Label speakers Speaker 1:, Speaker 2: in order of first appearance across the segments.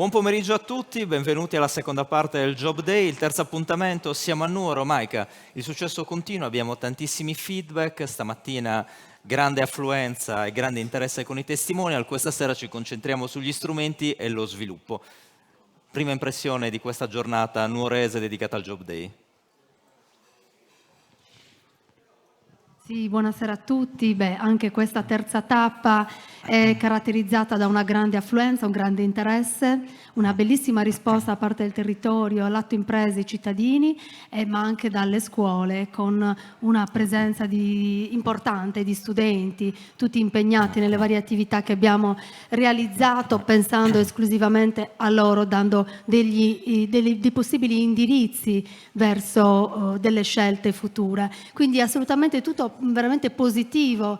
Speaker 1: Buon pomeriggio a tutti, benvenuti alla seconda parte del Job Day, il terzo appuntamento. Siamo a Nuoro, Maica, il successo continua, abbiamo tantissimi feedback, stamattina grande affluenza e grande interesse con i testimonial, questa sera ci concentriamo sugli strumenti e lo sviluppo. Prima impressione di questa giornata nuorese dedicata al Job Day.
Speaker 2: Sì, buonasera a tutti. Anche questa terza tappa è caratterizzata da una grande affluenza, un grande interesse, una bellissima risposta da parte del territorio all'atto imprese e cittadini, ma anche dalle scuole, con una presenza importante di studenti, tutti impegnati nelle varie attività che abbiamo realizzato, pensando esclusivamente a loro, dando dei possibili indirizzi verso delle scelte future. Quindi assolutamente tutto veramente positiva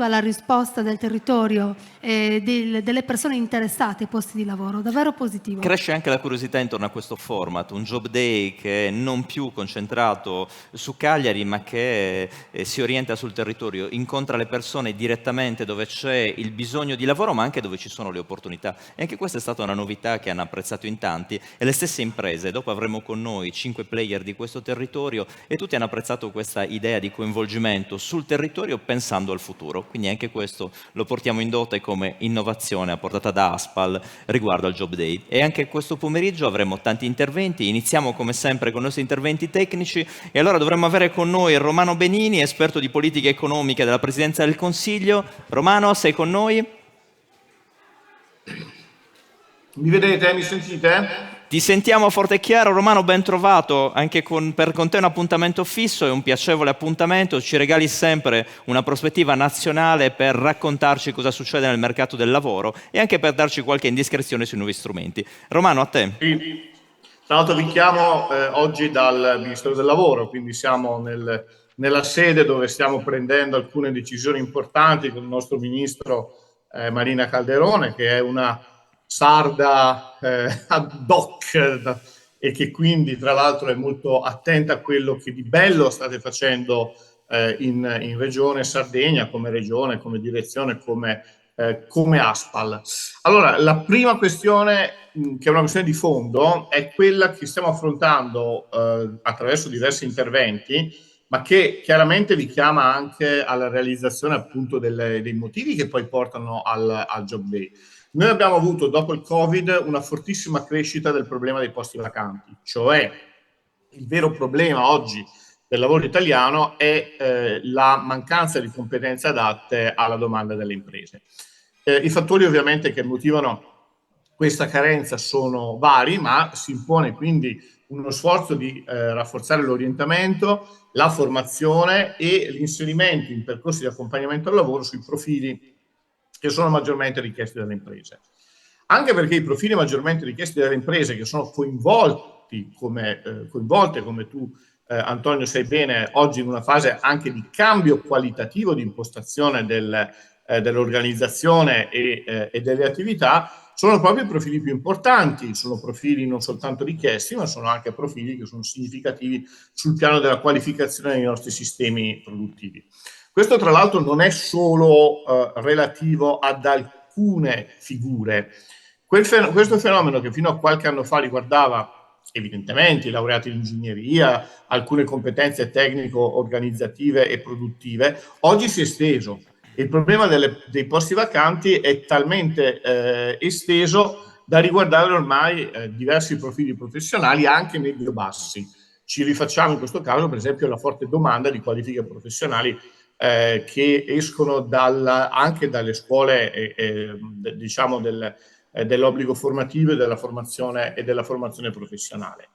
Speaker 2: la risposta del territorio e delle persone interessate ai posti di lavoro, davvero positivo.
Speaker 1: Cresce anche la curiosità intorno a questo format, un Job Day che è non più concentrato su Cagliari ma che si orienta sul territorio, incontra le persone direttamente dove c'è il bisogno di lavoro ma anche dove ci sono le opportunità. E anche questa è stata una novità che hanno apprezzato in tanti e le stesse imprese. Dopo avremo con noi 5 player di questo territorio e tutti hanno apprezzato questa idea di coinvolgimento sul territorio pensando al futuro. Quindi anche questo lo portiamo in dote come innovazione apportata da Aspal riguardo al Job Day. E anche questo pomeriggio avremo tanti interventi, iniziamo come sempre con i nostri interventi tecnici e allora dovremmo avere con noi Romano Benini, esperto di politica economica della Presidenza del Consiglio. Romano, sei con noi?
Speaker 3: Mi vedete? Mi sentite?
Speaker 1: Ti sentiamo forte e chiaro. Romano, ben trovato, anche con te un appuntamento fisso, è un piacevole appuntamento, ci regali sempre una prospettiva nazionale per raccontarci cosa succede nel mercato del lavoro e anche per darci qualche indiscrezione sui nuovi strumenti. Romano, a te.
Speaker 3: Sì. Tra l'altro vi chiamo oggi dal Ministero del Lavoro, quindi siamo nella sede dove stiamo prendendo alcune decisioni importanti con il nostro Ministro Marina Calderone, che è una sarda ad hoc e che quindi tra l'altro è molto attenta a quello che di bello state facendo in Regione Sardegna, come regione, come direzione, come Aspal. Allora, la prima questione, che è una questione di fondo, è quella che stiamo affrontando attraverso diversi interventi, ma che chiaramente richiama anche alla realizzazione appunto dei motivi che poi portano al Job Day. Noi abbiamo avuto dopo il Covid una fortissima crescita del problema dei posti vacanti, cioè il vero problema oggi del lavoro italiano è la mancanza di competenze adatte alla domanda delle imprese. I fattori ovviamente che motivano questa carenza sono vari, ma si impone quindi uno sforzo di rafforzare l'orientamento, la formazione e l'inserimento in percorsi di accompagnamento al lavoro sui profili che sono maggiormente richiesti dalle imprese. Anche perché i profili maggiormente richiesti dalle imprese che sono coinvolte come tu Antonio sai bene, oggi in una fase anche di cambio qualitativo di impostazione dell'organizzazione e delle attività, sono proprio i profili più importanti, sono profili non soltanto richiesti, ma sono anche profili che sono significativi sul piano della qualificazione dei nostri sistemi produttivi. Questo tra l'altro non è solo relativo ad alcune figure. Questo fenomeno che fino a qualche anno fa riguardava evidentemente i laureati in ingegneria, alcune competenze tecnico-organizzative e produttive, oggi si è esteso. Il problema dei posti vacanti è talmente esteso da riguardare ormai diversi profili professionali, anche medio-bassi. Ci rifacciamo in questo caso, per esempio, alla forte domanda di qualifiche professionali che escono anche dalle scuole, diciamo, dell'obbligo formativo e della formazione professionale.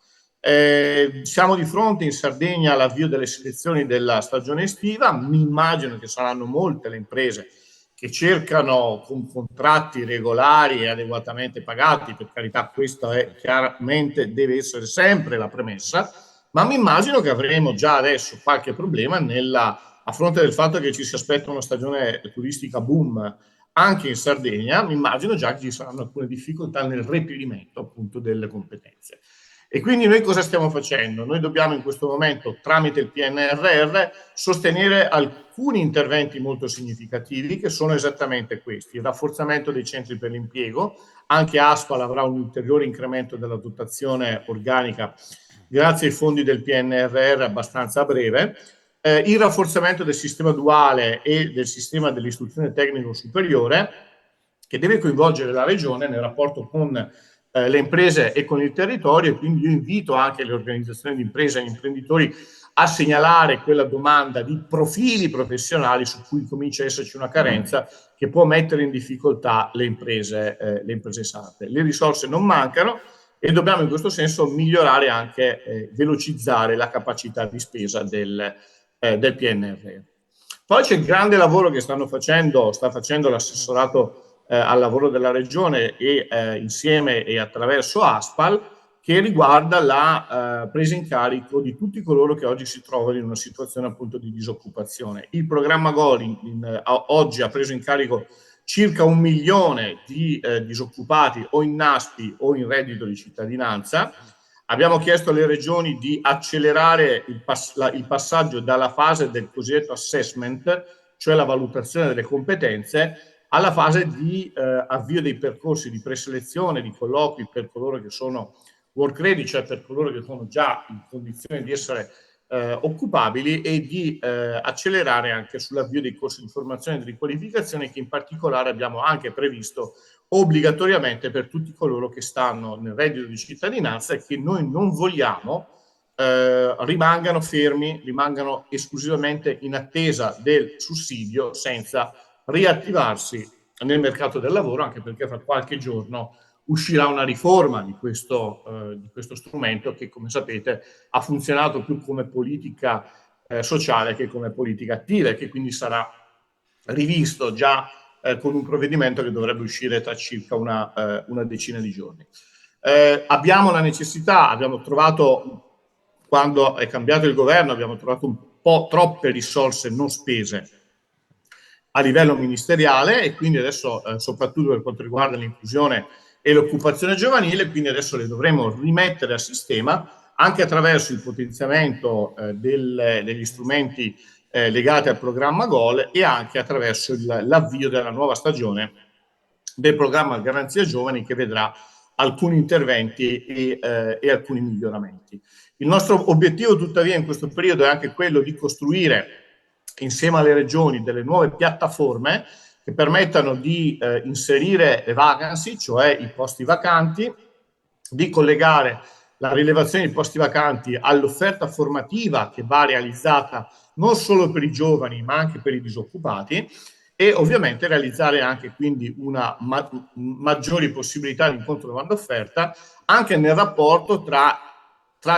Speaker 3: Siamo di fronte in Sardegna all'avvio delle selezioni della stagione estiva. Mi immagino che saranno molte le imprese che cercano con contratti regolari e adeguatamente pagati. Per carità, questa chiaramente deve essere sempre la premessa, ma mi immagino che avremo già adesso qualche problema a fronte del fatto che ci si aspetta una stagione turistica boom anche in Sardegna. Mi immagino già che ci saranno alcune difficoltà nel reperimento appunto delle competenze. E quindi noi cosa stiamo facendo? Noi dobbiamo in questo momento, tramite il PNRR, sostenere alcuni interventi molto significativi che sono esattamente questi: il rafforzamento dei centri per l'impiego. Anche ASPAL avrà un ulteriore incremento della dotazione organica grazie ai fondi del PNRR abbastanza a breve, il rafforzamento del sistema duale e del sistema dell'istruzione tecnico superiore, che deve coinvolgere la regione nel rapporto con le imprese e con il territorio, e quindi io invito anche le organizzazioni di imprese e gli imprenditori a segnalare quella domanda di profili professionali su cui comincia a esserci una carenza che può mettere in difficoltà le imprese sarde. Le risorse non mancano e dobbiamo in questo senso migliorare anche, velocizzare la capacità di spesa del PNRR. Poi c'è il grande lavoro che sta facendo l'assessorato al lavoro della regione e insieme e attraverso ASPAL, che riguarda la presa in carico di tutti coloro che oggi si trovano in una situazione appunto di disoccupazione. Il programma GOL oggi ha preso in carico circa 1 milione di disoccupati o in NASPI o in reddito di cittadinanza. Abbiamo chiesto alle regioni di accelerare il passaggio dalla fase del cosiddetto assessment, cioè la valutazione delle competenze, alla fase di avvio dei percorsi di preselezione, di colloqui per coloro che sono work ready, cioè per coloro che sono già in condizione di essere occupabili, e di accelerare anche sull'avvio dei corsi di formazione e di riqualificazione, che in particolare abbiamo anche previsto obbligatoriamente per tutti coloro che stanno nel reddito di cittadinanza e che noi non vogliamo rimangano fermi, rimangano esclusivamente in attesa del sussidio senza riattivarsi nel mercato del lavoro, anche perché fra qualche giorno uscirà una riforma di questo strumento che, come sapete, ha funzionato più come politica sociale che come politica attiva, e che quindi sarà rivisto già con un provvedimento che dovrebbe uscire tra circa una decina di giorni. Abbiamo la necessità, abbiamo trovato, quando è cambiato il governo, abbiamo trovato un po' troppe risorse non spese a livello ministeriale, e quindi adesso, soprattutto per quanto riguarda l'inclusione e l'occupazione giovanile, quindi adesso le dovremo rimettere a sistema anche attraverso il potenziamento degli strumenti legati al programma GOL, e anche attraverso l'avvio della nuova stagione del programma Garanzia Giovani, che vedrà alcuni interventi e alcuni miglioramenti. Il nostro obiettivo, tuttavia, in questo periodo è anche quello di costruire, insieme alle regioni, delle nuove piattaforme che permettano di inserire le vacancy, cioè i posti vacanti, di collegare la rilevazione dei posti vacanti all'offerta formativa che va realizzata non solo per i giovani ma anche per i disoccupati, e ovviamente realizzare anche quindi una maggiori possibilità di incontro domanda-offerta anche nel rapporto tra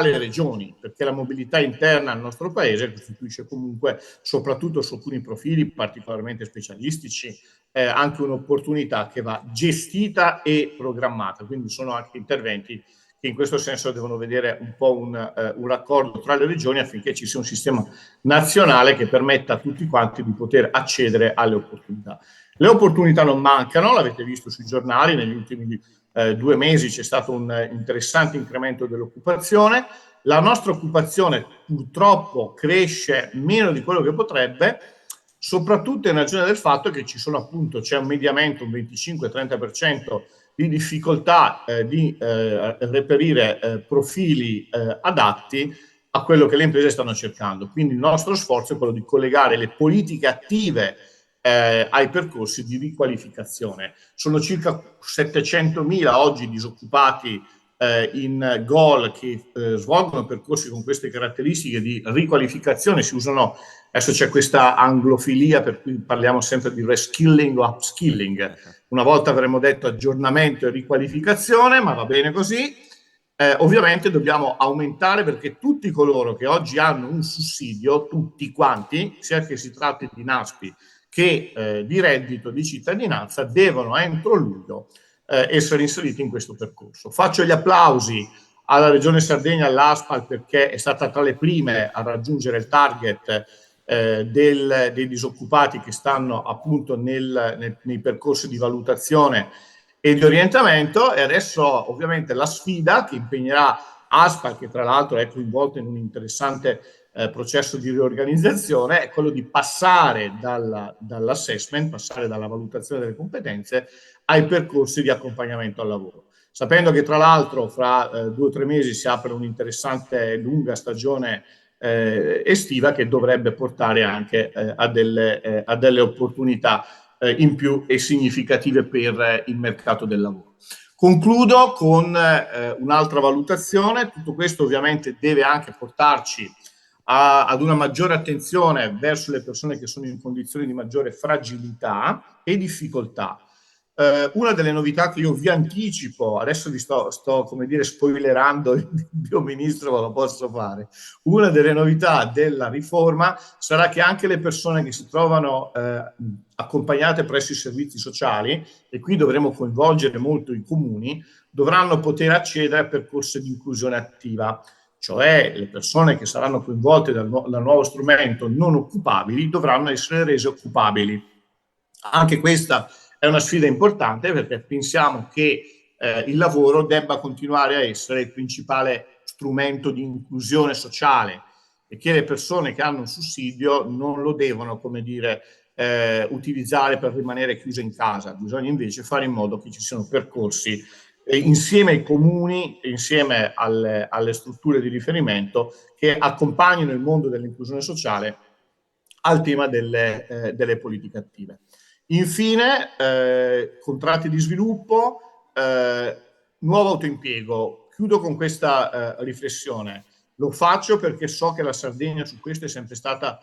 Speaker 3: le regioni, perché la mobilità interna al nostro paese costituisce comunque, soprattutto su alcuni profili particolarmente specialistici, anche un'opportunità che va gestita e programmata. Quindi sono anche interventi che in questo senso devono vedere un po' un raccordo tra le regioni, affinché ci sia un sistema nazionale che permetta a tutti quanti di poter accedere alle opportunità. Le opportunità non mancano, l'avete visto sui giornali, negli ultimi 2 mesi c'è stato un interessante incremento dell'occupazione. La nostra occupazione purtroppo cresce meno di quello che potrebbe, soprattutto in ragione del fatto che c'è mediamente un 25-30% di difficoltà di reperire profili adatti a quello che le imprese stanno cercando. Quindi il nostro sforzo è quello di collegare le politiche attive ai percorsi di riqualificazione. Sono circa 700.000 oggi disoccupati in GOL che svolgono percorsi con queste caratteristiche di riqualificazione. Adesso c'è questa anglofilia per cui parliamo sempre di reskilling o upskilling. Una volta avremmo detto aggiornamento e riqualificazione, ma va bene così. Ovviamente dobbiamo aumentare, perché tutti coloro che oggi hanno un sussidio, tutti quanti, sia che si tratti di NASPI che di reddito di cittadinanza, devono entro luglio essere inseriti in questo percorso. Faccio gli applausi alla Regione Sardegna, all'ASPAL, perché è stata tra le prime a raggiungere il target dei disoccupati che stanno appunto nei percorsi di valutazione e di orientamento, e adesso ovviamente la sfida che impegnerà ASPAL, che tra l'altro è coinvolta in un interessante processo di riorganizzazione, è quello di passare dall'assessment, passare dalla valutazione delle competenze ai percorsi di accompagnamento al lavoro. Sapendo che tra l'altro fra 2 o 3 mesi si apre un'interessante lunga stagione estiva che dovrebbe portare anche a delle opportunità in più e significative per il mercato del lavoro. Concludo con un'altra valutazione. Tutto questo ovviamente deve anche portarci ad una maggiore attenzione verso le persone che sono in condizioni di maggiore fragilità e difficoltà. Una delle novità che io vi anticipo, adesso vi sto come dire, spoilerando il mio ministro, ma lo posso fare. Una delle novità della riforma sarà che anche le persone che si trovano accompagnate presso i servizi sociali, e qui dovremo coinvolgere molto i comuni, dovranno poter accedere a percorsi di inclusione attiva, cioè le persone che saranno coinvolte dal nuovo strumento non occupabili dovranno essere rese occupabili. Anche questa è una sfida importante, perché pensiamo che il lavoro debba continuare a essere il principale strumento di inclusione sociale e che le persone che hanno un sussidio non lo devono, come dire, utilizzare per rimanere chiuse in casa. Bisogna invece fare in modo che ci siano percorsi insieme ai comuni, insieme alle strutture di riferimento, che accompagnino il mondo dell'inclusione sociale al tema delle politiche attive. Infine, contratti di sviluppo, nuovo autoimpiego. Chiudo con questa riflessione. Lo faccio perché so che la Sardegna su questo è sempre stata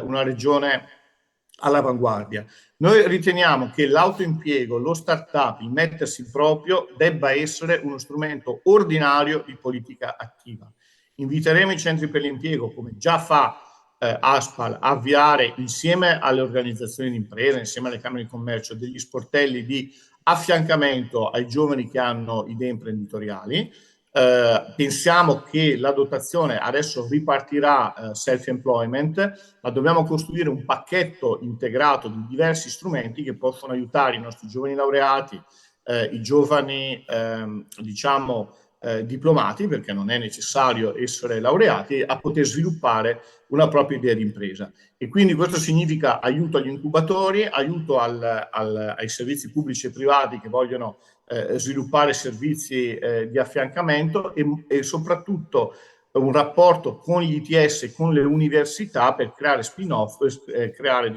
Speaker 3: una regione all'avanguardia. Noi riteniamo che l'autoimpiego, lo start-up, il mettersi in proprio debba essere uno strumento ordinario di politica attiva. Inviteremo i centri per l'impiego, come già fa ASPAL, a avviare insieme alle organizzazioni di impresa, insieme alle camere di commercio, degli sportelli di affiancamento ai giovani che hanno idee imprenditoriali. Pensiamo che la dotazione adesso ripartirà self-employment, ma dobbiamo costruire un pacchetto integrato di diversi strumenti che possono aiutare i nostri giovani laureati, i giovani diplomati, perché non è necessario essere laureati, a poter sviluppare una propria idea di impresa. E quindi questo significa aiuto agli incubatori, aiuto ai servizi pubblici e privati che vogliono sviluppare servizi di affiancamento e soprattutto un rapporto con gli ITS e con le università per creare spin-off, creare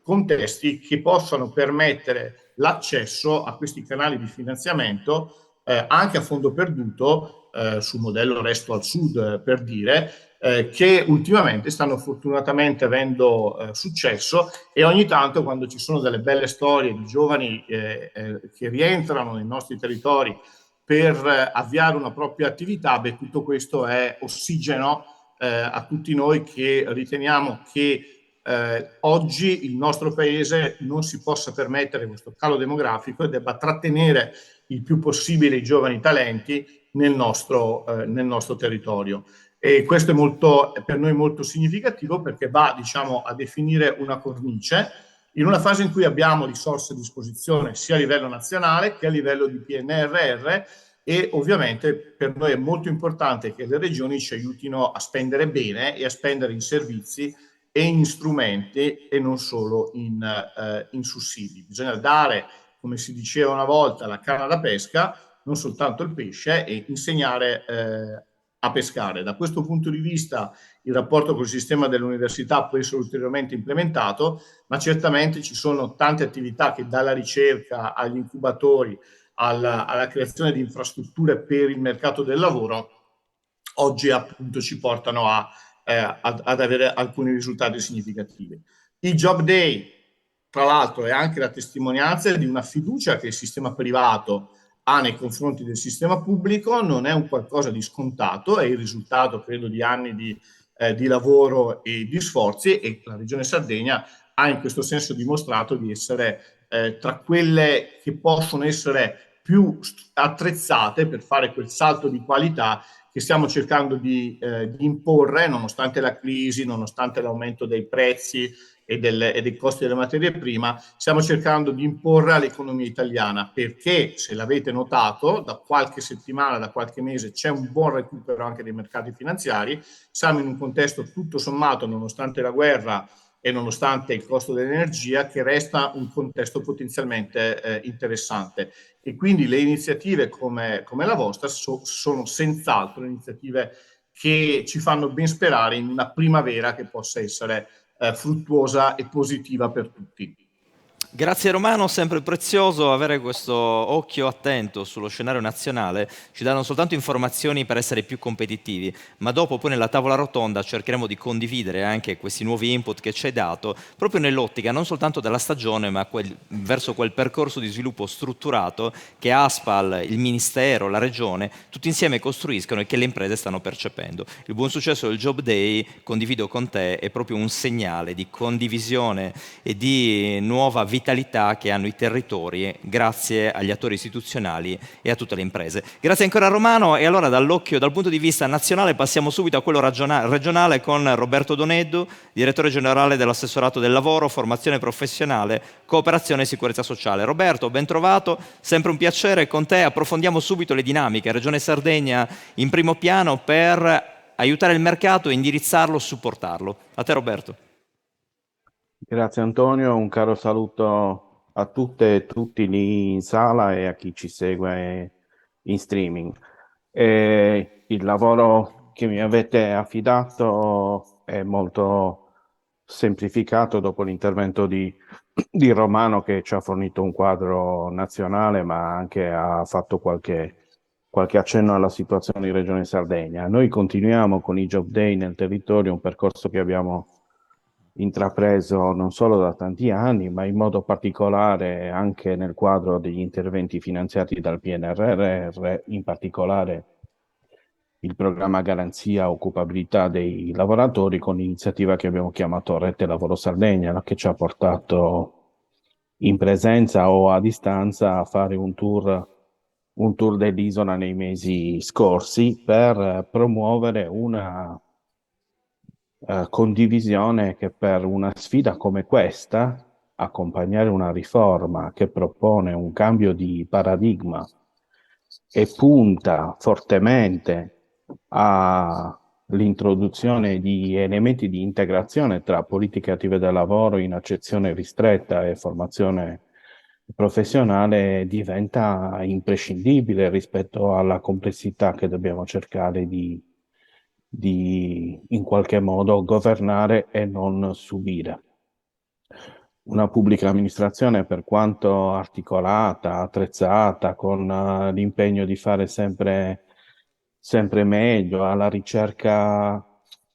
Speaker 3: contesti che possano permettere l'accesso a questi canali di finanziamento anche a fondo perduto sul modello Resto al Sud, per dire, che ultimamente stanno fortunatamente avendo successo, e ogni tanto, quando ci sono delle belle storie di giovani che rientrano nei nostri territori per avviare una propria attività, tutto questo è ossigeno a tutti noi che riteniamo che oggi il nostro paese non si possa permettere questo calo demografico e debba trattenere il più possibile i giovani talenti nel nostro territorio. E questo è per noi molto significativo, perché va a definire una cornice in una fase in cui abbiamo risorse a disposizione sia a livello nazionale che a livello di PNRR, e ovviamente per noi è molto importante che le regioni ci aiutino a spendere bene e a spendere in servizi e in strumenti e non solo in sussidi. Bisogna dare, come si diceva una volta, la canna da pesca, non soltanto il pesce, e insegnare a pescare. Da questo punto di vista il rapporto col sistema dell'università può essere ulteriormente implementato, ma certamente ci sono tante attività che, dalla ricerca agli incubatori alla creazione di infrastrutture per il mercato del lavoro, oggi appunto ci portano ad avere alcuni risultati significativi. Il Job Day, tra l'altro, è anche la testimonianza di una fiducia che il sistema privato ha nei confronti del sistema pubblico. Non è un qualcosa di scontato, è il risultato, credo, di anni di lavoro e di sforzi, e la Regione Sardegna ha in questo senso dimostrato di essere tra quelle che possono essere più attrezzate per fare quel salto di qualità che stiamo cercando di imporre, nonostante la crisi, nonostante l'aumento dei prezzi e dei costi delle materie prime, stiamo cercando di imporre all'economia italiana, perché se l'avete notato, da qualche settimana, da qualche mese c'è un buon recupero anche dei mercati finanziari. Siamo in un contesto tutto sommato, nonostante la guerra e nonostante il costo dell'energia, che resta un contesto potenzialmente interessante. E quindi le iniziative come la vostra sono senz'altro iniziative che ci fanno ben sperare in una primavera che possa essere fruttuosa e positiva per tutti.
Speaker 1: Grazie Romano, sempre prezioso avere questo occhio attento sullo scenario nazionale, ci danno soltanto informazioni per essere più competitivi, ma dopo poi nella tavola rotonda cercheremo di condividere anche questi nuovi input che ci hai dato, proprio nell'ottica non soltanto della stagione, ma verso quel percorso di sviluppo strutturato che ASPAL, il Ministero, la Regione, tutti insieme costruiscono e che le imprese stanno percependo. Il buon successo del Job Day, condivido con te, è proprio un segnale di condivisione e di nuova vitalità che hanno i territori grazie agli attori istituzionali e a tutte le imprese. Grazie ancora Romano, e allora dal punto di vista nazionale passiamo subito a quello regionale con Roberto Doneddu, direttore generale dell'assessorato del lavoro, formazione professionale, cooperazione e sicurezza sociale. Roberto, ben trovato, sempre un piacere. Con te approfondiamo subito le dinamiche. Regione Sardegna in primo piano per aiutare il mercato, indirizzarlo, supportarlo. A te Roberto.
Speaker 4: Grazie Antonio, un caro saluto a tutte e tutti lì in sala e a chi ci segue in streaming. Il lavoro che mi avete affidato è molto semplificato dopo l'intervento di Romano, che ci ha fornito un quadro nazionale, ma anche ha fatto qualche accenno alla situazione in Regione Sardegna. Noi continuiamo con i Job Day nel territorio, un percorso che abbiamo intrapreso non solo da tanti anni, ma in modo particolare anche nel quadro degli interventi finanziati dal PNRR, in particolare il programma Garanzia Occupabilità dei lavoratori, con l'iniziativa che abbiamo chiamato Rete Lavoro Sardegna, che ci ha portato in presenza o a distanza a fare un tour dell'isola nei mesi scorsi per promuovere una condivisione che per una sfida come questa, accompagnare una riforma che propone un cambio di paradigma e punta fortemente all'introduzione di elementi di integrazione tra politiche attive del lavoro in accezione ristretta e formazione professionale, diventa imprescindibile rispetto alla complessità che dobbiamo cercare di in qualche modo governare e non subire. Una pubblica amministrazione, per quanto articolata, attrezzata, con l'impegno di fare sempre meglio, alla ricerca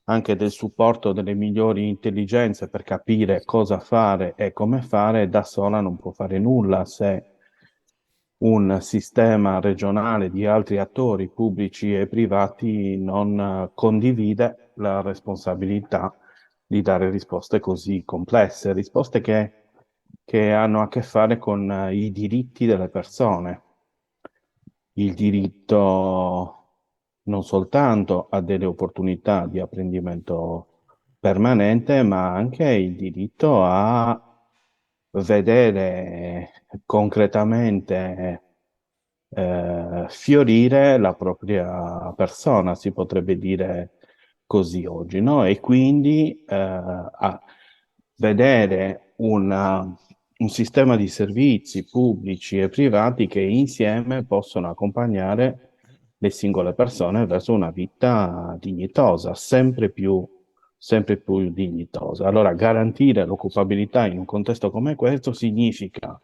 Speaker 4: anche del supporto delle migliori intelligenze per capire cosa fare e come fare, da sola non può fare nulla se un sistema regionale di altri attori pubblici e privati non condivide la responsabilità di dare risposte così complesse, risposte che hanno a che fare con i diritti delle persone, il diritto non soltanto a delle opportunità di apprendimento permanente, ma anche il diritto a vedere concretamente fiorire la propria persona, si potrebbe dire così oggi, no? E quindi a vedere un sistema di servizi pubblici e privati che insieme possono accompagnare le singole persone verso una vita dignitosa, sempre più dignitosa. Allora, garantire l'occupabilità in un contesto come questo significa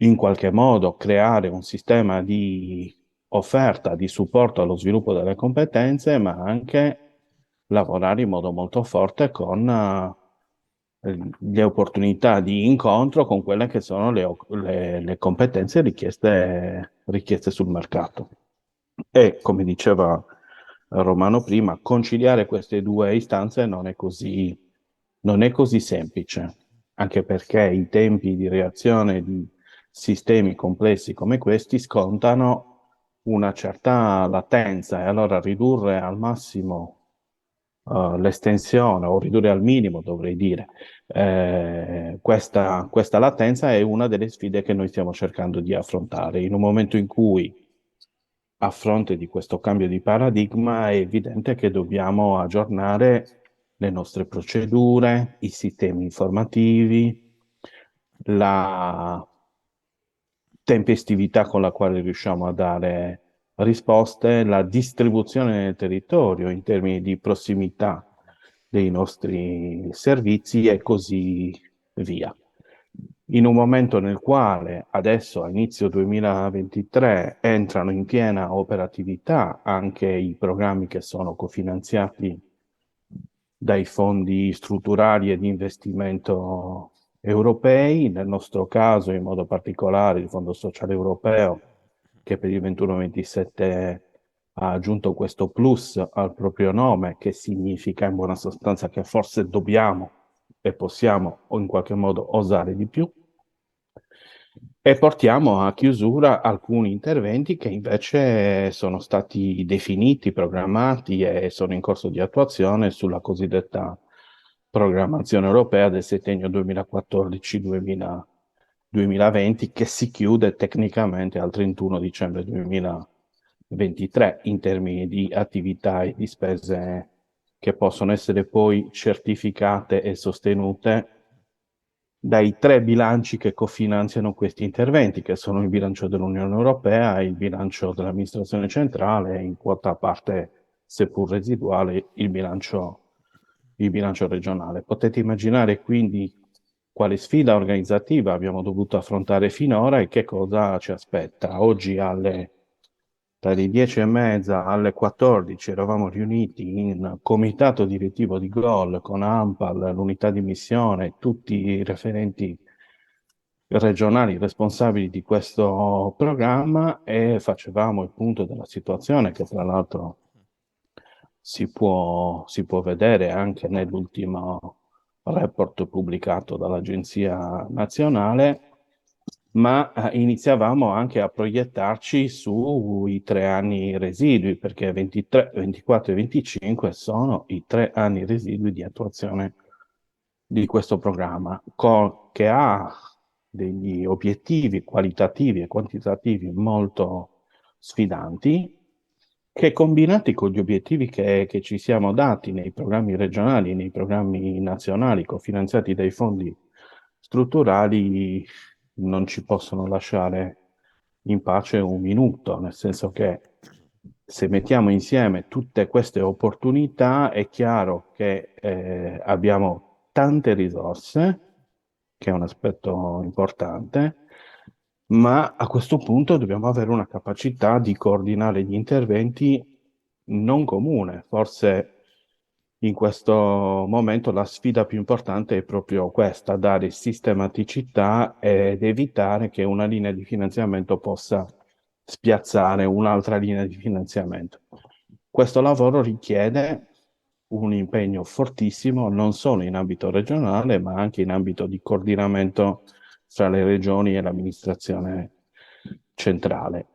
Speaker 4: in qualche modo creare un sistema di offerta, di supporto allo sviluppo delle competenze, ma anche lavorare in modo molto forte con le opportunità di incontro con quelle che sono le competenze richieste sul mercato. E, come diceva Romano prima, conciliare queste due istanze non è così semplice, anche perché i tempi di reazione di sistemi complessi come questi scontano una certa latenza, e allora ridurre al massimo l'estensione, o ridurre al minimo, dovrei dire, questa latenza è una delle sfide che noi stiamo cercando di affrontare. In un momento in cui, a fronte di questo cambio di paradigma, è evidente che dobbiamo aggiornare le nostre procedure, i sistemi informativi, la tempestività con la quale riusciamo a dare risposte, la distribuzione nel territorio in termini di prossimità dei nostri servizi e così via. In un momento nel quale adesso a inizio 2023 entrano in piena operatività anche i programmi che sono cofinanziati dai fondi strutturali e di investimento europei, nel nostro caso in modo particolare il Fondo Sociale Europeo, che per il 21-27 ha aggiunto questo plus al proprio nome, che significa in buona sostanza che forse dobbiamo e possiamo o in qualche modo osare di più. E portiamo a chiusura alcuni interventi che invece sono stati definiti, programmati e sono in corso di attuazione sulla cosiddetta programmazione europea del settennio 2014-2020, che si chiude tecnicamente al 31 dicembre 2023 in termini di attività e di spese che possono essere poi certificate e sostenute dai 3 bilanci che cofinanziano questi interventi, che sono il bilancio dell'Unione Europea, il bilancio dell'amministrazione centrale e in quota parte, seppur residuale, il bilancio regionale. Potete immaginare quindi quale sfida organizzativa abbiamo dovuto affrontare finora e che cosa ci aspetta. Oggi dalle 10:30 alle 14 eravamo riuniti in comitato direttivo di GOL con ANPAL, l'unità di missione, tutti i referenti regionali responsabili di questo programma, e facevamo il punto della situazione, che tra l'altro si può vedere anche nell'ultimo report pubblicato dall'Agenzia Nazionale, ma iniziavamo anche a proiettarci sui 3 anni residui, perché 23, 24 e 25 sono i 3 anni residui di attuazione di questo programma, che ha degli obiettivi qualitativi e quantitativi molto sfidanti, che combinati con gli obiettivi che ci siamo dati nei programmi regionali e nei programmi nazionali cofinanziati dai fondi strutturali, non ci possono lasciare in pace un minuto, nel senso che se mettiamo insieme tutte queste opportunità è chiaro che abbiamo tante risorse, che è un aspetto importante, ma a questo punto dobbiamo avere una capacità di coordinare gli interventi non comune. Forse in questo momento la sfida più importante è proprio questa: dare sistematicità ed evitare che una linea di finanziamento possa spiazzare un'altra linea di finanziamento. Questo lavoro richiede un impegno fortissimo, non solo in ambito regionale, ma anche in ambito di coordinamento fra le regioni e l'amministrazione centrale.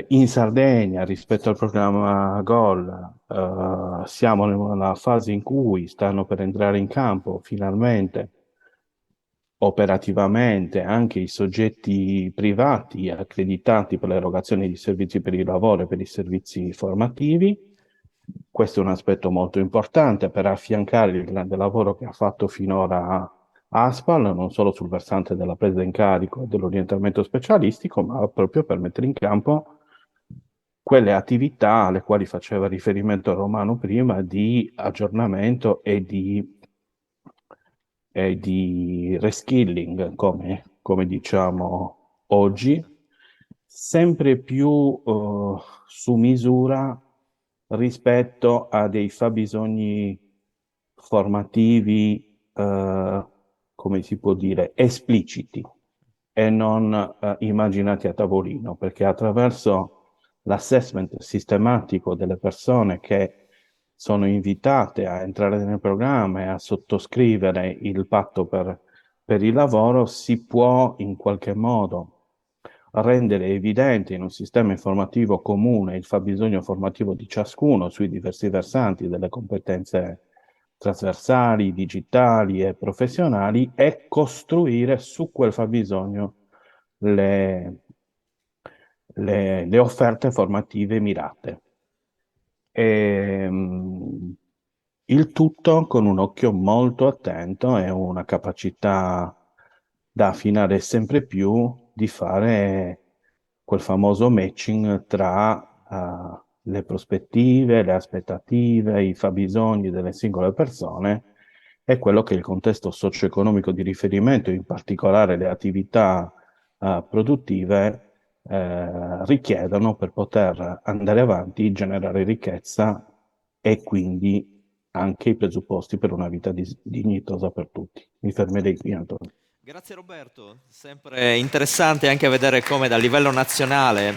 Speaker 4: In Sardegna, rispetto al programma GOL, siamo nella fase in cui stanno per entrare in campo finalmente operativamente anche i soggetti privati accreditati per l'erogazione di servizi per il lavoro e per i servizi formativi. Questo è un aspetto molto importante per affiancare il grande lavoro che ha fatto finora ASPAL, non solo sul versante della presa in carico e dell'orientamento specialistico, ma proprio per mettere in campo quelle attività alle quali faceva riferimento Romano prima, di aggiornamento e di reskilling, come diciamo oggi, sempre più su misura rispetto a dei fabbisogni formativi, come si può dire, espliciti e non immaginati a tavolino, perché attraverso l'assessment sistematico delle persone che sono invitate a entrare nel programma e a sottoscrivere il patto per il lavoro, si può in qualche modo rendere evidente in un sistema informativo comune il fabbisogno formativo di ciascuno sui diversi versanti delle competenze trasversali, digitali e professionali, e costruire su quel fabbisogno le offerte formative mirate. Il tutto con un occhio molto attento e una capacità da affinare sempre più di fare quel famoso matching tra le prospettive, le aspettative, i fabbisogni delle singole persone e quello che è il contesto socio-economico di riferimento, in particolare le attività produttive richiedono per poter andare avanti, generare ricchezza e quindi anche i presupposti per una vita dignitosa per tutti. Mi fermerei qui, Antonio.
Speaker 1: Grazie Roberto, sempre interessante anche vedere come dal livello nazionale,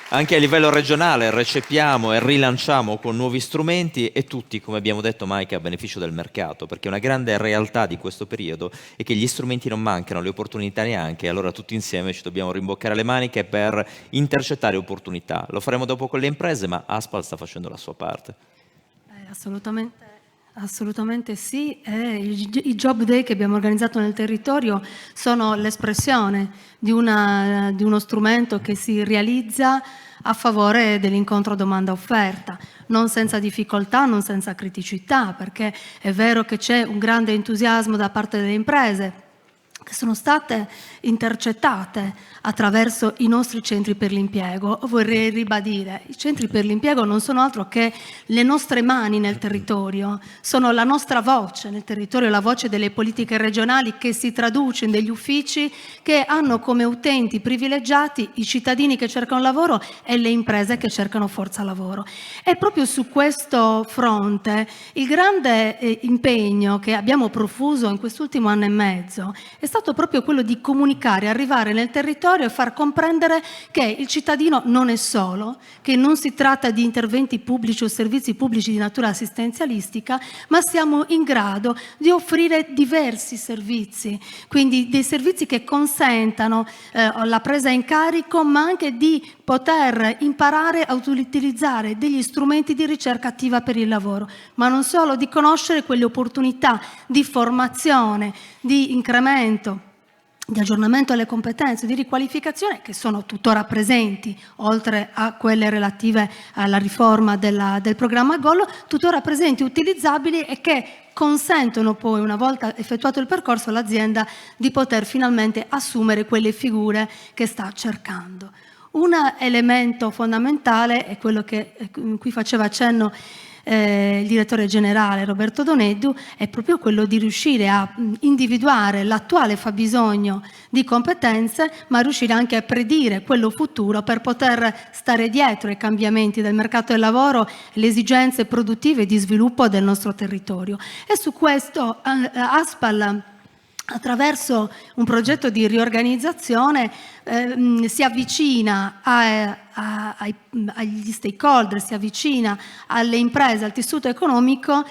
Speaker 1: anche a livello regionale, recepiamo e rilanciamo con nuovi strumenti, e tutti, come abbiamo detto, Mike, a beneficio del mercato, perché una grande realtà di questo periodo è che gli strumenti non mancano, le opportunità neanche, e allora tutti insieme ci dobbiamo rimboccare le maniche per intercettare opportunità. Lo faremo dopo con le imprese, ma Aspal sta facendo la sua parte.
Speaker 2: Assolutamente sì, i Job Day che abbiamo organizzato nel territorio sono l'espressione di uno strumento che si realizza a favore dell'incontro domanda-offerta, non senza difficoltà, non senza criticità, perché è vero che c'è un grande entusiasmo da parte delle imprese che sono state intercettate attraverso i nostri centri per l'impiego. Vorrei ribadire, i centri per l'impiego non sono altro che le nostre mani nel territorio, sono la nostra voce nel territorio, la voce delle politiche regionali che si traduce in degli uffici che hanno come utenti privilegiati i cittadini che cercano lavoro e le imprese che cercano forza lavoro. E proprio su questo fronte il grande impegno che abbiamo profuso in quest'ultimo anno e mezzo è stato proprio quello di comunicare, arrivare nel territorio e far comprendere che il cittadino non è solo, che non si tratta di interventi pubblici o servizi pubblici di natura assistenzialistica, ma siamo in grado di offrire diversi servizi, quindi dei servizi che consentano la presa in carico, ma anche di poter imparare a utilizzare degli strumenti di ricerca attiva per il lavoro, ma non solo, di conoscere quelle opportunità di formazione, di incremento, di aggiornamento alle competenze, di riqualificazione che sono tuttora presenti, oltre a quelle relative alla riforma del programma GOL, tuttora presenti, utilizzabili e che consentono poi, una volta effettuato il percorso, all'azienda di poter finalmente assumere quelle figure che sta cercando. Un elemento fondamentale è quello che qui faceva accenno il direttore generale Roberto Doneddu, è proprio quello di riuscire a individuare l'attuale fabbisogno di competenze, ma riuscire anche a predire quello futuro per poter stare dietro ai cambiamenti del mercato del lavoro e le esigenze produttive e di sviluppo del nostro territorio. E su questo Aspal, attraverso un progetto di riorganizzazione, si avvicina agli stakeholder, si avvicina alle imprese, al tessuto economico,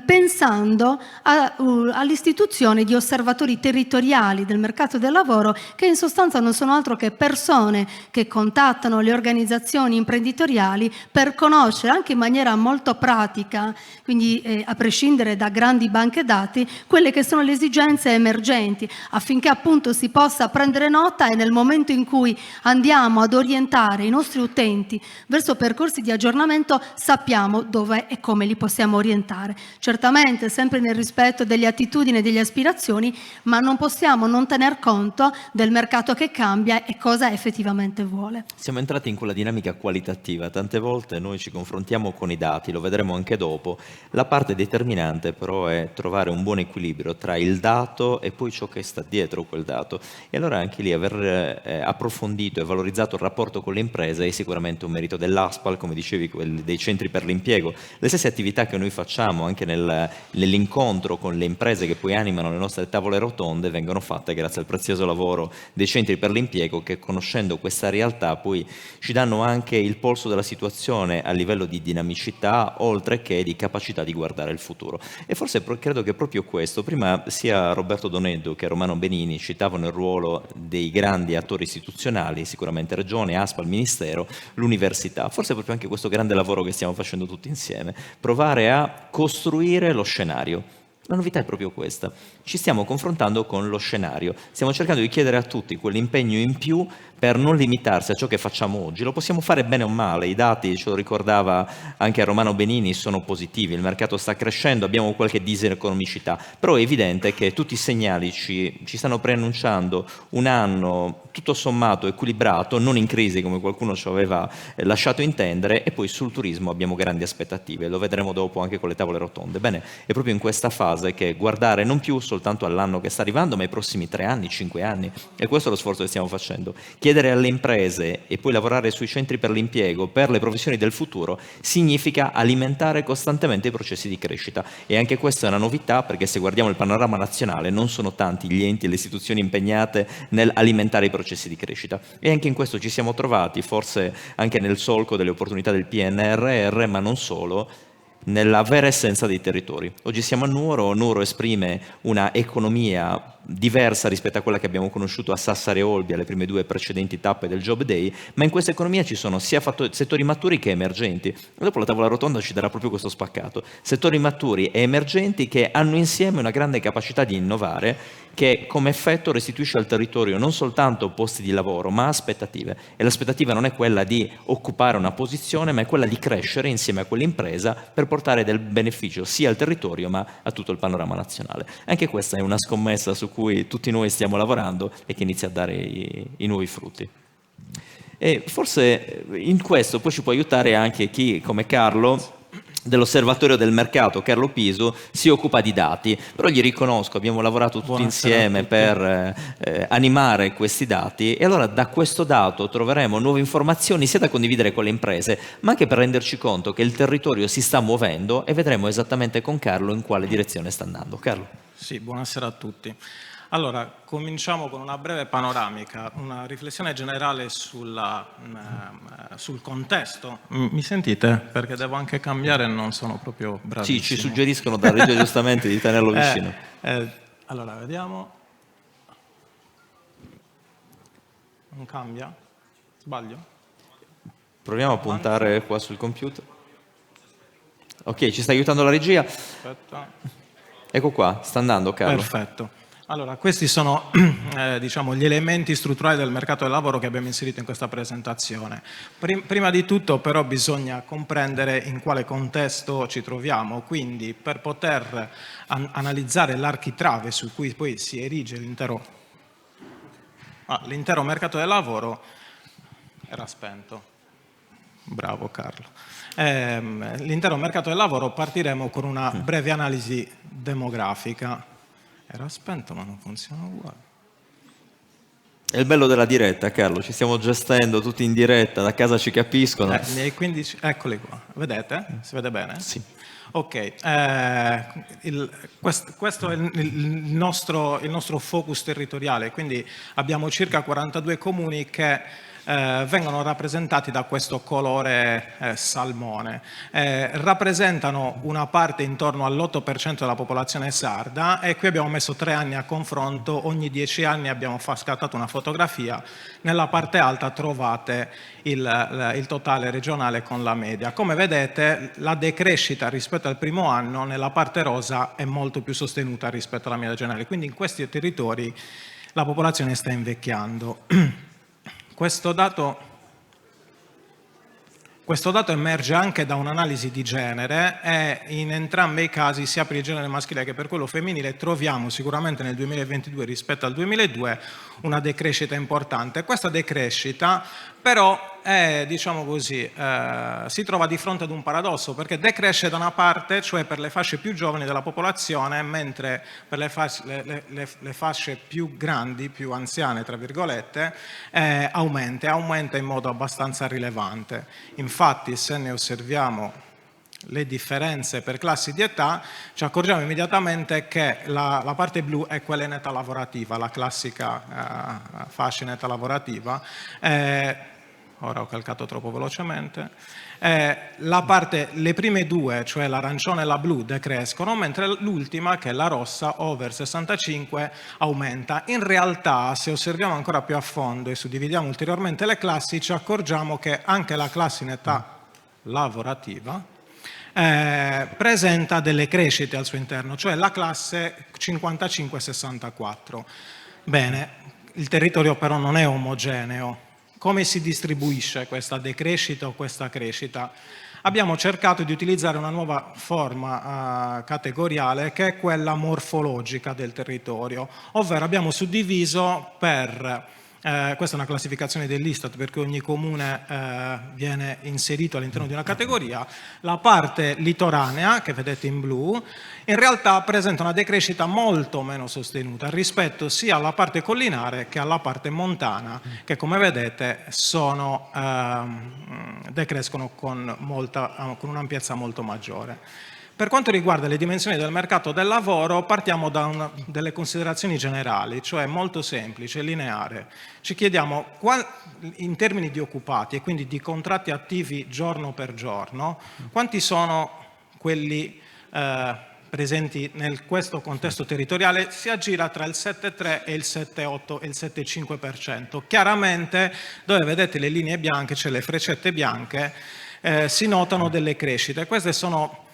Speaker 2: pensando all'istituzione di osservatori territoriali del mercato del lavoro, che in sostanza non sono altro che persone che contattano le organizzazioni imprenditoriali per conoscere anche in maniera molto pratica, quindi a prescindere da grandi banche dati, quelle che sono le esigenze emergenti, affinché appunto si possa prendere nota e nel momento in cui andiamo ad orientare i nostri utenti verso percorsi di aggiornamento sappiamo dove e come li possiamo orientare. Certamente sempre nel rispetto delle attitudini e delle aspirazioni, ma non possiamo non tener conto del mercato che cambia e cosa effettivamente vuole.
Speaker 1: Siamo entrati in quella dinamica qualitativa, tante volte noi ci confrontiamo con i dati, lo vedremo anche dopo. La parte determinante però è trovare un buon equilibrio tra il dato e poi ciò che sta dietro quel dato, e allora anche lì aver approfondito e valorizzato il rapporto con le imprese è sicuramente un merito dell'ASPAL, come dicevi, dei centri per l'impiego. Le stesse attività che noi facciamo anche nell'incontro con le imprese che poi animano le nostre tavole rotonde vengono fatte grazie al prezioso lavoro dei centri per l'impiego che, conoscendo questa realtà, poi ci danno anche il polso della situazione a livello di dinamicità, oltre che di capacità di guardare il futuro. E forse credo che proprio questo, prima sia Roberto Doneddu che Romano Benini citavano il ruolo dei grandi attori istituzionali, sicuramente Regione, ASPAL, Ministero, l'università, forse proprio anche questo grande lavoro che stiamo facendo tutti insieme, provare a costruire lo scenario. La novità è proprio questa, ci stiamo confrontando con lo scenario, stiamo cercando di chiedere a tutti quell'impegno in più per non limitarsi a ciò che facciamo oggi. Lo possiamo fare bene o male, i dati, ce lo ricordava anche Romano Benini, sono positivi, il mercato sta crescendo, abbiamo qualche diseconomicità, però è evidente che tutti i segnali ci stanno preannunciando un anno tutto sommato equilibrato, non in crisi come qualcuno ci aveva lasciato intendere, e poi sul turismo abbiamo grandi aspettative, lo vedremo dopo anche con le tavole rotonde. Bene, è proprio in questa fase che guardare non più soltanto all'anno che sta arrivando, ma ai prossimi 3 anni, 5 anni, e questo è lo sforzo che stiamo facendo. Chiedere alle imprese e poi lavorare sui centri per l'impiego, per le professioni del futuro, significa alimentare costantemente i processi di crescita. E anche questa è una novità, perché se guardiamo il panorama nazionale non sono tanti gli enti e le istituzioni impegnate nel alimentare i processi di crescita. E anche in questo ci siamo trovati, forse anche nel solco delle opportunità del PNRR, ma non solo, nella vera essenza dei territori. Oggi siamo a Nuoro, Nuoro esprime una economia diversa rispetto a quella che abbiamo conosciuto a Sassari e Olbia, alle prime 2 precedenti tappe del Job Day, ma in questa economia ci sono sia settori maturi che emergenti. E dopo la tavola rotonda ci darà proprio questo spaccato. Settori maturi e emergenti che hanno insieme una grande capacità di innovare, che come effetto restituisce al territorio non soltanto posti di lavoro, ma aspettative. E l'aspettativa non è quella di occupare una posizione, ma è quella di crescere insieme a quell'impresa per portare del beneficio sia al territorio, ma a tutto il panorama nazionale. Anche questa è una scommessa su cui tutti noi stiamo lavorando e che inizia a dare i nuovi frutti. E forse in questo poi ci può aiutare anche chi, come Carlo, dell'Osservatorio del Mercato, Carlo Piso, si occupa di dati, però gli riconosco, abbiamo lavorato tutti insieme per animare questi dati, e allora da questo dato troveremo nuove informazioni sia da condividere con le imprese, ma anche per renderci conto che il territorio si sta muovendo, e vedremo esattamente con Carlo in quale direzione sta andando. Carlo.
Speaker 5: Sì, buonasera a tutti. Allora, cominciamo con una breve panoramica, una riflessione generale sul contesto. Mi sentite? Perché devo anche cambiare e non sono proprio bravissimo.
Speaker 1: Sì, ci suggeriscono da regia giustamente di tenerlo vicino.
Speaker 5: Allora, vediamo. Non cambia? Sbaglio?
Speaker 1: Proviamo a puntare qua sul computer. Ok, ci sta aiutando la regia.
Speaker 5: Aspetta.
Speaker 1: Ecco qua, sta andando Carlo.
Speaker 5: Perfetto. Allora, questi sono diciamo, gli elementi strutturali del mercato del lavoro che abbiamo inserito in questa presentazione. Prima di tutto però bisogna comprendere in quale contesto ci troviamo, quindi per poter analizzare l'architrave su cui poi si erige l'intero mercato del lavoro. Era spento. Bravo Carlo. L'intero mercato del lavoro partiremo con una breve analisi demografica. Era spento ma non funziona uguale.
Speaker 1: È il bello della diretta, Carlo, ci stiamo gestendo tutti in diretta, da casa ci capiscono.
Speaker 5: Miei 15, eccoli qua, vedete? Si vede bene?
Speaker 1: Sì.
Speaker 5: Ok, questo è il nostro focus territoriale, quindi abbiamo circa 42 comuni che vengono rappresentati da questo colore salmone. Rappresentano una parte intorno all'8% della popolazione sarda, e qui abbiamo messo 3 anni a confronto, ogni 10 anni abbiamo scattato una fotografia. Nella parte alta trovate il totale regionale con la media. Come vedete la decrescita rispetto al primo anno nella parte rosa è molto più sostenuta rispetto alla media regionale, quindi in questi territori la popolazione sta invecchiando. Questo dato emerge anche da un'analisi di genere, e in entrambi i casi, sia per il genere maschile che per quello femminile, troviamo sicuramente nel 2022 rispetto al 2002 una decrescita importante. Questa decrescita però diciamo così, si trova di fronte ad un paradosso, perché decresce da una parte, cioè per le fasce più giovani della popolazione, mentre per le fasce più grandi, più anziane, tra virgolette, aumenta in modo abbastanza rilevante. Infatti, se ne osserviamo le differenze per classi di età, ci accorgiamo immediatamente che la parte blu è quella in età lavorativa, la classica fascia in età lavorativa. Ora ho calcato troppo velocemente. Le prime due, cioè l'arancione e la blu, decrescono, mentre l'ultima, che è la rossa, over 65, aumenta. In realtà, se osserviamo ancora più a fondo e suddividiamo ulteriormente le classi, ci accorgiamo che anche la classe in età lavorativa presenta delle crescite al suo interno, cioè la classe 55-64. Bene, il territorio però non è omogeneo. Come si distribuisce questa decrescita o questa crescita? Abbiamo cercato di utilizzare una nuova forma categoriale, che è quella morfologica del territorio, ovvero abbiamo suddiviso per questa è una classificazione dell'Istat, perché ogni comune viene inserito all'interno di una categoria. La parte litoranea, che vedete in blu, in realtà presenta una decrescita molto meno sostenuta rispetto sia alla parte collinare che alla parte montana, che come vedete decrescono con un'ampiezza molto maggiore. Per quanto riguarda le dimensioni del mercato del lavoro, partiamo da delle considerazioni generali, cioè molto semplice, lineare. Ci chiediamo, in termini di occupati e quindi di contratti attivi giorno per giorno, quanti sono quelli presenti in questo contesto territoriale? Si aggira tra il 7,3 e il 7,8 e il 7,5%. Chiaramente, dove vedete le linee bianche, cioè le freccette bianche, si notano delle crescite. Queste sono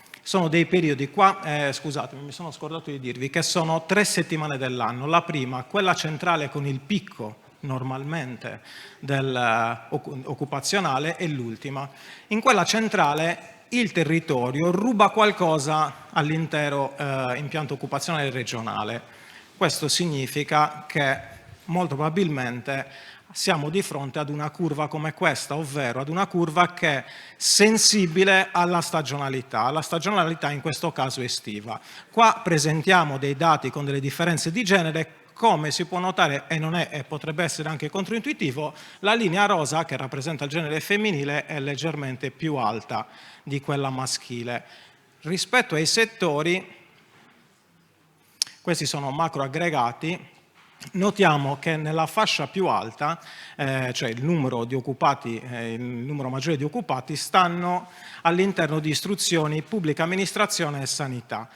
Speaker 5: dei periodi qua, scusatemi, mi sono scordato di dirvi che sono 3 settimane dell'anno. La prima, quella centrale con il picco normalmente occupazionale, e l'ultima. In quella centrale il territorio ruba qualcosa all'intero impianto occupazionale regionale. Questo significa che molto probabilmente siamo di fronte ad una curva come questa, ovvero ad una curva che è sensibile alla stagionalità in questo caso estiva. Qua presentiamo dei dati con delle differenze di genere. Come si può notare, e potrebbe essere anche controintuitivo, la linea rosa, che rappresenta il genere femminile, è leggermente più alta di quella maschile. Rispetto ai settori, questi sono macroaggregati. Notiamo che nella fascia più alta, cioè il numero maggiore di occupati, stanno all'interno di istruzioni, pubblica amministrazione e sanità.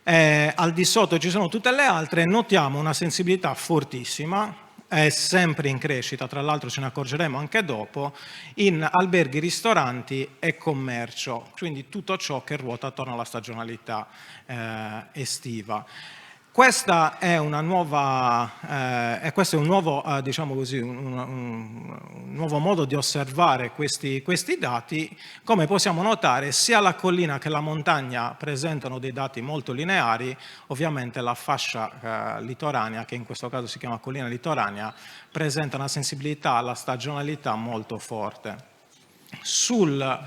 Speaker 5: Al di sotto ci sono tutte le altre. Notiamo una sensibilità fortissima, è sempre in crescita, tra l'altro ce ne accorgeremo anche dopo, in alberghi, ristoranti e commercio, quindi tutto ciò che ruota attorno alla stagionalità estiva. Questo è un nuovo, diciamo così, un nuovo modo di osservare questi dati. Come possiamo notare, sia la collina che la montagna presentano dei dati molto lineari. Ovviamente la fascia litoranea, che in questo caso si chiama collina litoranea, presenta una sensibilità alla stagionalità molto forte. Sulla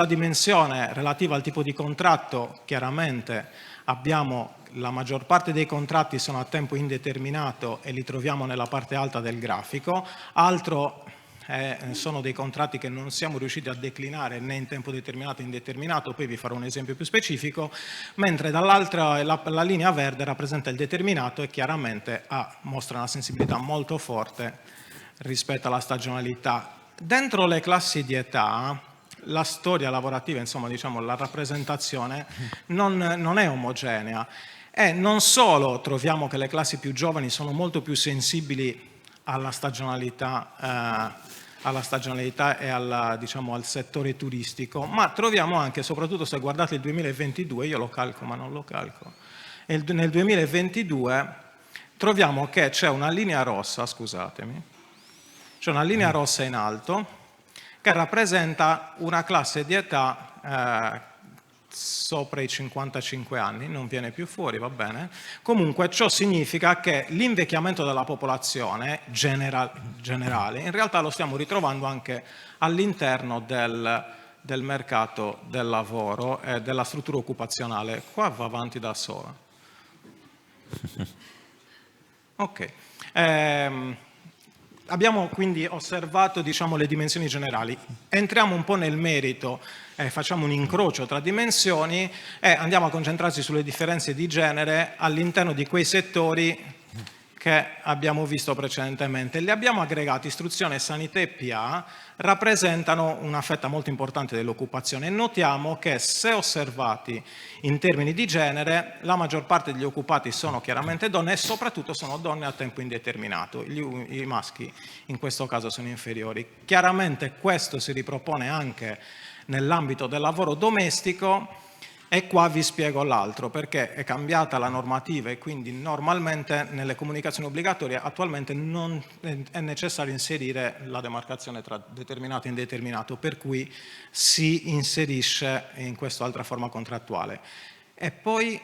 Speaker 5: dimensione relativa al tipo di contratto, chiaramente abbiamo la maggior parte dei contratti sono a tempo indeterminato e li troviamo nella parte alta del grafico, altro sono dei contratti che non siamo riusciti a declinare né in tempo determinato né indeterminato, poi vi farò un esempio più specifico, mentre dall'altra la linea verde rappresenta il determinato e chiaramente mostra una sensibilità molto forte rispetto alla stagionalità. Dentro le classi di età, la storia lavorativa, insomma, diciamo, la rappresentazione non è omogenea. E non solo troviamo che le classi più giovani sono molto più sensibili alla stagionalità e diciamo, al settore turistico, ma troviamo anche, soprattutto se guardate il 2022, io lo calco ma non lo calco, nel 2022 troviamo che c'è una linea rossa, scusatemi, c'è una linea rossa in alto che rappresenta una classe di età sopra i 55 anni, non viene più fuori, va bene. Comunque ciò significa che l'invecchiamento della popolazione generale in realtà lo stiamo ritrovando anche all'interno del mercato del lavoro e della struttura occupazionale. Qua va avanti da sola. Ok. Abbiamo quindi osservato, diciamo, le dimensioni generali. Entriamo un po' nel merito, facciamo un incrocio tra dimensioni e andiamo a concentrarci sulle differenze di genere all'interno di quei settori che abbiamo visto precedentemente. Li abbiamo aggregati: istruzione, sanità e PA rappresentano una fetta molto importante dell'occupazione. Notiamo che, se osservati in termini di genere, la maggior parte degli occupati sono chiaramente donne e soprattutto sono donne a tempo indeterminato. I maschi in questo caso sono inferiori. Chiaramente questo si ripropone anche nell'ambito del lavoro domestico. E qua vi spiego l'altro, perché è cambiata la normativa e quindi normalmente nelle comunicazioni obbligatorie attualmente non è necessario inserire la demarcazione tra determinato e indeterminato, per cui si inserisce in quest'altra forma contrattuale. E poi,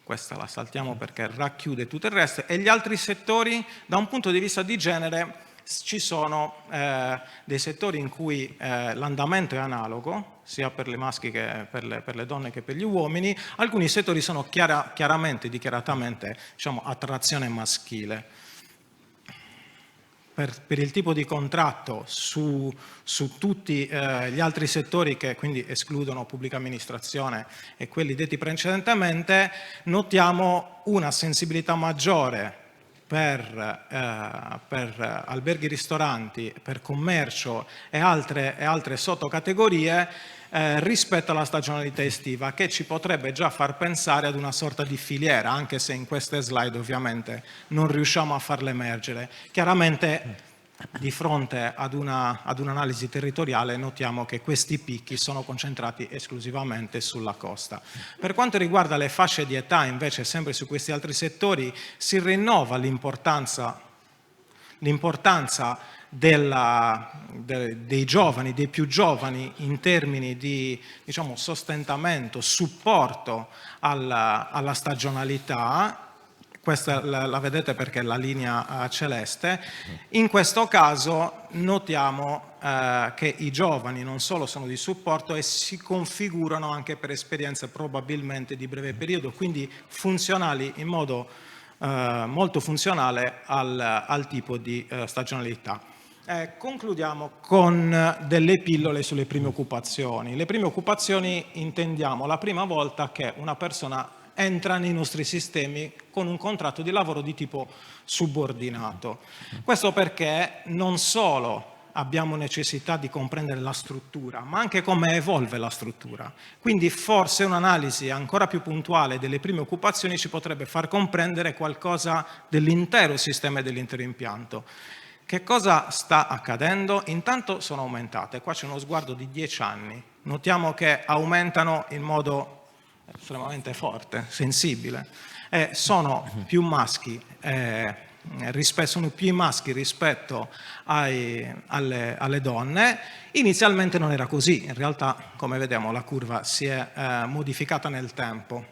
Speaker 5: questa la saltiamo perché racchiude tutto il resto, e gli altri settori da un punto di vista di genere. Ci sono dei settori in cui l'andamento è analogo, sia per le maschi che per le donne che per gli uomini. Alcuni settori sono chiaramente, dichiaratamente, diciamo, attrazione maschile. Per il tipo di contratto su tutti gli altri settori, che quindi escludono pubblica amministrazione e quelli detti precedentemente, notiamo una sensibilità maggiore per alberghi, ristoranti, per commercio e altre sottocategorie rispetto alla stagionalità estiva, che ci potrebbe già far pensare ad una sorta di filiera, anche se in queste slide ovviamente non riusciamo a farle emergere. Chiaramente di fronte ad un'analisi territoriale notiamo che questi picchi sono concentrati esclusivamente sulla costa. Per quanto riguarda le fasce di età, invece, sempre su questi altri settori, si rinnova l'importanza dei giovani, dei più giovani, in termini di, diciamo, sostentamento, supporto alla stagionalità. Questa la vedete perché è la linea celeste. In questo caso notiamo che i giovani non solo sono di supporto e si configurano anche per esperienze probabilmente di breve periodo, quindi funzionali in modo molto funzionale al tipo di stagionalità. Concludiamo con delle pillole sulle prime occupazioni. Le prime occupazioni intendiamo la prima volta che una persona entra nei nostri sistemi con un contratto di lavoro di tipo subordinato. Questo perché non solo abbiamo necessità di comprendere la struttura, ma anche come evolve la struttura. Quindi forse un'analisi ancora più puntuale delle prime occupazioni ci potrebbe far comprendere qualcosa dell'intero sistema e dell'intero impianto. Che cosa sta accadendo? Intanto sono aumentate. Qua c'è uno sguardo di 10 anni. Notiamo che aumentano in modo estremamente forte, sensibile. Sono più maschi, sono più i maschi rispetto alle donne. Inizialmente non era così, in realtà, come vediamo, la curva si è modificata nel tempo.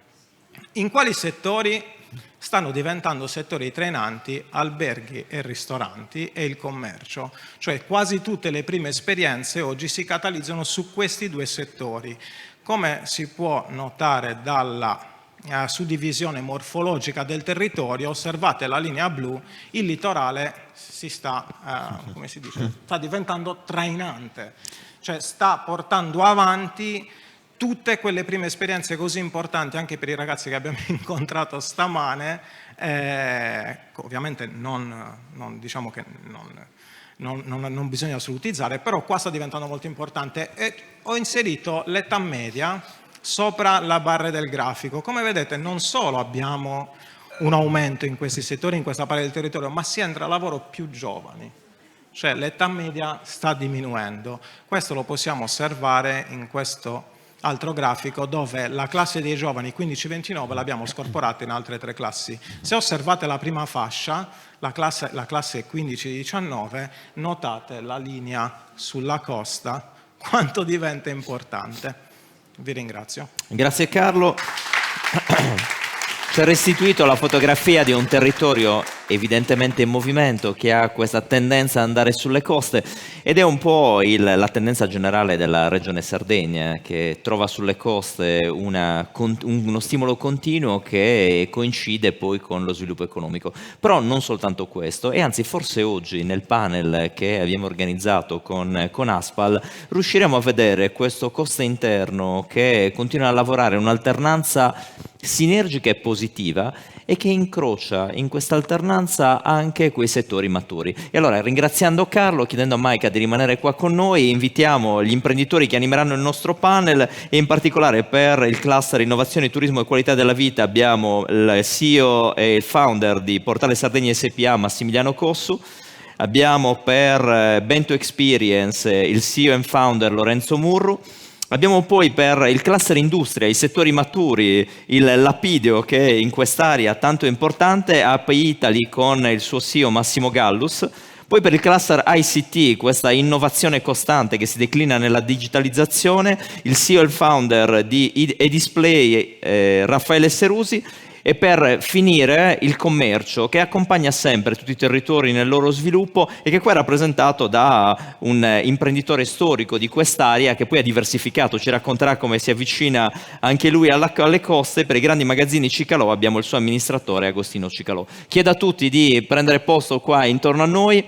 Speaker 5: In quali settori? Stanno diventando settori trainanti alberghi e ristoranti e il commercio, cioè quasi tutte le prime esperienze oggi si catalizzano su questi due settori. Come si può notare dalla suddivisione morfologica del territorio, osservate la linea blu, il litorale come si dice, sta diventando trainante, cioè sta portando avanti tutte quelle prime esperienze così importanti anche per i ragazzi che abbiamo incontrato stamane, ovviamente diciamo che non bisogna assolutizzare, però qua sta diventando molto importante. E ho inserito l'età media sopra la barra del grafico. Come vedete, non solo abbiamo un aumento in questi settori, in questa parte del territorio, ma si entra a lavoro più giovani, cioè l'età media sta diminuendo. Questo lo possiamo osservare in questo altro grafico, dove la classe dei giovani 15-29 l'abbiamo scorporata in altre 3 classi. Se osservate la prima fascia, la classe 15-19, notate la linea sulla costa quanto diventa importante. Vi ringrazio.
Speaker 1: Grazie Carlo. Ci ha restituito la fotografia di un territorio evidentemente in movimento, che ha questa tendenza ad andare sulle coste, ed è un po' la tendenza generale della regione Sardegna, che trova sulle coste uno stimolo continuo che coincide poi con lo sviluppo economico. Però non soltanto questo, e anzi forse oggi nel panel che abbiamo organizzato con Aspal riusciremo a vedere questo coste interno che continua a lavorare un'alternanza sinergica e positiva, e che incrocia in questa alternanza anche quei settori maturi. E allora, ringraziando Carlo, chiedendo a Maika di rimanere qua con noi, invitiamo gli imprenditori che animeranno il nostro panel, e in particolare per il cluster Innovazione, Turismo e Qualità della Vita abbiamo il CEO e il founder di Portale Sardegna SPA, Massimiliano Cossu. Abbiamo per Bento Experience il CEO and founder Lorenzo Murru. Abbiamo poi per il cluster industria, i settori maturi, il Lapideo, che in quest'area tanto importante, API Italy con il suo CEO Massimo Gallus. Poi per il cluster ICT, questa innovazione costante che si declina nella digitalizzazione, il CEO e il founder di eDisplay Raffaele Serusi. E per finire il commercio, che accompagna sempre tutti i territori nel loro sviluppo, e che qua è rappresentato da un imprenditore storico di quest'area, che poi ha diversificato, ci racconterà come si avvicina anche lui alle coste. Per i grandi magazzini Cicalò abbiamo il suo amministratore Agostino Cicalò. Chiedo a tutti di prendere posto qua intorno a noi.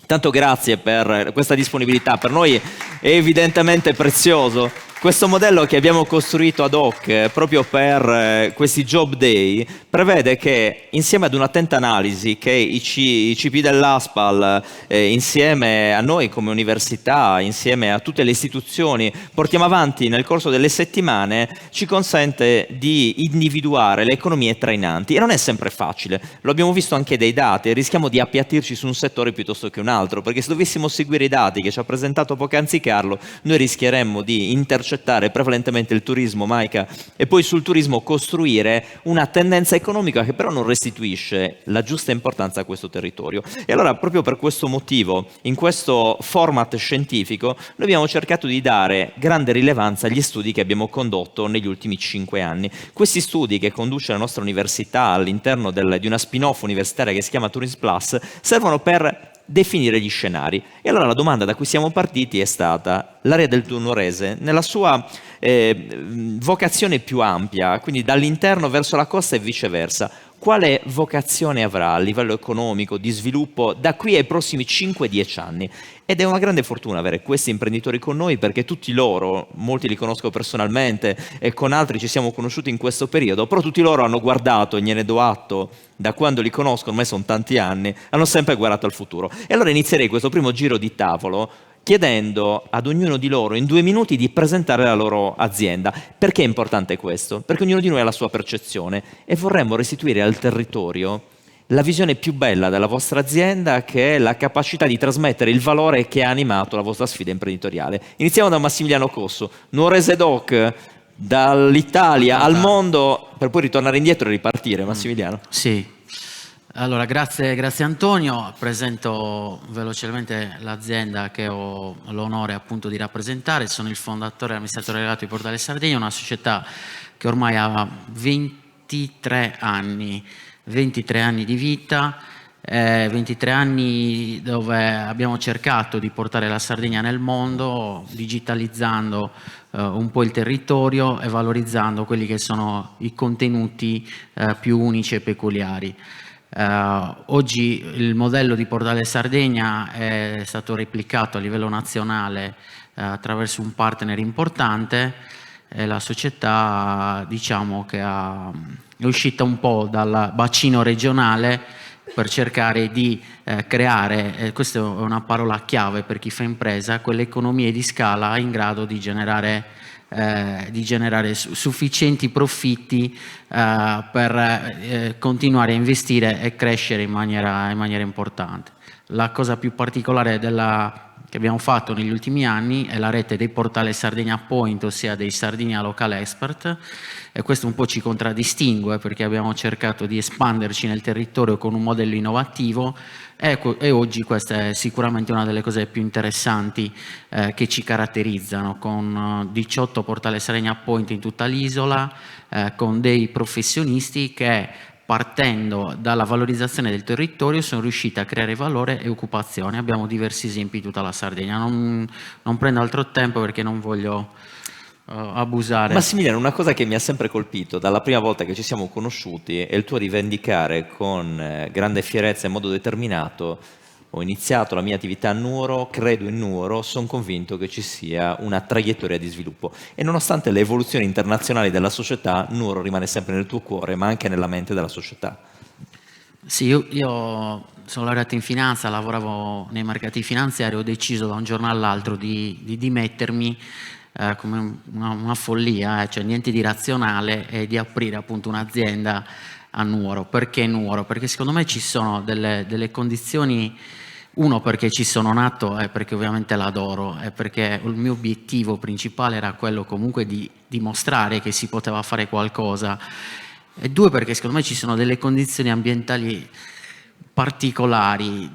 Speaker 1: Tanto grazie per questa disponibilità, per noi è evidentemente prezioso. Questo modello che abbiamo costruito ad hoc proprio per questi Job Day prevede che, insieme ad un'attenta analisi che i CP dell'Aspal, insieme a noi come università, insieme a tutte le istituzioni, portiamo avanti nel corso delle settimane, ci consente di individuare le economie trainanti. E non è sempre facile, lo abbiamo visto anche dai dati, e rischiamo di appiattirci su un settore piuttosto che un altro, perché se dovessimo seguire i dati che ci ha presentato poc'anzi Carlo, noi rischieremmo di intercettare prevalentemente il turismo, Maika, e poi sul turismo costruire una tendenza economica che però non restituisce la giusta importanza a questo territorio. E allora, proprio per questo motivo, in questo format scientifico, noi abbiamo cercato di dare grande rilevanza agli studi che abbiamo condotto negli ultimi 5 anni. Questi studi, che conduce la nostra università all'interno di una spin-off universitaria che si chiama Tourism Plus, servono per definire gli scenari. E allora la domanda da cui siamo partiti è stata: l'area del Nuorese, nella sua vocazione più ampia, quindi dall'interno verso la costa e viceversa, quale vocazione avrà a livello economico, di sviluppo, da qui ai prossimi 5-10 anni? Ed è una grande fortuna avere questi imprenditori con noi, perché tutti loro, molti li conosco personalmente e con altri ci siamo conosciuti in questo periodo, però tutti loro hanno guardato, e gliene do atto, da quando li conosco, ormai sono tanti anni, hanno sempre guardato al futuro. E allora inizierei questo primo giro di tavolo chiedendo ad ognuno di loro in 2 minuti di presentare la loro azienda. Perché è importante questo? Perché ognuno di noi ha la sua percezione, e vorremmo restituire al territorio la visione più bella della vostra azienda, che è la capacità di trasmettere il valore che ha animato la vostra sfida imprenditoriale. Iniziamo da Massimiliano Cossu, Nuorese Doc, dall'Italia al mondo, per poi ritornare indietro e ripartire. Massimiliano.
Speaker 6: Sì. Allora, grazie Antonio. Presento velocemente l'azienda che ho l'onore appunto di rappresentare. Sono il fondatore e amministratore delegato di Portale Sardegna, una società che ormai ha 23 anni di vita, 23 anni dove abbiamo cercato di portare la Sardegna nel mondo, digitalizzando un po' il territorio e valorizzando quelli che sono i contenuti più unici e peculiari. Oggi il modello di Portale Sardegna è stato replicato a livello nazionale attraverso un partner importante, e la società, diciamo, che è uscita un po' dal bacino regionale per cercare di creare, questa è una parola chiave per chi fa impresa, quelle economie di scala in grado di generare sufficienti profitti per continuare a investire e crescere in maniera importante. La cosa più particolare che abbiamo fatto negli ultimi anni è la rete dei portali Sardegna Point, ossia dei Sardinia Local Expert, e questo un po' ci contraddistingue perché abbiamo cercato di espanderci nel territorio con un modello innovativo e oggi questa è sicuramente una delle cose più interessanti che ci caratterizzano, con 18 portali Sardegna Point in tutta l'isola, con dei professionisti che partendo dalla valorizzazione del territorio sono riusciti a creare valore e occupazione. Abbiamo diversi esempi in tutta la Sardegna. Non prendo altro tempo perché non voglio abusare.
Speaker 1: Massimiliano, una cosa che mi ha sempre colpito dalla prima volta che ci siamo conosciuti è il tuo rivendicare con grande fierezza e in modo determinato: ho iniziato la mia attività a Nuoro, credo in Nuoro, sono convinto che ci sia una traiettoria di sviluppo. E nonostante le evoluzioni internazionali della società, Nuoro rimane sempre nel tuo cuore, ma anche nella mente della società.
Speaker 6: Sì, io sono laureato in finanza, lavoravo nei mercati finanziari, ho deciso da un giorno all'altro di dimettermi come una follia, cioè niente di razionale, e di aprire appunto un'azienda a Nuoro. Perché Nuoro? Perché secondo me ci sono delle condizioni. Uno, perché ci sono nato e perché ovviamente l'adoro, e perché il mio obiettivo principale era quello comunque di dimostrare che si poteva fare qualcosa, e due, perché secondo me ci sono delle condizioni ambientali particolari.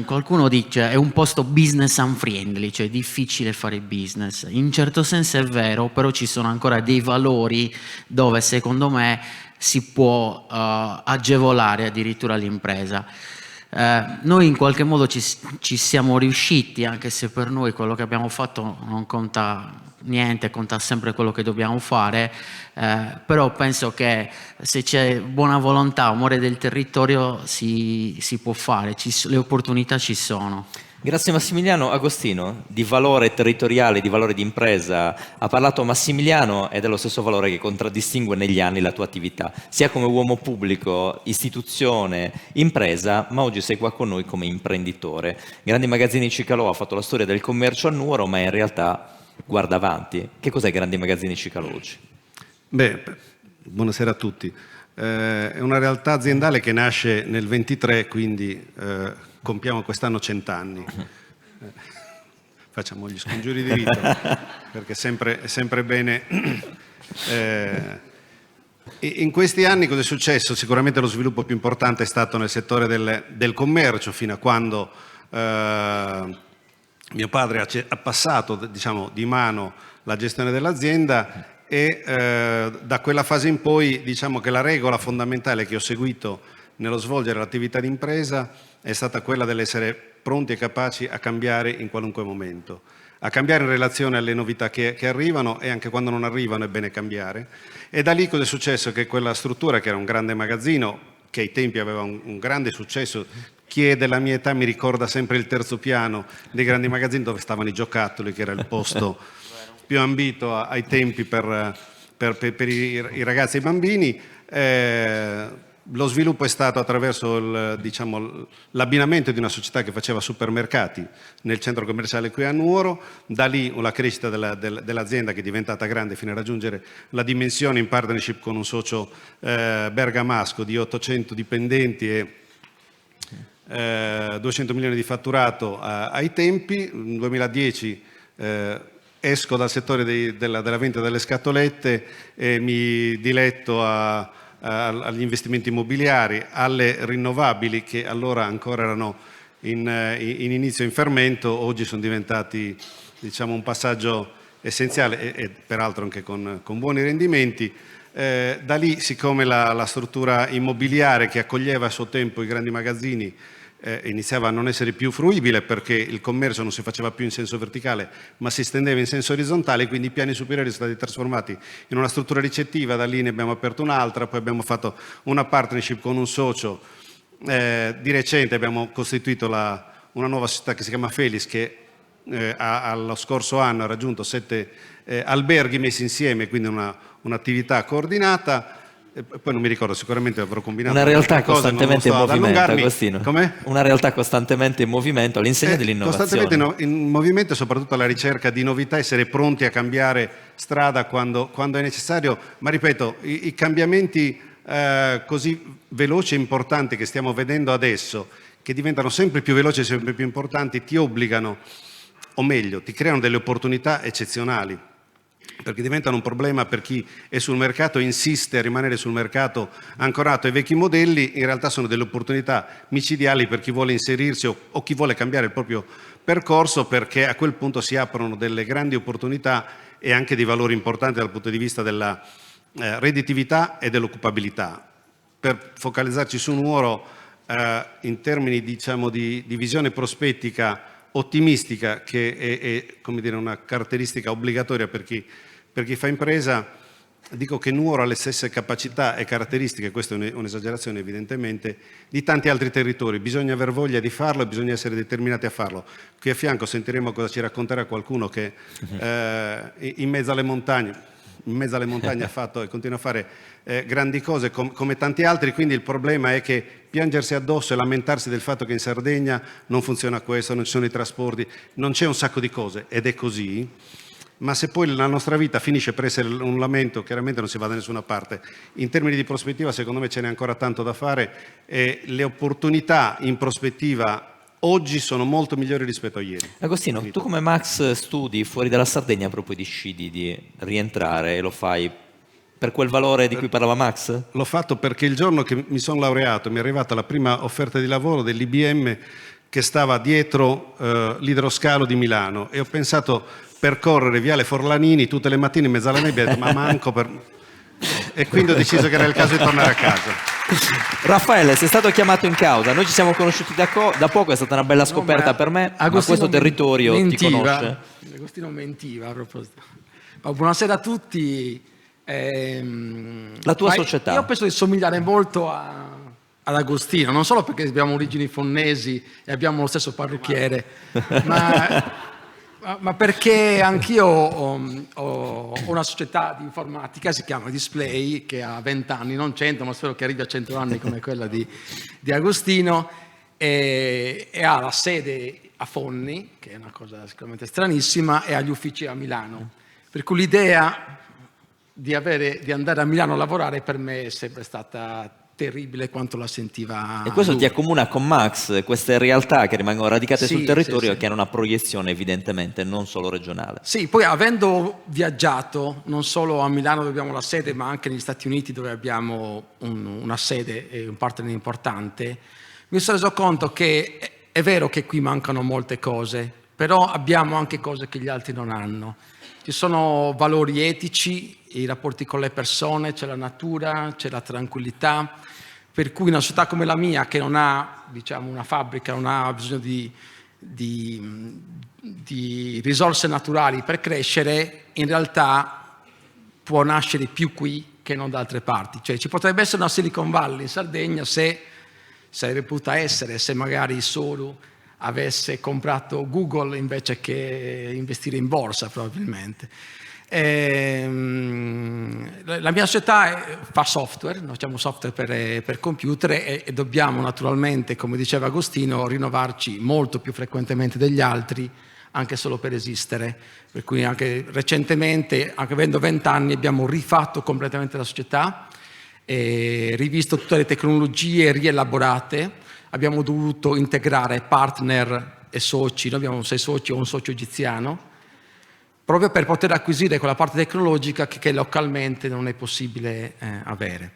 Speaker 6: Qualcuno dice è un posto business unfriendly, cioè è difficile fare business. In un certo senso è vero, però ci sono ancora dei valori dove secondo me si può agevolare addirittura l'impresa. Noi in qualche modo ci siamo riusciti, anche se per noi quello che abbiamo fatto non conta niente, conta sempre quello che dobbiamo fare, però penso che se c'è buona volontà, amore del territorio, si può fare, le opportunità ci sono.
Speaker 1: Grazie Massimiliano. Agostino, di valore territoriale, di valore di impresa ha parlato Massimiliano, ed è lo stesso valore che contraddistingue negli anni la tua attività, sia come uomo pubblico, istituzione, impresa, ma oggi sei qua con noi come imprenditore. Grandi Magazzini Cicalò ha fatto la storia del commercio a Nuoro, ma in realtà guarda avanti. Che cos'è Grandi Magazzini Cicalò oggi?
Speaker 7: Beh, buonasera a tutti. È una realtà aziendale che nasce nel 23, quindi compiamo quest'anno 100 anni. Facciamo gli scongiuri di rito, perché è sempre bene. In questi anni cosa è successo? Sicuramente lo sviluppo più importante è stato nel settore del commercio, fino a quando mio padre ha passato, diciamo, di mano la gestione dell'azienda, e da quella fase in poi diciamo che la regola fondamentale che ho seguito nello svolgere l'attività di impresa è stata quella dell'essere pronti e capaci a cambiare in qualunque momento, a cambiare in relazione alle novità che arrivano, e anche quando non arrivano è bene cambiare. E da lì cosa è successo? Che quella struttura, che era un grande magazzino, che ai tempi aveva un grande successo, chi è della mia età mi ricorda sempre il terzo piano dei grandi magazzini dove stavano i giocattoli, che era il posto più ambito ai tempi per i ragazzi e i bambini. Lo sviluppo è stato attraverso l'abbinamento di una società che faceva supermercati nel centro commerciale qui a Nuoro, da lì la crescita dell'azienda, che è diventata grande fino a raggiungere la dimensione, in partnership con un socio bergamasco, di 800 dipendenti e 200 milioni di fatturato ai tempi. Nel 2010 esco dal settore della vendita delle scatolette e mi diletto agli investimenti immobiliari, alle rinnovabili, che allora ancora erano in inizio, in fermento. Oggi sono diventati, diciamo, un passaggio essenziale e peraltro anche con buoni rendimenti. Da lì, siccome la struttura immobiliare che accoglieva a suo tempo i grandi magazzini iniziava a non essere più fruibile, perché il commercio non si faceva più in senso verticale ma si stendeva in senso orizzontale, quindi i piani superiori sono stati trasformati in una struttura ricettiva. Da lì ne abbiamo aperto un'altra, poi abbiamo fatto una partnership con un socio, di recente abbiamo costituito una nuova società che si chiama Felis, che allo scorso anno ha raggiunto 7 alberghi messi insieme, quindi un'attività coordinata. Poi non mi ricordo, sicuramente avrò combinato
Speaker 1: una realtà costantemente in movimento, Agostino.
Speaker 7: Com'è?
Speaker 1: Una realtà costantemente in movimento all'insegna dell'innovazione.
Speaker 7: Costantemente in movimento, e soprattutto alla ricerca di novità, essere pronti a cambiare strada quando è necessario. Ma ripeto, i cambiamenti così veloci e importanti che stiamo vedendo adesso, che diventano sempre più veloci e sempre più importanti, ti obbligano o meglio, ti creano delle opportunità eccezionali, perché diventano un problema per chi è sul mercato e insiste a rimanere sul mercato ancorato ai vecchi modelli. In realtà sono delle opportunità micidiali per chi vuole inserirsi o chi vuole cambiare il proprio percorso, perché a quel punto si aprono delle grandi opportunità e anche dei valori importanti dal punto di vista della redditività e dell'occupabilità. Per focalizzarci su Nuoro, in termini diciamo di visione prospettica ottimistica, che è come dire, una caratteristica obbligatoria per chi fa impresa, dico che Nuoro ha le stesse capacità e caratteristiche, questa è un'esagerazione evidentemente, di tanti altri territori. Bisogna aver voglia di farlo e bisogna essere determinati a farlo. Qui a fianco sentiremo cosa ci racconterà qualcuno che in mezzo alle montagne ha fatto e continua a fare grandi cose come tanti altri, quindi il problema è che piangersi addosso e lamentarsi del fatto che in Sardegna non funziona questo, non ci sono i trasporti, non c'è un sacco di cose, ed è così, ma se poi la nostra vita finisce per essere un lamento, chiaramente non si va da nessuna parte. In termini di prospettiva, secondo me ce n'è ancora tanto da fare e le opportunità in prospettiva oggi sono molto migliori rispetto a ieri.
Speaker 1: Agostino, tu come Max studi fuori dalla Sardegna, proprio decidi di rientrare e lo fai per quel valore di cui parlava Max?
Speaker 7: L'ho fatto perché il giorno che mi sono laureato mi è arrivata la prima offerta di lavoro dell'IBM che stava dietro l'idroscalo di Milano e ho pensato percorrere Viale Forlanini tutte le mattine in mezzo alla nebbia, ho detto, ma manco per... e quindi ho deciso che era il caso di tornare a casa.
Speaker 1: Raffaele, sei stato chiamato in causa, noi ci siamo conosciuti da poco, è stata una bella scoperta per me, ma questo territorio ti conosce?
Speaker 8: Agostino mentiva a proposito. Buonasera a tutti.
Speaker 1: La tua società?
Speaker 8: Io penso di somigliare molto ad Agostino, non solo perché abbiamo origini fonnesi e abbiamo lo stesso parrucchiere, ma perché anch'io ho una società di informatica, si chiama Display, che ha 20 anni, non 100, ma spero che arrivi a 100 anni come quella di Agostino, e ha la sede a Fonni, che è una cosa sicuramente stranissima, e ha gli uffici a Milano. Per cui l'idea di andare a Milano a lavorare per me è sempre stata terribile quanto la sentiva.
Speaker 1: E questo
Speaker 8: lui.
Speaker 1: ti accomuna con Max, queste realtà che rimangono radicate sul territorio
Speaker 8: sì.
Speaker 1: che hanno una proiezione evidentemente non solo regionale.
Speaker 8: Sì, poi avendo viaggiato non solo a Milano dove abbiamo la sede, ma anche negli Stati Uniti dove abbiamo una sede e un partner importante, mi sono reso conto che è vero che qui mancano molte cose, però abbiamo anche cose che gli altri non hanno. Ci sono valori etici, i rapporti con le persone, c'è la natura, c'è la tranquillità, per cui una società come la mia, che non ha, diciamo, una fabbrica, non ha bisogno di risorse naturali per crescere, in realtà può nascere più qui che non da altre parti. Cioè ci potrebbe essere una Silicon Valley in Sardegna se sarebbe potuta essere, se magari Soru avesse comprato Google invece che investire in borsa probabilmente. La mia società fa software, noi facciamo software per computer e dobbiamo naturalmente, come diceva Agostino, rinnovarci molto più frequentemente degli altri, anche solo per esistere. Per cui anche recentemente, anche avendo 20 anni, abbiamo rifatto completamente la società, rivisto tutte le tecnologie rielaborate. Abbiamo dovuto integrare partner e soci, noi abbiamo 6 soci e un socio egiziano, proprio per poter acquisire quella parte tecnologica che localmente non è possibile avere.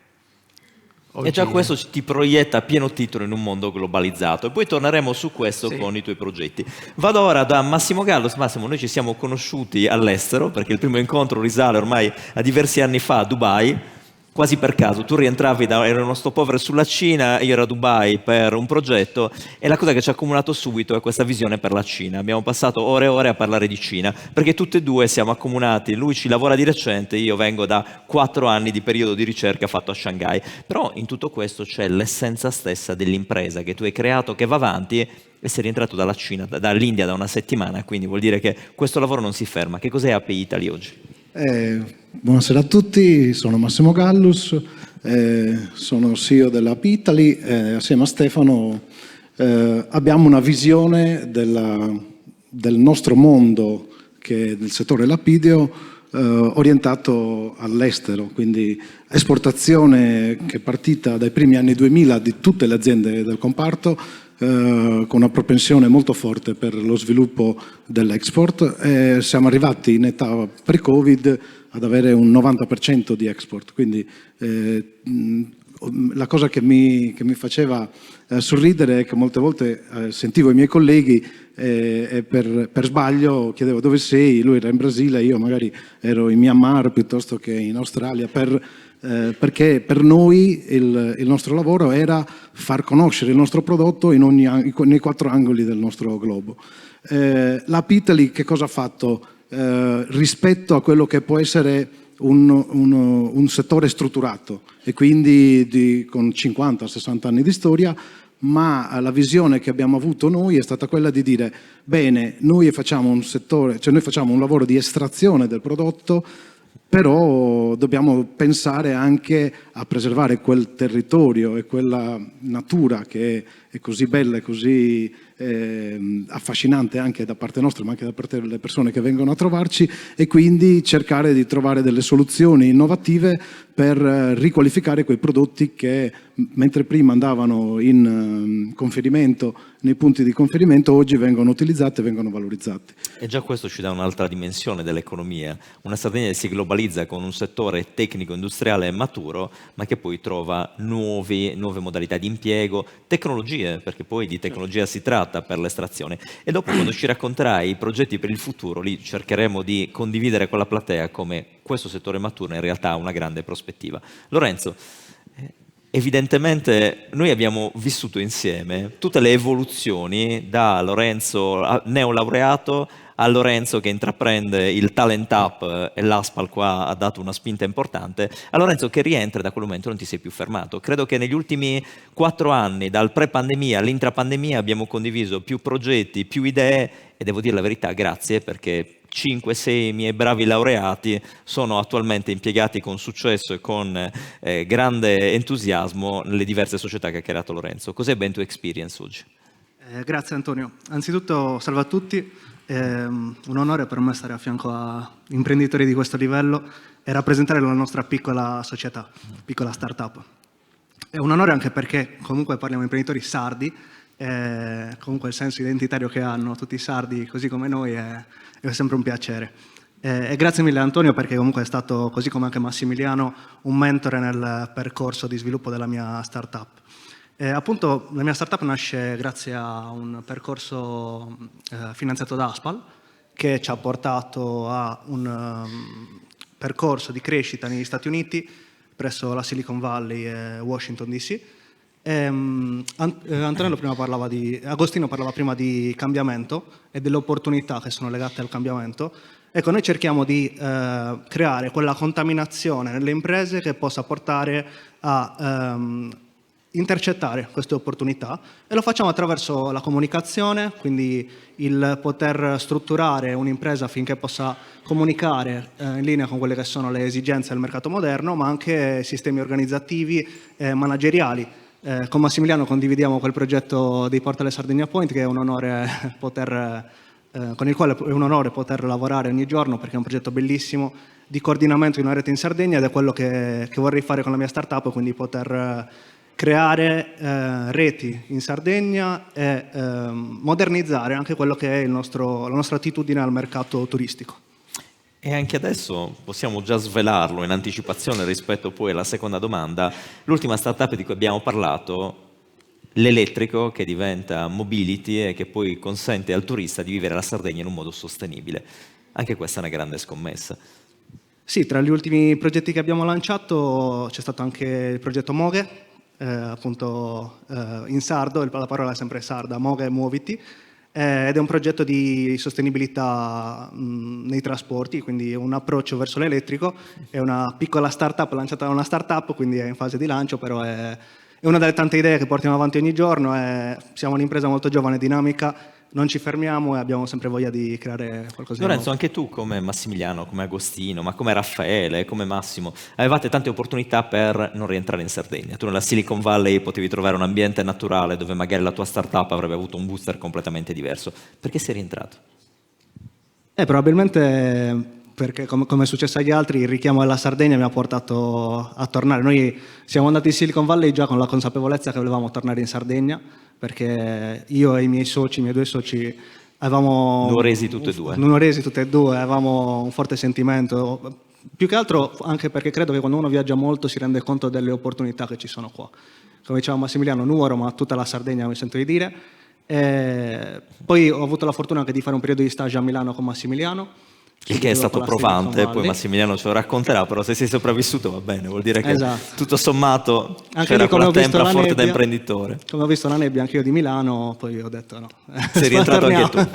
Speaker 1: E già questo ti proietta a pieno titolo in un mondo globalizzato e poi torneremo su questo con i tuoi progetti. Vado ora da Massimo Gallus. Massimo, noi ci siamo conosciuti all'estero perché il primo incontro risale ormai a diversi anni fa a Dubai. Quasi per caso, tu rientravi ero uno stopover sulla Cina, io ero a Dubai per un progetto e la cosa che ci ha accomunato subito è questa visione per la Cina. Abbiamo passato ore e ore a parlare di Cina, perché tutte e due siamo accomunati, lui ci lavora di recente, io vengo da 4 anni di periodo di ricerca fatto a Shanghai. Però in tutto questo c'è l'essenza stessa dell'impresa che tu hai creato, che va avanti e sei rientrato dalla Cina, dall'India da una settimana, quindi vuol dire che questo lavoro non si ferma. Che cos'è API Italy oggi?
Speaker 9: Buonasera a tutti, sono Massimo Gallus, sono CEO dell'API Italy, assieme a Stefano abbiamo una visione del nostro mondo che è nel settore lapideo orientato all'estero, quindi esportazione che è partita dai primi anni 2000 di tutte le aziende del comparto con una propensione molto forte per lo sviluppo dell'export e siamo arrivati in età pre-Covid ad avere un 90% di export. Quindi la cosa che mi faceva sorridere è che molte volte sentivo i miei colleghi e per sbaglio chiedevo dove sei, lui era in Brasile, io magari ero in Myanmar piuttosto che in Australia, perché per noi il nostro lavoro era far conoscere il nostro prodotto nei 4 angoli del nostro globo. La Pitaly che cosa ha fatto rispetto a quello che può essere un settore strutturato e quindi con 50-60 anni di storia, ma la visione che abbiamo avuto noi è stata quella di dire bene, noi facciamo noi facciamo un lavoro di estrazione del prodotto, però dobbiamo pensare anche a preservare quel territorio e quella natura che è così bella e così affascinante anche da parte nostra, ma anche da parte delle persone che vengono a trovarci, e quindi cercare di trovare delle soluzioni innovative per riqualificare quei prodotti che mentre prima andavano in conferimento nei punti di conferimento, oggi vengono utilizzati e vengono valorizzati.
Speaker 1: E già questo ci dà un'altra dimensione dell'economia, una Sardegna che si globalizza con un settore tecnico-industriale maturo, ma che poi trova nuove modalità di impiego, tecnologie, perché poi di tecnologia si tratta per l'estrazione. E dopo, quando ci racconterai i progetti per il futuro, lì cercheremo di condividere con la platea come questo settore maturo in realtà ha una grande prospettiva. Lorenzo, evidentemente noi abbiamo vissuto insieme tutte le evoluzioni da Lorenzo neolaureato a Lorenzo che intraprende il Talent Up e l'Aspal qua ha dato una spinta importante, a Lorenzo che rientra da quel momento non ti sei più fermato. Credo che negli ultimi 4 anni, dal pre-pandemia all'intra-pandemia, abbiamo condiviso più progetti, più idee e devo dire la verità, grazie, perché 5-6 miei bravi laureati sono attualmente impiegati con successo e con grande entusiasmo nelle diverse società che ha creato Lorenzo. Cos'è Bento Experience oggi?
Speaker 10: Grazie Antonio. Anzitutto salve a tutti. Un onore per me stare a fianco a imprenditori di questo livello e rappresentare la nostra piccola società, piccola startup. È un onore anche perché comunque parliamo di imprenditori sardi, comunque il senso identitario che hanno tutti i sardi così come noi è sempre un piacere. E grazie mille Antonio perché comunque è stato, così come anche Massimiliano, un mentore nel percorso di sviluppo della mia startup. Appunto la mia startup nasce grazie a un percorso finanziato da Aspal che ci ha portato a un percorso di crescita negli Stati Uniti presso la Silicon Valley e Washington DC. Agostino parlava prima di cambiamento e delle opportunità che sono legate al cambiamento. Ecco, noi cerchiamo di creare quella contaminazione nelle imprese che possa portare a intercettare queste opportunità e lo facciamo attraverso la comunicazione, quindi il poter strutturare un'impresa affinché possa comunicare in linea con quelle che sono le esigenze del mercato moderno, ma anche sistemi organizzativi e manageriali. Con Massimiliano condividiamo quel progetto dei Portale Sardegna Point che è un onore con il quale è un onore poter lavorare ogni giorno perché è un progetto bellissimo di coordinamento di una rete in Sardegna ed è quello che vorrei fare con la mia startup, quindi poter creare reti in Sardegna e modernizzare anche quello che è la nostra attitudine al mercato turistico.
Speaker 1: E anche adesso possiamo già svelarlo in anticipazione rispetto poi alla seconda domanda. L'ultima startup di cui abbiamo parlato, l'elettrico che diventa mobility e che poi consente al turista di vivere la Sardegna in un modo sostenibile. Anche questa è una grande scommessa.
Speaker 10: Sì, tra gli ultimi progetti che abbiamo lanciato c'è stato anche il progetto Moghe, appunto in sardo, la parola è sempre sarda, Moghe Muoviti, ed è un progetto di sostenibilità nei trasporti, quindi un approccio verso l'elettrico. È una piccola startup lanciata da una startup, quindi è in fase di lancio, però è una delle tante idee che portiamo avanti ogni giorno. Siamo un'impresa molto giovane e dinamica, non ci fermiamo e abbiamo sempre voglia di creare qualcosa di
Speaker 1: Lorenzo,
Speaker 10: nuovo.
Speaker 1: anche tu come Massimiliano, come Agostino, ma come Raffaele, come Massimo, avevate tante opportunità per non rientrare in Sardegna. Tu nella Silicon Valley potevi trovare un ambiente naturale dove magari la tua startup avrebbe avuto un booster completamente diverso. Perché sei rientrato?
Speaker 10: Probabilmente perché come è successo agli altri, il richiamo della Sardegna mi ha portato a tornare. Noi siamo andati in Silicon Valley già con la consapevolezza che volevamo tornare in Sardegna, perché io e i miei due soci avevamo...
Speaker 1: Nuoresi tutte e due.
Speaker 10: Nuoresi tutte e due, avevamo un forte sentimento, più che altro anche perché credo che quando uno viaggia molto si rende conto delle opportunità che ci sono qua. Come diceva Massimiliano, Nuoro, ma tutta la Sardegna mi sento di dire. Poi ho avuto la fortuna anche di fare un periodo di stage a Milano con Massimiliano.
Speaker 1: Il che è stato provante, poi Massimiliano ce lo racconterà, però se sei sopravvissuto va bene, vuol dire che tutto sommato
Speaker 10: anche
Speaker 1: c'era quella tempra forte
Speaker 10: nebbia,
Speaker 1: da imprenditore.
Speaker 10: Come ho visto la nebbia anche io di Milano, poi ho detto no.
Speaker 1: Sei rientrato anche tu.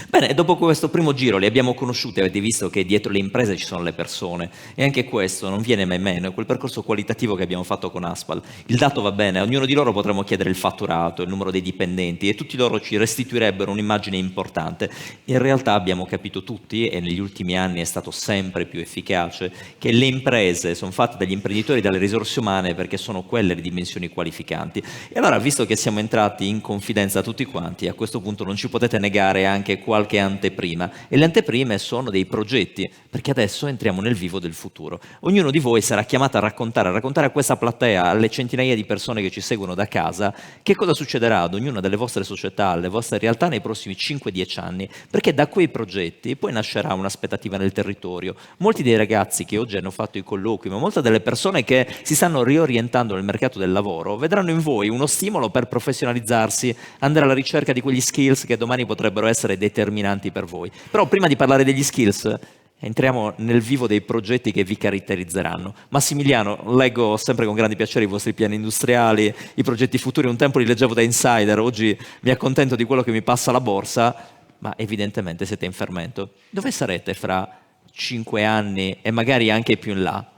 Speaker 1: Bene, dopo questo primo giro li abbiamo conosciuti, avete visto che dietro le imprese ci sono le persone e anche questo non viene mai meno, è quel percorso qualitativo che abbiamo fatto con Aspal. Il dato va bene, a ognuno di loro potremmo chiedere il fatturato, il numero dei dipendenti e tutti loro ci restituirebbero un'immagine importante. In realtà abbiamo capito tutti, e negli ultimi anni è stato sempre più efficace, che le imprese sono fatte dagli imprenditori e dalle risorse umane perché sono quelle le dimensioni qualificanti. E allora, visto che siamo entrati in confidenza tutti quanti, a questo punto non ci potete negare anche qualche anteprima, e le anteprime sono dei progetti, perché adesso entriamo nel vivo del futuro. Ognuno di voi sarà chiamato a raccontare a questa platea, alle centinaia di persone che ci seguono da casa, che cosa succederà ad ognuna delle vostre società, alle vostre realtà nei prossimi 5-10 anni, perché da quei progetti poi nascerà un'aspettativa nel territorio. Molti dei ragazzi che oggi hanno fatto i colloqui, ma molte delle persone che si stanno riorientando nel mercato del lavoro, vedranno in voi uno stimolo per professionalizzarsi, andare alla ricerca di quegli skills che domani potrebbero essere determinanti per voi. Però prima di parlare degli skills entriamo nel vivo dei progetti che vi caratterizzeranno. Massimiliano, leggo sempre con grande piacere i vostri piani industriali, i progetti futuri. Un tempo li leggevo da insider, oggi mi accontento di quello che mi passa la borsa, ma evidentemente siete in fermento. Dove sarete fra 5 anni e magari anche più in là?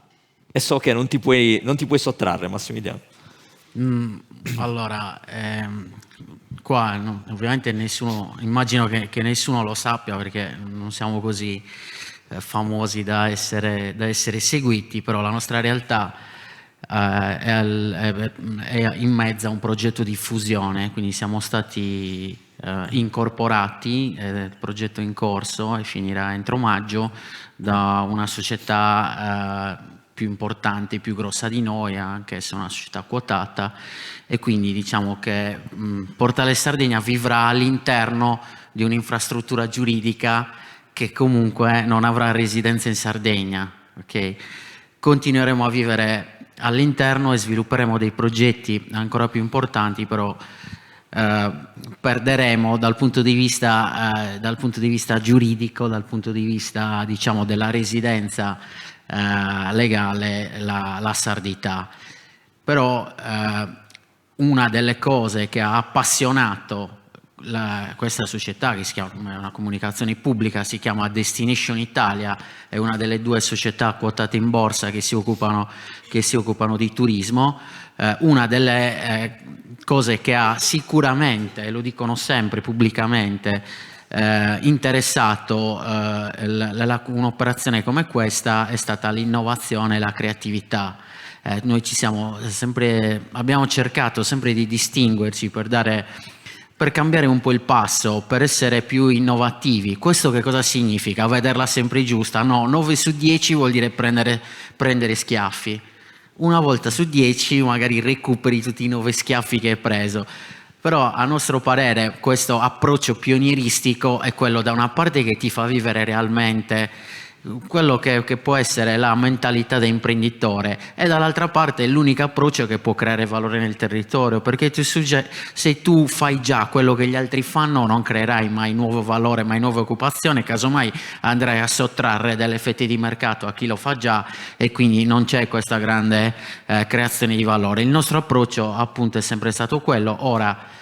Speaker 1: E so che non ti puoi sottrarre, Massimiliano.
Speaker 6: Allora, qua no, ovviamente nessuno, immagino che nessuno lo sappia perché non siamo così famosi da essere seguiti, però la nostra realtà è in mezzo a un progetto di fusione, quindi siamo stati incorporati, il progetto è in corso e finirà entro maggio, da una società più importante, più grossa di noi, anche se è una società quotata, e quindi diciamo che Portale Sardegna vivrà all'interno di un'infrastruttura giuridica che comunque non avrà residenza in Sardegna. Okay? Continueremo a vivere all'interno e svilupperemo dei progetti ancora più importanti, però perderemo dal punto di vista giuridico, dal punto di vista diciamo della residenza legale, la sardità. Però una delle cose che ha appassionato questa società, che si chiama, è una comunicazione pubblica, si chiama Destination Italia, è una delle 2 società quotate in borsa che si occupano di turismo. Una delle cose che ha sicuramente, e lo dicono sempre pubblicamente, interessato un'operazione come questa è stata l'innovazione e la creatività. Noi abbiamo cercato sempre di distinguerci per cambiare un po' il passo, per essere più innovativi. Questo che cosa significa? Vederla sempre giusta? No, 9 su 10 vuol dire prendere schiaffi. Una volta su 10 magari recuperi tutti i 9 schiaffi che hai preso. Però a nostro parere questo approccio pionieristico è quello da una parte che ti fa vivere realmente quello che può essere la mentalità da imprenditore, e dall'altra parte è l'unico approccio che può creare valore nel territorio, perché se tu fai già quello che gli altri fanno non creerai mai nuovo valore, mai nuova occupazione, casomai andrai a sottrarre delle fette di mercato a chi lo fa già e quindi non c'è questa grande creazione di valore. Il nostro approccio appunto è sempre stato quello. Ora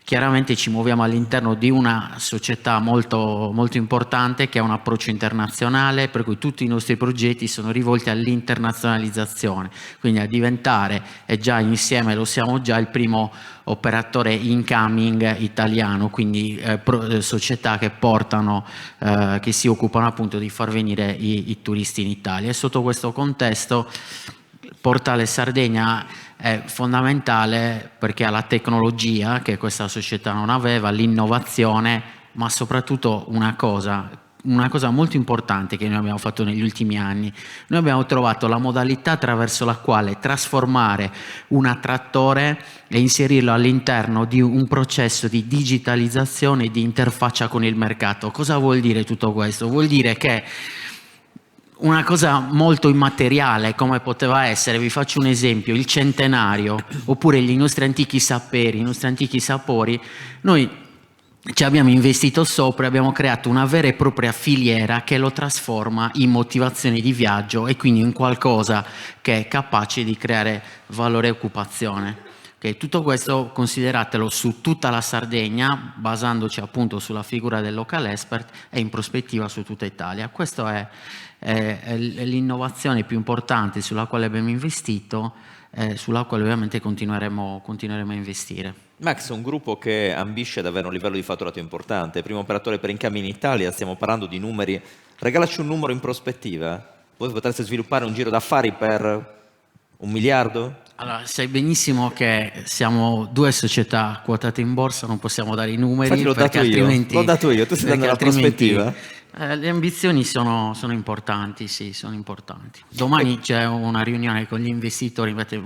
Speaker 6: chiaramente ci muoviamo all'interno di una società molto, molto importante che ha un approccio internazionale, per cui tutti i nostri progetti sono rivolti all'internazionalizzazione, quindi a diventare, e già insieme lo siamo già, il primo operatore incoming italiano, quindi società che portano, che si occupano appunto di far venire i turisti in Italia. E sotto questo contesto Portale Sardegna è fondamentale perché ha la tecnologia che questa società non aveva, l'innovazione, ma soprattutto una cosa, una cosa molto importante che noi abbiamo fatto negli ultimi anni. Noi abbiamo trovato la modalità attraverso la quale trasformare un attrattore e inserirlo all'interno di un processo di digitalizzazione e di interfaccia con il mercato. Cosa vuol dire tutto questo? Vuol dire che una cosa molto immateriale come poteva essere, vi faccio un esempio, il centenario oppure i nostri antichi saperi, i nostri antichi sapori, noi ci abbiamo investito sopra e abbiamo creato una vera e propria filiera che lo trasforma in motivazione di viaggio e quindi in qualcosa che è capace di creare valore e occupazione. Okay, tutto questo consideratelo su tutta la Sardegna, basandoci appunto sulla figura del local expert e in prospettiva su tutta Italia. Questa è l'innovazione più importante sulla quale abbiamo investito, sulla quale ovviamente continueremo a investire.
Speaker 1: Max è un gruppo che ambisce ad avere un livello di fatturato importante, primo operatore per incambi in Italia, stiamo parlando di numeri, regalaci un numero in prospettiva, voi potreste sviluppare un giro d'affari per 1 miliardo?
Speaker 6: Allora, sai benissimo che siamo 2 società quotate in borsa, non possiamo dare i numeri.
Speaker 1: Infatti l'ho dato io, tu stai dando la prospettiva.
Speaker 6: Le ambizioni sono importanti, sì, sono importanti. Domani c'è una riunione con gli investitori, infatti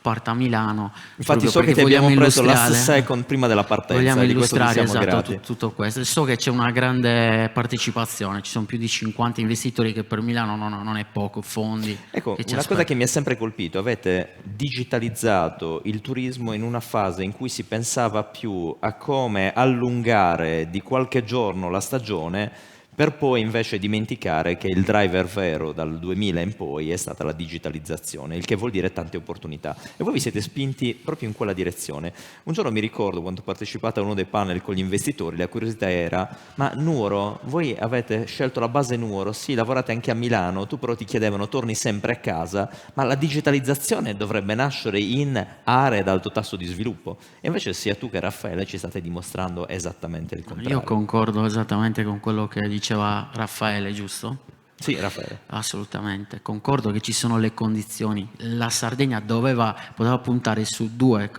Speaker 6: parto a Milano.
Speaker 1: Infatti so che ti abbiamo preso last second prima della partenza.
Speaker 6: Vogliamo illustrare
Speaker 1: esatto
Speaker 6: tutto questo. So che c'è una grande partecipazione, ci sono più di 50 investitori, che per Milano non è poco, fondi.
Speaker 1: Ecco, una cosa che mi ha sempre colpito, avete digitalizzato il turismo in una fase in cui si pensava più a come allungare di qualche giorno la stagione, per poi invece dimenticare che il driver vero dal 2000 in poi è stata la digitalizzazione, il che vuol dire tante opportunità. E voi vi siete spinti proprio in quella direzione. Un giorno mi ricordo, quando ho partecipato a uno dei panel con gli investitori, la curiosità era: ma Nuoro, voi avete scelto la base Nuoro, sì, lavorate anche a Milano, tu però ti chiedevano torni sempre a casa, ma la digitalizzazione dovrebbe nascere in aree ad alto tasso di sviluppo. E invece sia tu che Raffaele ci state dimostrando esattamente il contrario.
Speaker 6: Io concordo esattamente con quello che diceva Raffaele, giusto?
Speaker 1: Sì, Raffaele.
Speaker 6: Assolutamente, concordo che ci sono le condizioni. La Sardegna poteva puntare su 2,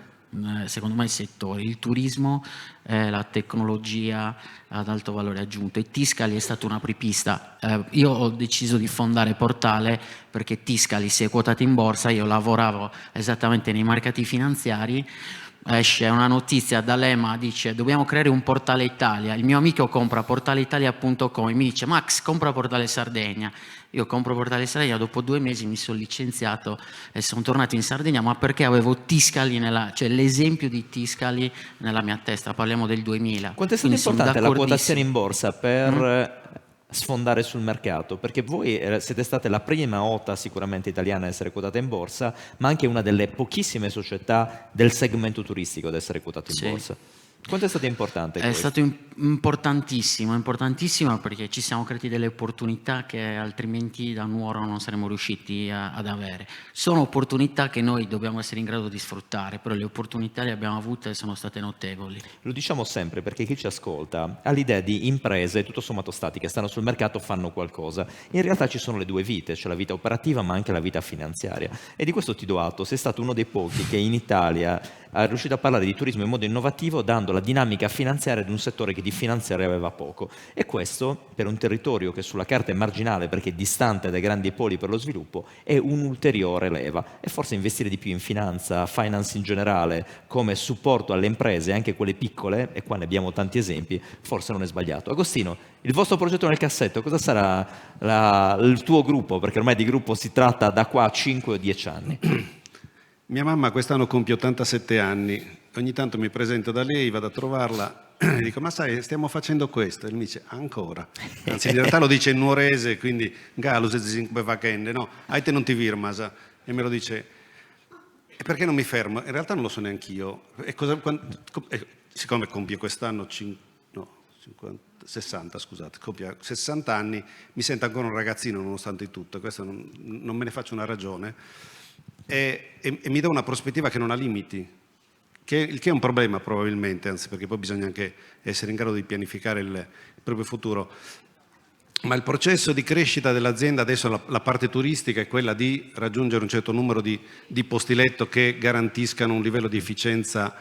Speaker 6: secondo me, settori: il turismo e la tecnologia ad alto valore aggiunto. E Tiscali è stata una apripista. Io ho deciso di fondare Portale perché Tiscali si è quotata in borsa, io lavoravo esattamente nei mercati finanziari. Esce una notizia dall'EMA, dice: dobbiamo creare un Portale Italia. Il mio amico compra portaleitalia.com e mi dice: Max, compra Portale Sardegna. Io compro Portale Sardegna, dopo 2 mesi mi sono licenziato e sono tornato in Sardegna, ma perché avevo Tiscali, cioè l'esempio di Tiscali nella mia testa. Parliamo del 2000.
Speaker 1: Quanto è stata importante la quotazione in borsa per sfondare sul mercato? Perché voi siete state la prima OTA sicuramente italiana a essere quotata in borsa, ma anche una delle pochissime società del segmento turistico ad essere quotata in borsa. Quanto è stato importante?
Speaker 6: È stato importantissimo perché ci siamo creati delle opportunità che altrimenti da Nuoro non saremmo riusciti ad avere. Sono opportunità che noi dobbiamo essere in grado di sfruttare, però le opportunità le abbiamo avute e sono state notevoli.
Speaker 1: Lo diciamo sempre perché chi ci ascolta ha l'idea di imprese tutto sommato statiche, stanno sul mercato, fanno qualcosa. In realtà ci sono le 2 vite, c'è la vita operativa ma anche la vita finanziaria. E di questo ti do atto, sei stato uno dei pochi che in Italia è riuscito a parlare di turismo in modo innovativo, dando la dinamica finanziaria di un settore che di finanziario aveva poco. E questo, per un territorio che sulla carta è marginale perché è distante dai grandi poli per lo sviluppo, è un'ulteriore leva. E forse investire di più in finanza, finance in generale, come supporto alle imprese, anche quelle piccole, e qua ne abbiamo tanti esempi, forse non è sbagliato. Agostino, il vostro progetto nel cassetto, cosa sarà il tuo gruppo? Perché ormai di gruppo si tratta da qua a 5 o 10 anni.
Speaker 7: Mia mamma quest'anno compie 87 anni, ogni tanto mi presento da lei, vado a trovarla e dico: ma sai, stiamo facendo questo? E lui mi dice: ancora? Anzi, in realtà lo dice in nuorese, quindi Galus e Zinque Vacende, no? Aite non ti virmasa. E me lo dice: e perché non mi fermo? In realtà non lo so neanch'io. Siccome compie quest'anno 60, scusate, compie 60 anni, mi sento ancora un ragazzino nonostante tutto, questo non me ne faccio una ragione. E mi dà una prospettiva che non ha limiti, il che è un problema probabilmente, anzi, perché poi bisogna anche essere in grado di pianificare il proprio futuro. Ma il processo di crescita dell'azienda, adesso la parte turistica, è quella di raggiungere un certo numero di posti letto che garantiscano un livello di efficienza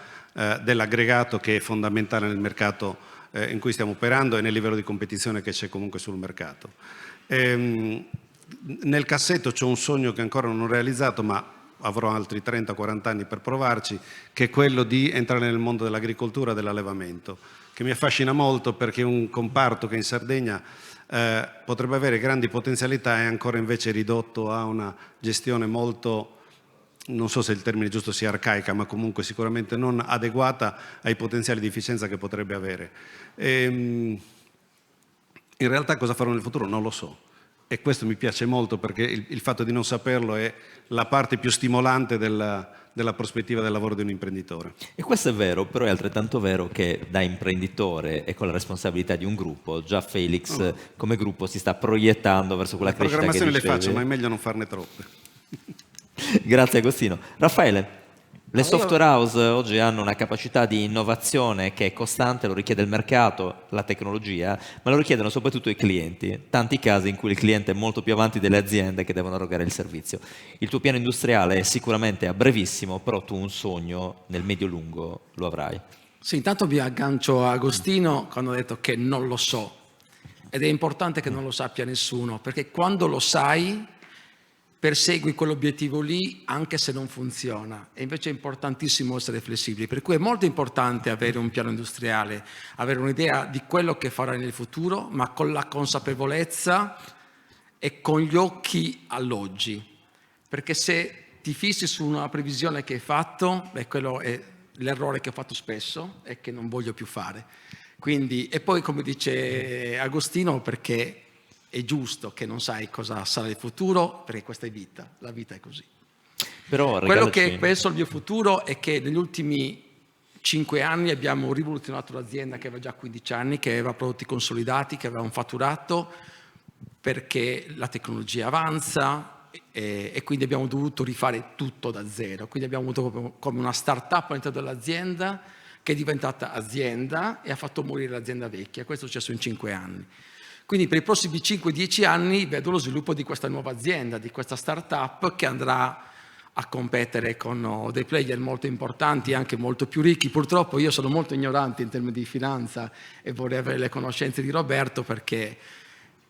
Speaker 7: dell'aggregato che è fondamentale nel mercato in cui stiamo operando e nel livello di competizione che c'è comunque sul mercato. Nel cassetto c'è un sogno che ancora non ho realizzato, ma avrò altri 30-40 anni per provarci, che è quello di entrare nel mondo dell'agricoltura e dell'allevamento, che mi affascina molto perché è un comparto che in Sardegna potrebbe avere grandi potenzialità e ancora invece ridotto a una gestione molto, non so se il termine giusto sia arcaica, ma comunque sicuramente non adeguata ai potenziali di efficienza che potrebbe avere. In realtà cosa farò nel futuro non lo so, e questo mi piace molto perché il fatto di non saperlo è la parte più stimolante della prospettiva del lavoro di un imprenditore.
Speaker 1: E questo è vero, però è altrettanto vero che da imprenditore e con la responsabilità di un gruppo, già Felix come gruppo si sta proiettando verso quella crescita che dicevi.
Speaker 7: Le programmazioni le faccio, ma è meglio non farne troppe.
Speaker 1: Grazie Agostino. Raffaele, le software house oggi hanno una capacità di innovazione che è costante, lo richiede il mercato, la tecnologia, ma lo richiedono soprattutto i clienti. Tanti casi in cui il cliente è molto più avanti delle aziende che devono erogare il servizio. Il tuo piano industriale è sicuramente a brevissimo, però tu un sogno nel medio-lungo lo avrai.
Speaker 8: Sì, intanto mi aggancio a Agostino quando ha detto che non lo so. Ed è importante che non lo sappia nessuno, perché quando lo sai persegui quell'obiettivo lì anche se non funziona, e invece è importantissimo essere flessibili, per cui è molto importante avere un piano industriale, avere un'idea di quello che farai nel futuro, ma con la consapevolezza e con gli occhi all'oggi, perché se ti fissi su una previsione che hai fatto, quello è l'errore che ho fatto spesso e che non voglio più fare. Quindi, e poi come dice Agostino, perché è giusto che non sai cosa sarà il futuro, perché questa è vita, la vita è così.
Speaker 1: Però
Speaker 8: quello che penso al mio futuro è che negli ultimi 5 anni abbiamo rivoluzionato l'azienda che aveva già 15 anni, che aveva prodotti consolidati, che aveva un fatturato, perché la tecnologia avanza e quindi abbiamo dovuto rifare tutto da zero. Quindi abbiamo avuto come una start-up all'interno dell'azienda che è diventata azienda e ha fatto morire l'azienda vecchia. Questo è successo in 5 anni. Quindi per i prossimi 5-10 anni vedo lo sviluppo di questa nuova azienda, di questa start-up che andrà a competere con dei player molto importanti, anche molto più ricchi. Purtroppo io sono molto ignorante in termini di finanza e vorrei avere le conoscenze di Roberto, perché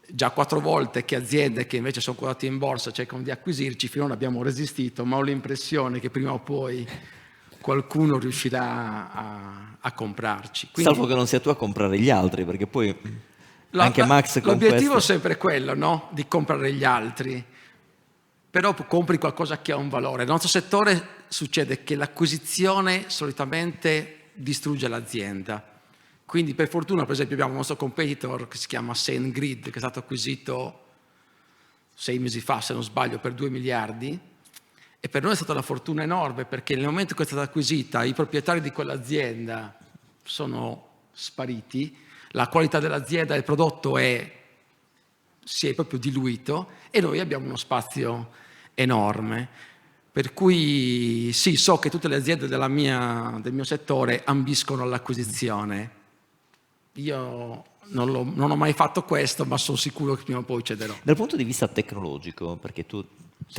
Speaker 8: già 4 volte che aziende che invece sono quotate in borsa cercano di acquisirci, finora abbiamo resistito, ma ho l'impressione che prima o poi qualcuno riuscirà a comprarci. Quindi,
Speaker 1: salvo che non sia tu a comprare gli altri, perché poi anche Max con
Speaker 8: l'obiettivo
Speaker 1: questo...
Speaker 8: è sempre quello, no? Di comprare gli altri, però compri qualcosa che ha un valore. Nel nostro settore succede che l'acquisizione solitamente distrugge l'azienda, quindi per fortuna per esempio abbiamo un nostro competitor che si chiama SendGrid, che è stato acquisito 6 mesi fa se non sbaglio per 2 miliardi, e per noi è stata una fortuna enorme, perché nel momento in cui è stata acquisita i proprietari di quell'azienda sono spariti, la qualità dell'azienda e del prodotto si è proprio diluito e noi abbiamo uno spazio enorme. Per cui sì, so che tutte le aziende del mio settore ambiscono all'acquisizione. Io non ho mai fatto questo, ma sono sicuro che prima o poi cederò.
Speaker 1: Dal punto di vista tecnologico, perché tu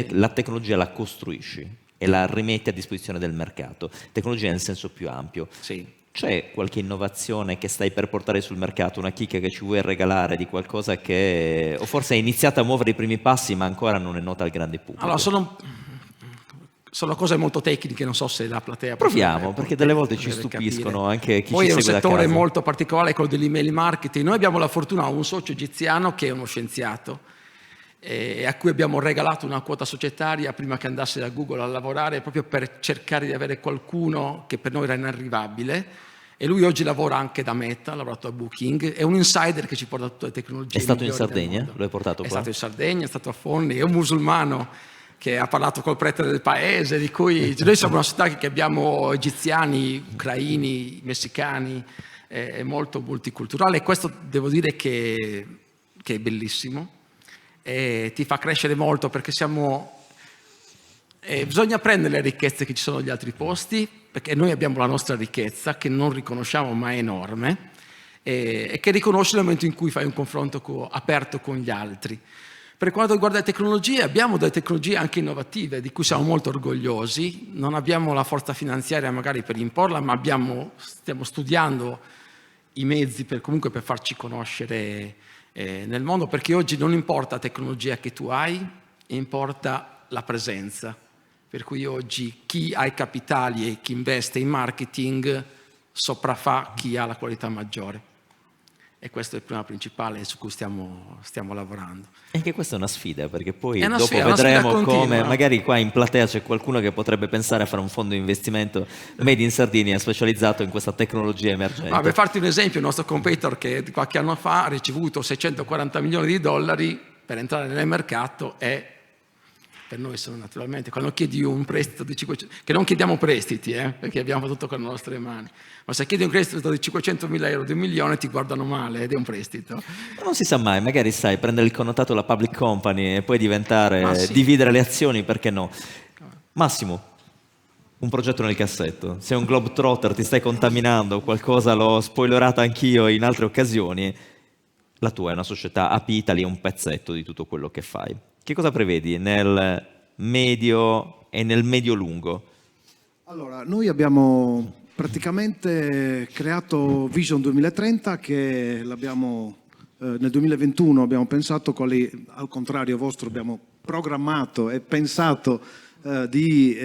Speaker 1: la tecnologia la costruisci e la rimetti a disposizione del mercato, tecnologia nel senso più ampio.
Speaker 8: Sì.
Speaker 1: C'è qualche innovazione che stai per portare sul mercato, una chicca che ci vuoi regalare di qualcosa che o forse hai iniziato a muovere i primi passi ma ancora non è nota al grande pubblico?
Speaker 8: Allora, sono cose molto tecniche, non so se la platea...
Speaker 1: Proviamo, perché delle volte ci stupiscono anche chi
Speaker 8: poi
Speaker 1: ci segue da casa. Poi
Speaker 8: è un settore molto particolare, quello dell'email marketing. Noi abbiamo la fortuna, un socio egiziano che è uno scienziato, a cui abbiamo regalato una quota societaria prima che andasse da Google a lavorare, proprio per cercare di avere qualcuno che per noi era inarrivabile. E lui oggi lavora anche da Meta, ha lavorato a Booking, è un insider che ci porta tutte le tecnologie.
Speaker 1: È stato in Sardegna? Lo hai portato qua?
Speaker 8: È stato in Sardegna, è stato a Forni, è un musulmano che ha parlato col prete del paese, di cui noi siamo una società che abbiamo egiziani, ucraini, messicani, è molto multiculturale, e questo devo dire che è bellissimo, e ti fa crescere molto, perché bisogna prendere le ricchezze che ci sono negli altri posti, perché noi abbiamo la nostra ricchezza che non riconosciamo, ma è enorme, e che riconosci nel momento in cui fai un confronto aperto con gli altri. Per quanto riguarda le tecnologie, abbiamo delle tecnologie anche innovative di cui siamo molto orgogliosi. Non abbiamo la forza finanziaria magari per imporla, ma stiamo studiando i mezzi per farci conoscere nel mondo, perché oggi non importa la tecnologia che tu hai, importa la presenza. Per cui oggi chi ha i capitali e chi investe in marketing sopraffa chi ha la qualità maggiore. E questo è il problema principale su cui stiamo lavorando.
Speaker 1: E anche questa è una sfida, perché poi
Speaker 8: È una
Speaker 1: dopo
Speaker 8: sfida, una
Speaker 1: vedremo
Speaker 8: sfida continua.
Speaker 1: come magari qua in platea c'è qualcuno che potrebbe pensare a fare un fondo di investimento made in Sardinia specializzato in questa tecnologia emergente.
Speaker 8: Ma per farti un esempio, il nostro competitor che qualche anno fa ha ricevuto 640 milioni di dollari per entrare nel mercato e per noi sono naturalmente, quando chiedi un prestito di 500, che non chiediamo prestiti, perché abbiamo tutto con le nostre mani, ma se chiedi un prestito di 500.000 euro, di 1 milione, ti guardano male ed è un prestito.
Speaker 1: Ma non si sa mai, magari sai, prendere il connotato della public company e poi diventare,
Speaker 8: Sì.
Speaker 1: dividere le azioni, perché no? Massimo, un progetto nel cassetto. Sei un globetrotter, ti stai contaminando, qualcosa l'ho spoilerato anch'io in altre occasioni. La tua è una società, AP Italy è un pezzetto di tutto quello che fai. Che cosa prevedi nel medio e nel medio-lungo?
Speaker 9: Allora, noi abbiamo praticamente creato Vision 2030 che l'abbiamo nel 2021 abbiamo pensato quali, al contrario vostro, abbiamo programmato e pensato di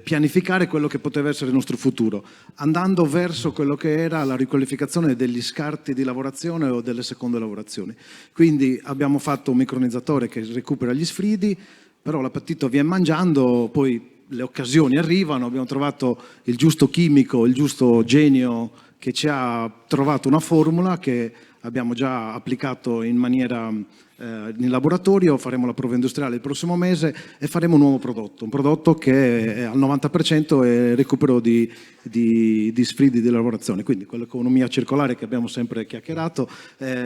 Speaker 9: pianificare quello che poteva essere il nostro futuro, andando verso quello che era la riqualificazione degli scarti di lavorazione o delle seconde lavorazioni. Quindi abbiamo fatto un micronizzatore che recupera gli sfridi, però l'appetito viene mangiando, poi le occasioni arrivano, abbiamo trovato il giusto chimico, il giusto genio che ci ha trovato una formula che abbiamo già applicato in maniera in laboratorio, faremo la prova industriale il prossimo mese e faremo un nuovo prodotto, un prodotto che è al 90% è recupero di sfridi di lavorazione, quindi quell'economia circolare che abbiamo sempre chiacchierato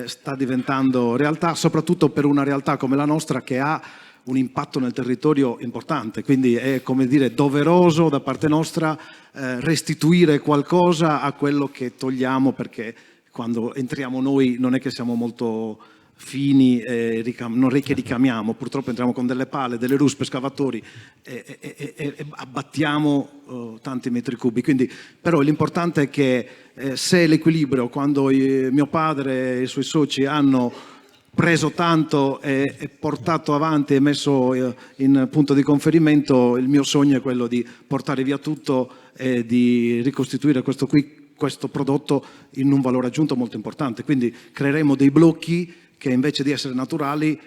Speaker 9: sta diventando realtà, soprattutto per una realtà come la nostra che ha un impatto nel territorio importante, quindi è, come dire, doveroso da parte nostra restituire qualcosa a quello che togliamo, perché quando entriamo noi non è che siamo molto fini, non è che ricamiamo, purtroppo entriamo con delle pale, delle ruspe, scavatori e abbattiamo tanti metri cubi. Quindi, però l'importante è che se l'equilibrio, quando mio padre e i suoi soci hanno preso tanto e portato avanti e messo in punto di conferimento, il mio sogno è quello di portare via tutto e di ricostituire questo prodotto in un valore aggiunto molto importante. Quindi creeremo dei blocchi che invece di essere naturali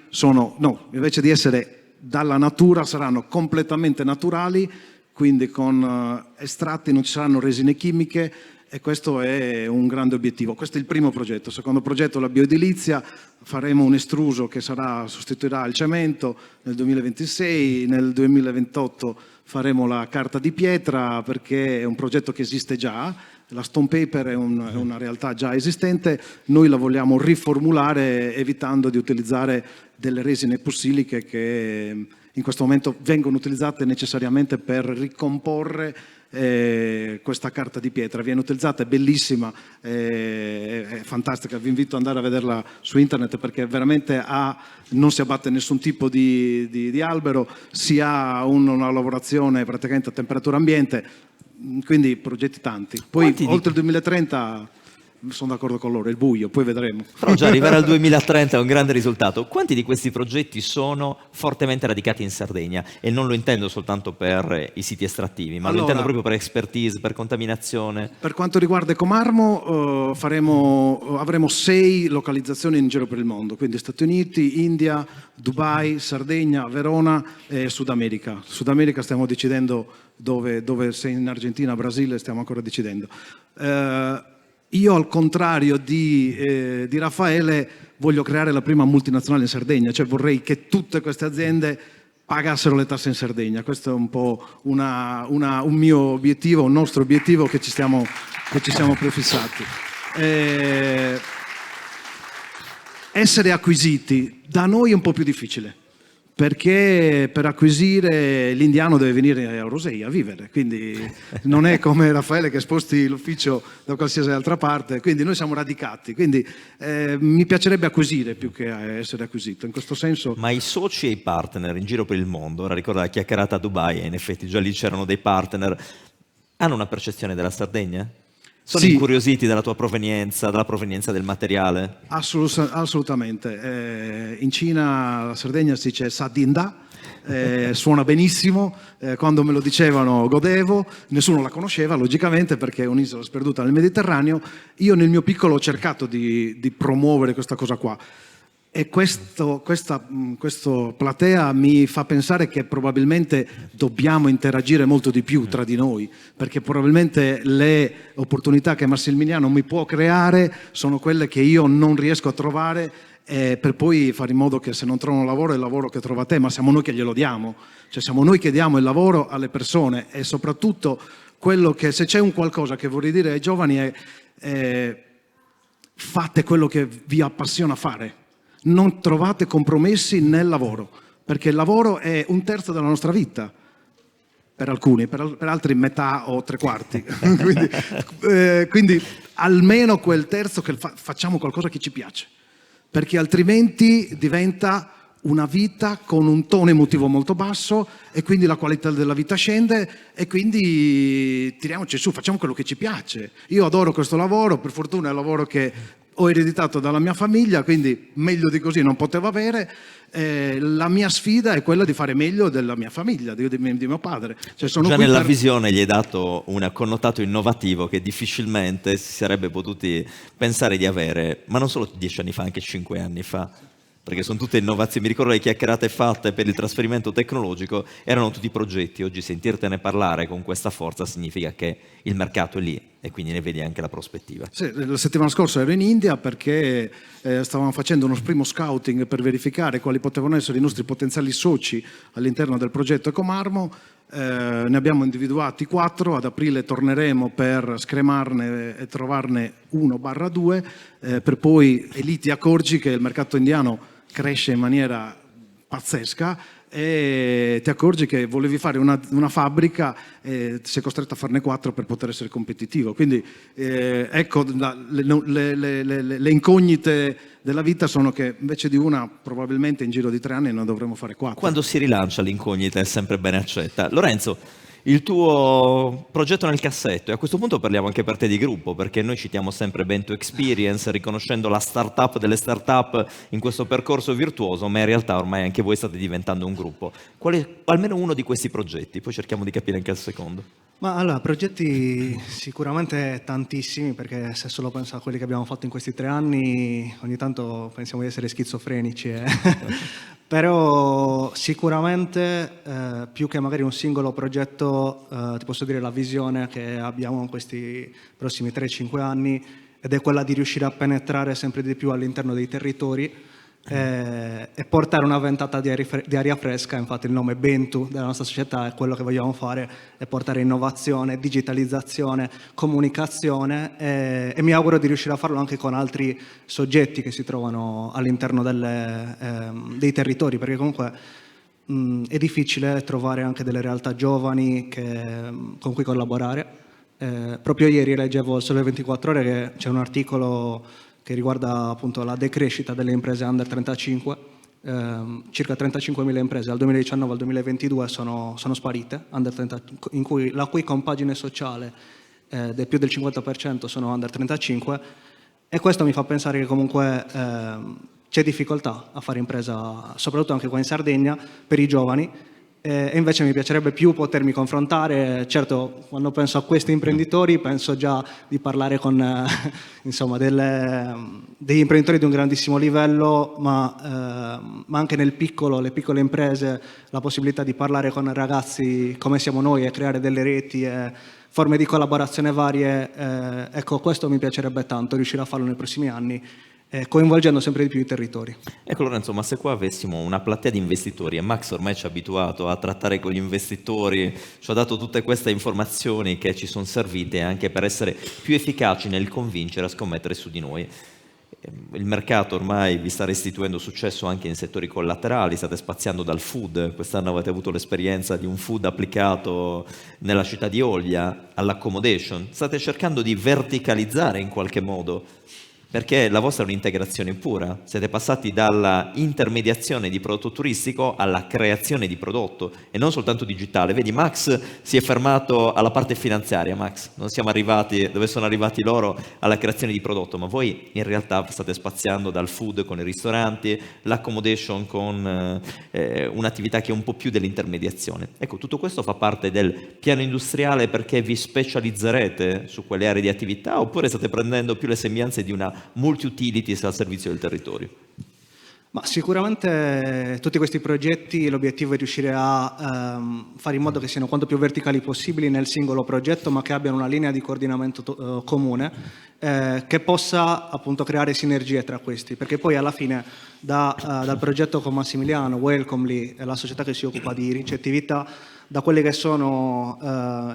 Speaker 9: invece di essere dalla natura saranno completamente naturali, quindi con estratti, non ci saranno resine chimiche, e questo è un grande obiettivo. Questo è il primo progetto. Il secondo progetto è la bioedilizia, faremo un estruso che sostituirà il cemento nel 2026, nel 2028 faremo la carta di pietra perché è un progetto che esiste già, la stone paper è una realtà già esistente, noi la vogliamo riformulare evitando di utilizzare delle resine epossiliche che in questo momento vengono utilizzate necessariamente per ricomporre questa carta di pietra. Viene utilizzata, è bellissima, è fantastica, vi invito ad andare a vederla su internet perché veramente non si abbatte nessun tipo di albero, si ha una lavorazione praticamente a temperatura ambiente, quindi progetti tanti. Poi oltre il 2030 sono d'accordo con loro, è il buio, poi vedremo.
Speaker 1: Però già arrivare al 2030 è un grande risultato. Quanti di questi progetti sono fortemente radicati in Sardegna? E non lo intendo soltanto per i siti estrattivi, ma lo intendo proprio per expertise, per contaminazione.
Speaker 9: Per quanto riguarda Ecomarmo, avremo 6 localizzazioni in giro per il mondo, quindi Stati Uniti, India, Dubai, Sardegna, Verona e Sud America. Sud America stiamo decidendo dove se in Argentina, Brasile stiamo ancora decidendo. Io, al contrario di Raffaele, voglio creare la prima multinazionale in Sardegna, cioè vorrei che tutte queste aziende pagassero le tasse in Sardegna. Questo è un po' un mio obiettivo, un nostro obiettivo che ci siamo prefissati. Essere acquisiti da noi è un po' più difficile, perché per acquisire l'indiano deve venire a Rosei a vivere, quindi non è come Raffaele che sposti l'ufficio da qualsiasi altra parte, quindi noi siamo radicati, quindi mi piacerebbe acquisire più che essere acquisito, in questo senso.
Speaker 1: Ma i soci e i partner in giro per il mondo, ora ricordo la chiacchierata a Dubai e in effetti già lì c'erano dei partner, hanno una percezione della Sardegna? Sono incuriositi dalla tua provenienza, dalla provenienza del materiale?
Speaker 9: Assolutamente. In Cina, la Sardegna si dice sa dinda, suona benissimo, quando me lo dicevano godevo, nessuno la conosceva logicamente perché è un'isola sperduta nel Mediterraneo. Io nel mio piccolo ho cercato di promuovere questa cosa qua. E questa platea mi fa pensare che probabilmente dobbiamo interagire molto di più tra di noi, perché probabilmente le opportunità che Massimiliano mi può creare sono quelle che io non riesco a trovare, per poi fare in modo che se non trovano lavoro è il lavoro che trova te, ma siamo noi che glielo diamo, cioè siamo noi che diamo il lavoro alle persone. E soprattutto quello che, se c'è un qualcosa che vorrei dire ai giovani è fate quello che vi appassiona fare. Non trovate compromessi nel lavoro, perché il lavoro è 1/3 della nostra vita, per alcuni, per altri metà o 3/4. quindi almeno quel terzo che facciamo qualcosa che ci piace, perché altrimenti diventa una vita con un tono emotivo molto basso e quindi la qualità della vita scende e quindi tiriamoci su, facciamo quello che ci piace. Io adoro questo lavoro, per fortuna è un lavoro che ho ereditato dalla mia famiglia, quindi meglio di così non potevo avere. La mia sfida è quella di fare meglio della mia famiglia, di mio padre. Cioè, sono
Speaker 1: già
Speaker 9: qui
Speaker 1: nella visione gli hai dato un connotato innovativo che difficilmente si sarebbe potuti pensare di avere, ma non solo 10 anni fa, anche 5 anni fa. Perché sono tutte innovazioni. Mi ricordo le chiacchierate fatte per il trasferimento tecnologico, erano tutti progetti. Oggi sentirtene parlare con questa forza significa che il mercato è lì e quindi ne vedi anche la prospettiva.
Speaker 9: Sì, la settimana scorsa ero in India perché stavamo facendo uno primo scouting per verificare quali potevano essere i nostri potenziali soci all'interno del progetto Ecomarmo. Ne abbiamo individuati 4, ad aprile torneremo per scremarne e trovarne 1/2, per poi e lì ti accorgi che il mercato indiano cresce in maniera pazzesca e ti accorgi che volevi fare una fabbrica e sei costretto a farne 4 per poter essere competitivo. Quindi ecco, le incognite della vita sono che invece di una probabilmente in giro di 3 anni ne dovremo fare 4.
Speaker 1: Quando si rilancia l'incognita è sempre ben accetta. Lorenzo, il tuo progetto nel cassetto, e a questo punto parliamo anche per te di gruppo, perché noi citiamo sempre Bento Experience, riconoscendo la startup delle startup in questo percorso virtuoso, ma in realtà ormai anche voi state diventando un gruppo. Almeno uno di questi progetti, poi cerchiamo di capire anche il secondo.
Speaker 10: Ma allora, progetti sicuramente tantissimi, perché se solo penso a quelli che abbiamo fatto in questi 3 anni, ogni tanto pensiamo di essere schizofrenici. Però sicuramente più che magari un singolo progetto, ti posso dire la visione che abbiamo in questi prossimi 3-5 anni, ed è quella di riuscire a penetrare sempre di più all'interno dei territori e portare una ventata di aria fresca. Infatti il nome Bentu della nostra società è quello che vogliamo fare, è portare innovazione, digitalizzazione, comunicazione e mi auguro di riuscire a farlo anche con altri soggetti che si trovano all'interno dei territori, perché comunque è difficile trovare anche delle realtà giovani con cui collaborare. Proprio ieri leggevo al Sole 24 Ore che c'è un articolo che riguarda appunto la decrescita delle imprese under 35, circa 35.000 imprese dal 2019 al 2022 sono sparite, under 30, la cui compagine sociale del più del 50% sono under 35, e questo mi fa pensare che comunque c'è difficoltà a fare impresa, soprattutto anche qua in Sardegna, per i giovani. E invece mi piacerebbe più potermi confrontare. Certo, quando penso a questi imprenditori penso già di parlare con insomma degli imprenditori di un grandissimo livello, ma anche nel piccolo, le piccole imprese, la possibilità di parlare con ragazzi come siamo noi e creare delle reti e forme di collaborazione varie. Ecco, questo mi piacerebbe tanto, riuscire a farlo nei prossimi anni, coinvolgendo sempre di più i territori.
Speaker 1: Ecco Lorenzo, ma se qua avessimo una platea di investitori, e Max ormai ci ha abituato a trattare con gli investitori, ci ha dato tutte queste informazioni che ci sono servite anche per essere più efficaci nel convincere a scommettere su di noi. Il mercato ormai vi sta restituendo successo anche in settori collaterali, state spaziando dal food, quest'anno avete avuto l'esperienza di un food applicato nella città di Olbia, all'accommodation, state cercando di verticalizzare in qualche modo perché la vostra è un'integrazione pura, siete passati dalla intermediazione di prodotto turistico alla creazione di prodotto e non soltanto digitale. Vedi, Max si è fermato alla parte finanziaria, Max, non siamo arrivati dove sono arrivati loro alla creazione di prodotto, ma voi in realtà state spaziando dal food con i ristoranti, l'accommodation con un'attività che è un po' più dell'intermediazione. Ecco, tutto questo fa parte del piano industriale perché vi specializzerete su quelle aree di attività oppure state prendendo più le sembianze di una multi-utilities al servizio del territorio?
Speaker 10: Ma sicuramente tutti questi progetti l'obiettivo è riuscire a fare in modo che siano quanto più verticali possibili nel singolo progetto, ma che abbiano una linea di coordinamento comune che possa appunto creare sinergie tra questi, perché poi alla fine dal progetto con Massimiliano, Welcomely, la società che si occupa di ricettività, da quelli che sono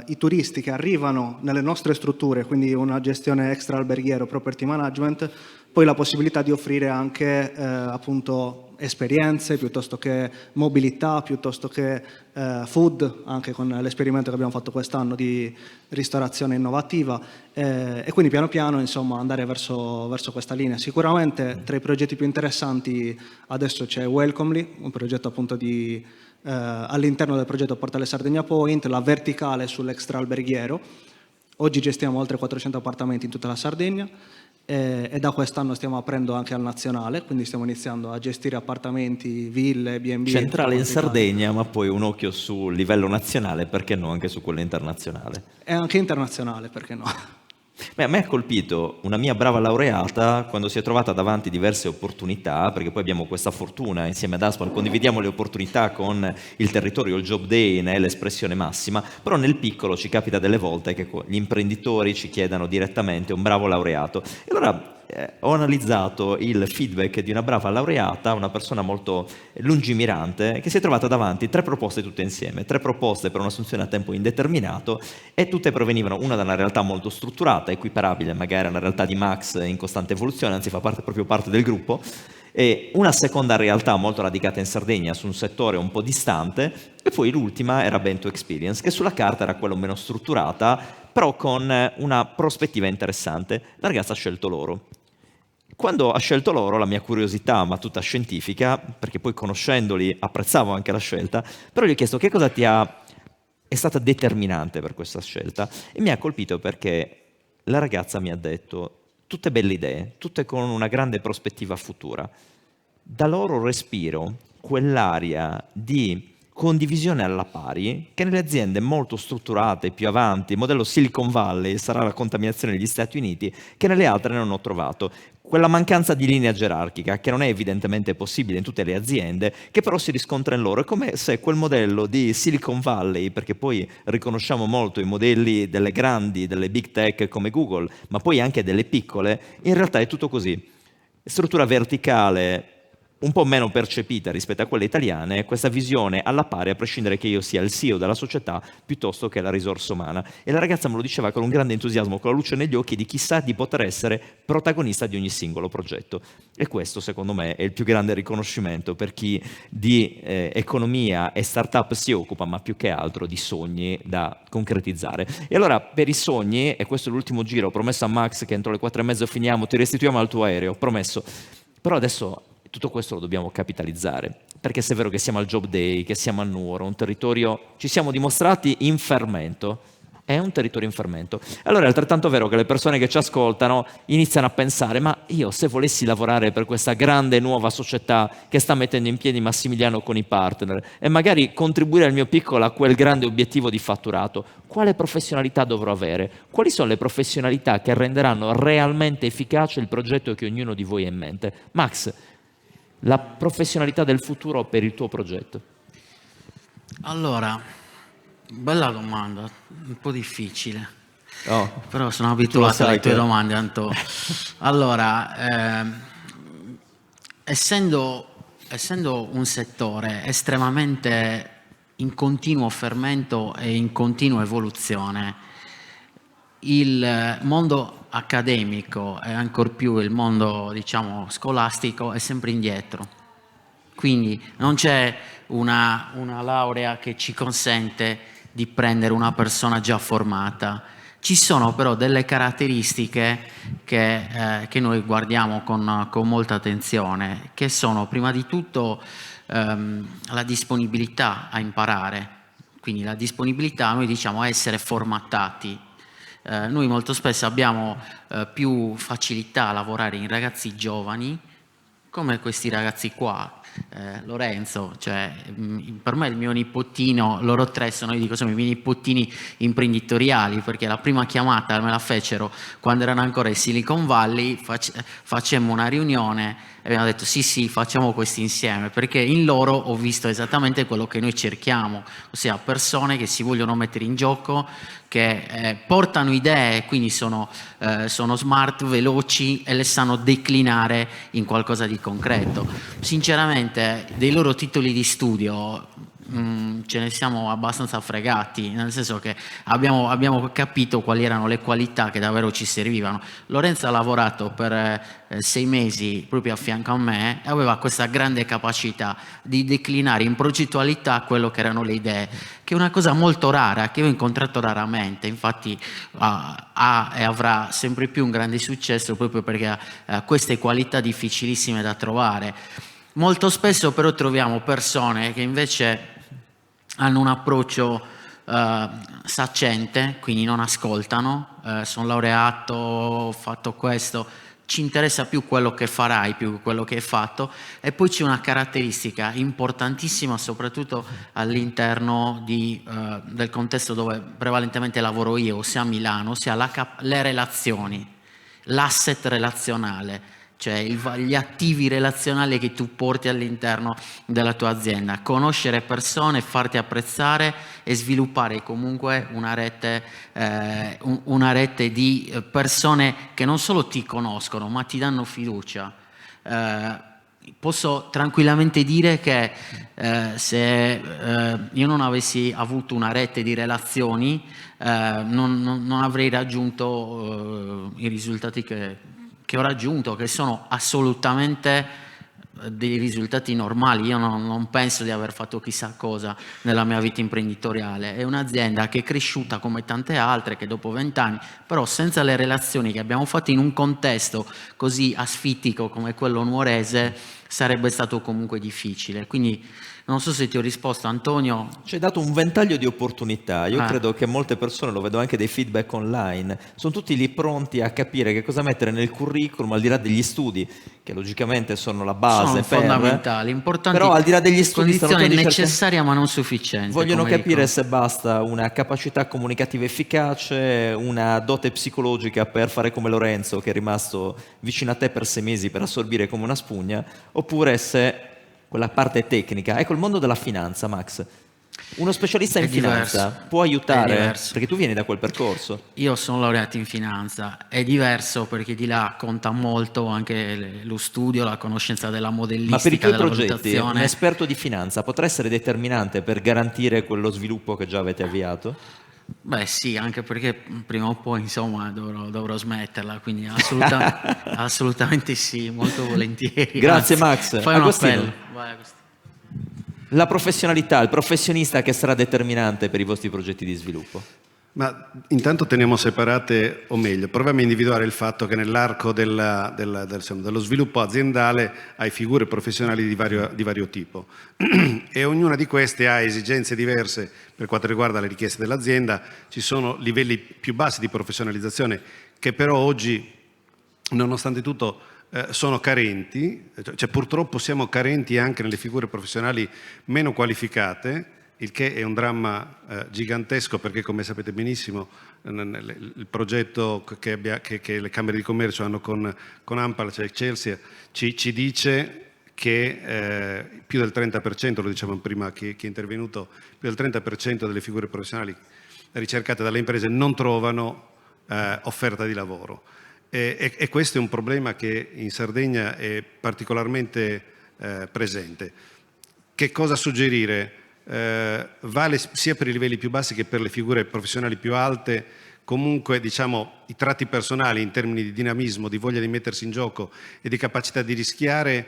Speaker 10: i turisti che arrivano nelle nostre strutture, quindi una gestione extra alberghiero, property management, poi la possibilità di offrire anche appunto esperienze, piuttosto che mobilità, piuttosto che food, anche con l'esperimento che abbiamo fatto quest'anno di ristorazione innovativa, e quindi piano piano insomma andare verso questa linea. Sicuramente tra i progetti più interessanti adesso c'è Welcomely, un progetto appunto di all'interno del progetto Portale Sardegna Point, la verticale sull'extra alberghiero. Oggi gestiamo oltre 400 appartamenti in tutta la Sardegna e da quest'anno stiamo aprendo anche al nazionale, quindi stiamo iniziando a gestire appartamenti, ville, B&B.
Speaker 1: Centrale in Sardegna, ma poi un occhio sul livello nazionale, perché no, anche su quello internazionale.
Speaker 10: E anche internazionale, perché no?
Speaker 1: Beh, a me ha colpito una mia brava laureata quando si è trovata davanti diverse opportunità, perché poi abbiamo questa fortuna insieme ad ASPAL, condividiamo le opportunità con il territorio, il job day ne è l'espressione massima, però nel piccolo ci capita delle volte che gli imprenditori ci chiedano direttamente un bravo laureato. E allora ho analizzato il feedback di una brava laureata, una persona molto lungimirante, che si è trovata davanti 3 proposte tutte insieme, 3 proposte per un'assunzione a tempo indeterminato e tutte provenivano una da una realtà molto strutturata, equiparabile magari alla realtà di Max in costante evoluzione, anzi fa proprio parte del gruppo, e una seconda realtà molto radicata in Sardegna su un settore un po' distante, e poi l'ultima era Bento Experience, che sulla carta era quella meno strutturata, però con una prospettiva interessante. La ragazza ha scelto loro. Quando ha scelto loro, la mia curiosità, ma tutta scientifica, perché poi conoscendoli apprezzavo anche la scelta, però gli ho chiesto che cosa è stata determinante per questa scelta, e mi ha colpito perché la ragazza mi ha detto tutte belle idee, tutte con una grande prospettiva futura. Da loro respiro quell'aria di condivisione alla pari che nelle aziende molto strutturate, più avanti, modello Silicon Valley, sarà la contaminazione degli Stati Uniti, che nelle altre non ho trovato. Quella mancanza di linea gerarchica, che non è evidentemente possibile in tutte le aziende, che però si riscontra in loro. È come se quel modello di Silicon Valley, perché poi riconosciamo molto i modelli delle grandi, delle big tech come Google, ma poi anche delle piccole, in realtà è tutto così. Struttura verticale, un po' meno percepita rispetto a quelle italiane, questa visione alla pari, a prescindere che io sia il CEO della società piuttosto che la risorsa umana. E la ragazza me lo diceva con un grande entusiasmo, con la luce negli occhi di chissà di poter essere protagonista di ogni singolo progetto. E questo, secondo me, è il più grande riconoscimento per chi di economia e startup si occupa, ma più che altro di sogni da concretizzare. E allora, per i sogni, e questo è l'ultimo giro, ho promesso a Max che entro le 4:30 finiamo, ti restituiamo al tuo aereo, promesso. Però adesso tutto questo lo dobbiamo capitalizzare, perché se è vero che siamo al Job Day, che siamo a Nuoro, un territorio, ci siamo dimostrati in fermento, è un territorio in fermento. Allora è altrettanto vero che le persone che ci ascoltano iniziano a pensare, ma io se volessi lavorare per questa grande nuova società che sta mettendo in piedi Massimiliano con i partner e magari contribuire al mio piccolo a quel grande obiettivo di fatturato, quale professionalità dovrò avere? Quali sono le professionalità che renderanno realmente efficace il progetto che ognuno di voi ha in mente? Max, la professionalità del futuro per il tuo progetto?
Speaker 6: Allora, bella domanda, un po' difficile, però sono
Speaker 1: tu
Speaker 6: abituato alle tue
Speaker 1: che...
Speaker 6: domande, Anto. Allora, essendo un settore estremamente in continuo fermento e in continua evoluzione, il mondo accademico e ancor più il mondo, diciamo, scolastico è sempre indietro. Quindi non c'è una laurea che ci consente di prendere una persona già formata. Ci sono però delle caratteristiche che noi guardiamo con molta attenzione, che sono prima di tutto la disponibilità a imparare, quindi la disponibilità, noi diciamo, a essere formattati. Noi molto spesso abbiamo più facilità a lavorare in ragazzi giovani, come questi ragazzi qua. Lorenzo, cioè, per me il mio nipotino, loro tre sono, io dico, sono i miei nipotini imprenditoriali, perché la prima chiamata me la fecero quando erano ancora in Silicon Valley, facemmo una riunione e abbiamo detto sì, facciamo questo insieme, perché in loro ho visto esattamente quello che noi cerchiamo, ossia persone che si vogliono mettere in gioco, che portano idee, quindi sono smart, veloci e le sanno declinare in qualcosa di concreto. Sinceramente, dei loro titoli di studio ce ne siamo abbastanza fregati, nel senso che abbiamo capito quali erano le qualità che davvero ci servivano. Lorenzo ha lavorato per 6 mesi proprio a fianco a me e aveva questa grande capacità di declinare in progettualità quello che erano le idee, che è una cosa molto rara, che io ho incontrato raramente. Infatti ha e avrà sempre più un grande successo proprio perché ha queste qualità difficilissime da trovare. Molto spesso però troviamo persone che invece hanno un approccio saccente, quindi non ascoltano, sono laureato, ho fatto questo, ci interessa più quello che farai più che quello che hai fatto. E poi c'è una caratteristica importantissima, soprattutto all'interno del contesto dove prevalentemente lavoro io, ossia a Milano, ossia le relazioni, l'asset relazionale, cioè gli attivi relazionali che tu porti all'interno della tua azienda, conoscere persone, farti apprezzare e sviluppare comunque una rete di persone che non solo ti conoscono ma ti danno fiducia. Posso tranquillamente dire che se io non avessi avuto una rete di relazioni non avrei raggiunto i risultati che ho raggiunto, che sono assolutamente dei risultati normali. Io non penso di aver fatto chissà cosa nella mia vita imprenditoriale. È un'azienda che è cresciuta come tante altre, che dopo 20 anni, però senza le relazioni che abbiamo fatto in un contesto così asfittico come quello nuorese, sarebbe stato comunque difficile. Quindi non so se ti ho risposto, Antonio.
Speaker 1: Ci hai dato un ventaglio di opportunità. Io credo che molte persone, lo vedo anche dei feedback online, sono tutti lì pronti a capire che cosa mettere nel curriculum, al di là degli studi, che logicamente sono la base,
Speaker 6: sono fondamentali, importanti,
Speaker 1: però al di là degli studi,
Speaker 6: condizione necessaria ma non sufficiente.
Speaker 1: Vogliono capire se basta una capacità comunicativa efficace, una dote psicologica per fare come Lorenzo, che è rimasto vicino a te per 6 mesi per assorbire come una spugna, oppure se quella parte tecnica. Ecco, il mondo della finanza, Max. Uno specialista in finanza può aiutare, perché tu vieni da quel percorso.
Speaker 6: Io sono laureato in finanza, è diverso perché di là conta molto anche lo studio, la conoscenza della modellistica,
Speaker 1: ma per i tuoi
Speaker 6: della
Speaker 1: progetti,
Speaker 6: valutazione.
Speaker 1: un esperto di finanza potrà essere determinante per garantire quello sviluppo che già avete avviato?
Speaker 6: Beh sì, anche perché prima o poi insomma dovrò smetterla, quindi assolutamente sì, molto volentieri.
Speaker 1: Grazie Max.
Speaker 6: Fai un appello. Vai, Agostino.
Speaker 1: La professionalità, il professionista che sarà determinante per i vostri progetti di sviluppo?
Speaker 7: Ma intanto teniamo separate, o meglio, proviamo a individuare il fatto che nell'arco dello sviluppo aziendale hai figure professionali di vario tipo e ognuna di queste ha esigenze diverse per quanto riguarda le richieste dell'azienda. Ci sono livelli più bassi di professionalizzazione che però oggi, nonostante tutto, sono carenti, cioè purtroppo siamo carenti anche nelle figure professionali meno qualificate, il che è un dramma gigantesco, perché come sapete benissimo il progetto che le Camere di Commercio hanno con ANPAL, cioè Excelsia, ci dice che più del 30%, lo dicevamo prima chi è intervenuto, più del 30% delle figure professionali ricercate dalle imprese non trovano offerta di lavoro. E questo è un problema che in Sardegna è particolarmente presente. Che cosa suggerire? Vale sia per i livelli più bassi che per le figure professionali più alte. Comunque, diciamo, i tratti personali in termini di dinamismo, di voglia di mettersi in gioco e di capacità di rischiare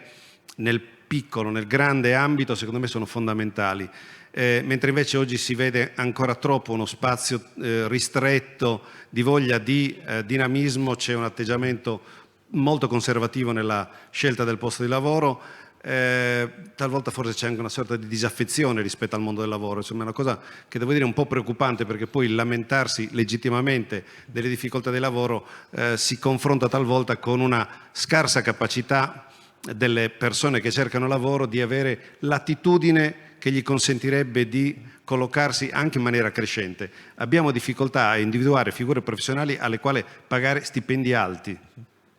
Speaker 7: nel piccolo, nel grande ambito, secondo me sono fondamentali. mentre invece oggi si vede ancora troppo uno spazio ristretto di voglia di dinamismo, c'è un atteggiamento molto conservativo nella scelta del posto di lavoro, talvolta forse c'è anche una sorta di disaffezione rispetto al mondo del lavoro, insomma è una cosa che devo dire un po' preoccupante, perché poi lamentarsi legittimamente delle difficoltà del lavoro si confronta talvolta con una scarsa capacità delle persone che cercano lavoro di avere l'attitudine che gli consentirebbe di collocarsi anche in maniera crescente. Abbiamo difficoltà a individuare figure professionali alle quali pagare stipendi alti,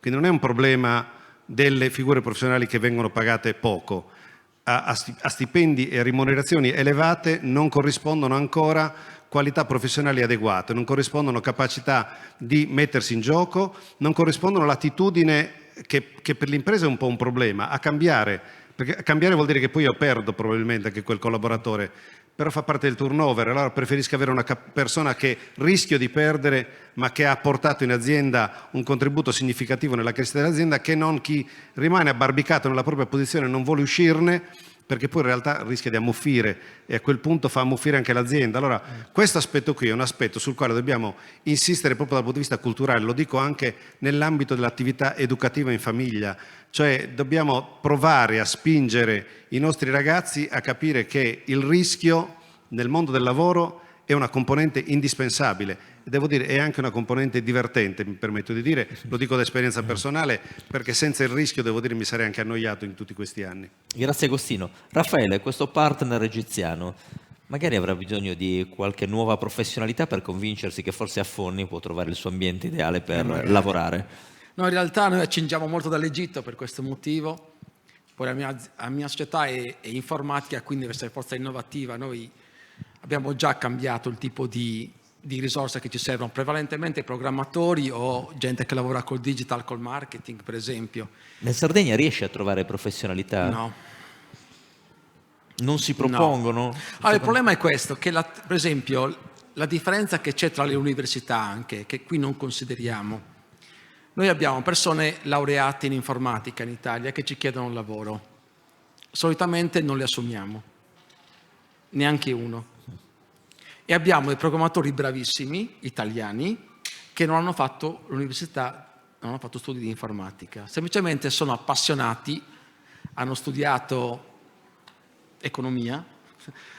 Speaker 7: quindi non è un problema delle figure professionali che vengono pagate poco. A stipendi e remunerazioni elevate non corrispondono ancora qualità professionali adeguate, non corrispondono capacità di mettersi in gioco, non corrispondono l'attitudine che per l'impresa è un po' un problema, a cambiare, perché cambiare vuol dire che poi io perdo probabilmente anche quel collaboratore, però fa parte del turnover, allora preferisco avere una persona che rischio di perdere ma che ha portato in azienda un contributo significativo nella crescita dell'azienda, che non chi rimane abbarbicato nella propria posizione e non vuole uscirne, perché poi in realtà rischia di ammuffire e a quel punto fa ammuffire anche l'azienda. Allora questo aspetto qui è un aspetto sul quale dobbiamo insistere proprio dal punto di vista culturale, lo dico anche nell'ambito dell'attività educativa in famiglia, cioè dobbiamo provare a spingere i nostri ragazzi a capire che il rischio nel mondo del lavoro è una componente indispensabile. Devo dire, è anche una componente divertente, mi permetto di dire, lo dico da esperienza personale, perché senza il rischio, devo dire, mi sarei anche annoiato in tutti questi anni.
Speaker 1: Grazie Agostino. Raffaele, questo partner egiziano, magari avrà bisogno di qualche nuova professionalità per convincersi che forse a Fonni può trovare il suo ambiente ideale per lavorare.
Speaker 8: No, in realtà noi accingiamo molto dall'Egitto per questo motivo, poi la mia società è informatica, quindi deve essere forza innovativa. Noi abbiamo già cambiato il tipo di risorse che ci servono, prevalentemente programmatori o gente che lavora col digital, col marketing, per esempio.
Speaker 1: In Sardegna riesci a trovare professionalità?
Speaker 8: No.
Speaker 1: Non si propongono?
Speaker 8: No. Allora, il problema è questo, che per esempio la differenza che c'è tra le università anche, che qui non consideriamo. Noi abbiamo persone laureate in informatica in Italia che ci chiedono un lavoro. Solitamente non le assumiamo, neanche uno. E abbiamo dei programmatori bravissimi, italiani, che non hanno fatto l'università, non hanno fatto studi di informatica. Semplicemente sono appassionati, hanno studiato economia,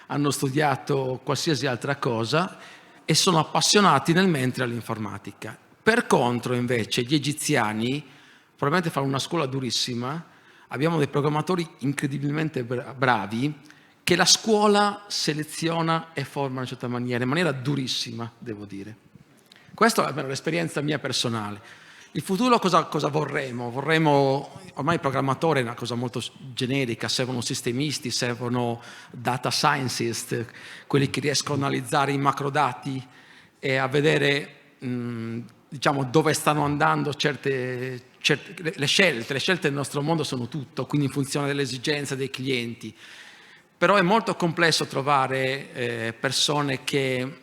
Speaker 8: hanno studiato qualsiasi altra cosa e sono appassionati nel mentre all'informatica. Per contro, invece, gli egiziani, probabilmente fanno una scuola durissima, abbiamo dei programmatori incredibilmente bravi, che la scuola seleziona e forma in una certa maniera, in maniera durissima, devo dire. Questa è l'esperienza mia personale. Il futuro cosa vorremmo? Vorremmo, ormai il programmatore è una cosa molto generica, servono sistemisti, servono data scientist, quelli che riescono a analizzare i macrodati e a vedere diciamo, dove stanno andando le scelte nel nostro mondo sono tutto, quindi in funzione delle esigenze dei clienti. Però è molto complesso trovare persone che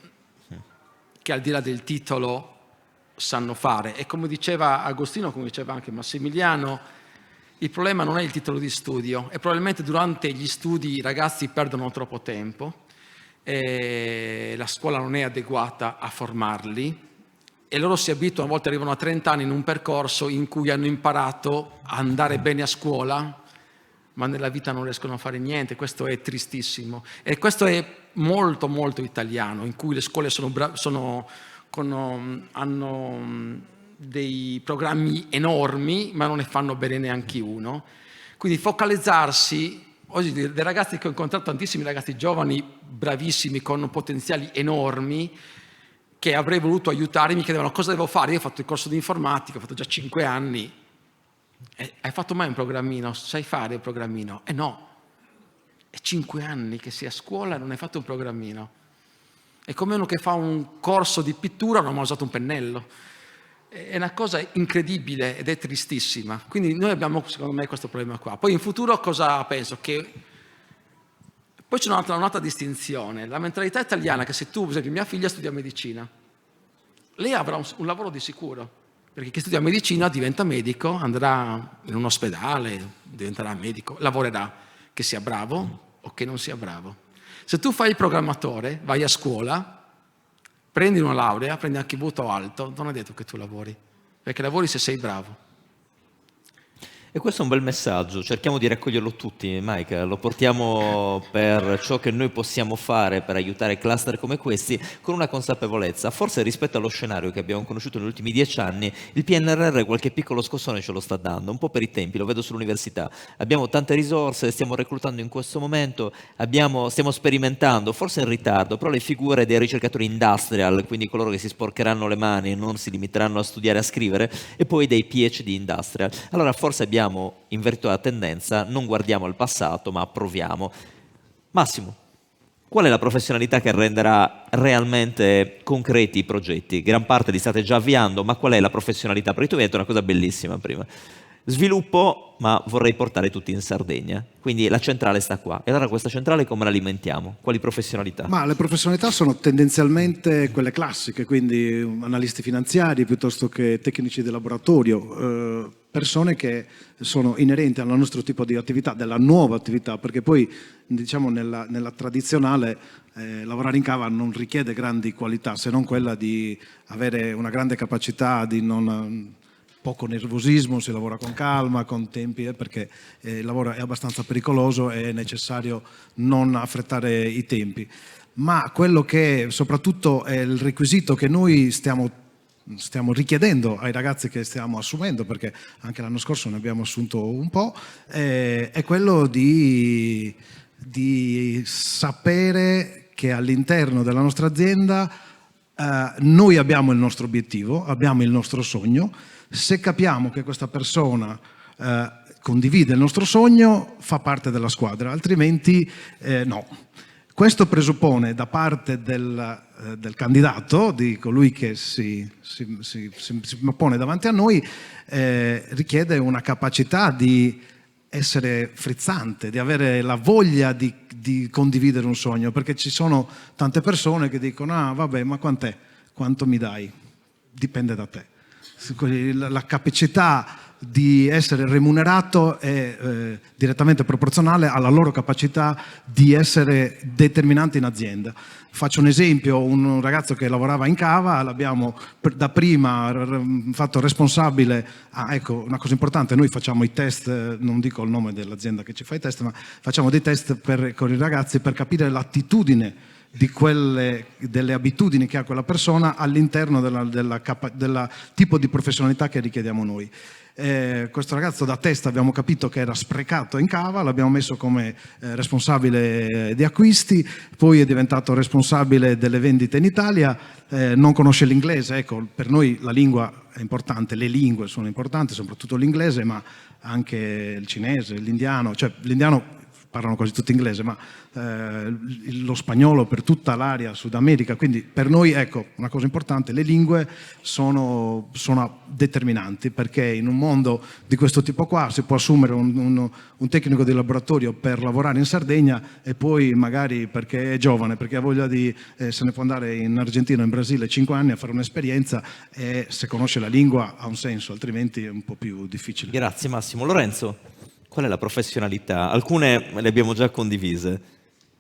Speaker 8: al di là del titolo sanno fare. E come diceva Agostino, come diceva anche Massimiliano, il problema non è il titolo di studio e probabilmente durante gli studi i ragazzi perdono troppo tempo, la scuola non è adeguata a formarli e loro si abituano, a volte arrivano a 30 anni in un percorso in cui hanno imparato a andare bene a scuola, ma nella vita non riescono a fare niente. Questo è tristissimo e questo è molto molto italiano, in cui le scuole hanno dei programmi enormi ma non ne fanno bene neanche uno. Quindi focalizzarsi, oggi dei ragazzi che ho incontrato, tantissimi ragazzi giovani bravissimi con potenziali enormi che avrei voluto aiutare, mi chiedevano cosa devo fare. Io ho fatto il corso di informatica, ho fatto già 5 anni. Hai fatto mai un programmino? Sai fare un programmino? No, è 5 anni che sei a scuola e non hai fatto un programmino. È come uno che fa un corso di pittura e non ha mai usato un pennello. È una cosa incredibile ed è tristissima. Quindi noi abbiamo, secondo me, questo problema qua. Poi in futuro cosa penso? Che poi c'è un'altra distinzione. La mentalità italiana è che se tu, per esempio, mia figlia studia medicina, lei avrà un lavoro di sicuro. Perché chi studia medicina diventa medico, andrà in un ospedale, diventerà medico, lavorerà, che sia bravo o che non sia bravo. Se tu fai il programmatore, vai a scuola, prendi una laurea, prendi anche voto alto, non è detto che tu lavori, perché lavori se sei bravo.
Speaker 1: E questo è un bel messaggio, cerchiamo di raccoglierlo tutti, Mike, lo portiamo per ciò che noi possiamo fare per aiutare cluster come questi, con una consapevolezza. Forse rispetto allo scenario che abbiamo conosciuto negli ultimi 10 anni, il PNRR qualche piccolo scossone ce lo sta dando, un po' per i tempi, lo vedo sull'università. Abbiamo tante risorse, stiamo reclutando in questo momento, stiamo sperimentando, forse in ritardo, però le figure dei ricercatori industrial, quindi coloro che si sporcheranno le mani e non si limiteranno a studiare e a scrivere, e poi dei PhD industrial. Allora forse abbiamo invertito la tendenza, non guardiamo al passato ma proviamo. Massimo, qual è la professionalità che renderà realmente concreti i progetti? Gran parte li state già avviando, ma qual è la professionalità? Perché tu mi hai detto una cosa bellissima prima. Sviluppo, ma vorrei portare tutti in Sardegna. Quindi la centrale sta qua. E allora questa centrale come la alimentiamo? Quali professionalità?
Speaker 9: Ma le professionalità sono tendenzialmente quelle classiche, quindi analisti finanziari piuttosto che tecnici di laboratorio, persone che sono inerenti al nostro tipo di attività, della nuova attività, perché poi diciamo nella tradizionale lavorare in cava non richiede grandi qualità, se non quella di avere una grande capacità di poco nervosismo, si lavora con calma, con tempi, perché il lavoro è abbastanza pericoloso e è necessario non affrettare i tempi. Ma quello che soprattutto è il requisito che noi stiamo richiedendo ai ragazzi che stiamo assumendo, perché anche l'anno scorso ne abbiamo assunto un po', è quello di sapere che all'interno della nostra azienda noi abbiamo il nostro obiettivo, abbiamo il nostro sogno. Se capiamo che questa persona condivide il nostro sogno, fa parte della squadra, altrimenti no. Questo presuppone da parte del candidato, di colui che si pone davanti a noi, richiede una capacità di essere frizzante, di avere la voglia di condividere un sogno, perché ci sono tante persone che dicono: ah vabbè, ma quant'è? Quanto mi dai? Dipende da te. La capacità di essere remunerato è direttamente proporzionale alla loro capacità di essere determinanti in azienda. Faccio un esempio: un ragazzo che lavorava in cava, l'abbiamo da prima fatto responsabile. Ecco, una cosa importante: noi facciamo i test, non dico il nome dell'azienda che ci fa i test, ma facciamo dei test con i ragazzi per capire l'attitudine delle abitudini che ha quella persona all'interno del tipo di professionalità che richiediamo noi. Questo ragazzo da test abbiamo capito che era sprecato in cava, l'abbiamo messo come responsabile di acquisti, poi è diventato responsabile delle vendite in Italia, non conosce l'inglese. Ecco, per noi la lingua è importante, le lingue sono importanti, soprattutto l'inglese, ma anche il cinese, l'indiano, cioè l'indiano parlano quasi tutti inglese, ma lo spagnolo per tutta l'area Sud America. Quindi per noi, ecco, una cosa importante: le lingue sono determinanti, perché in un mondo di questo tipo qua si può assumere un tecnico di laboratorio per lavorare in Sardegna e poi magari perché è giovane, perché ha voglia se ne può andare in Argentina o in Brasile 5 anni a fare un'esperienza, e se conosce la lingua ha un senso, altrimenti è un po' più difficile.
Speaker 1: Grazie Massimo. Lorenzo, qual è la professionalità? Alcune le abbiamo già condivise.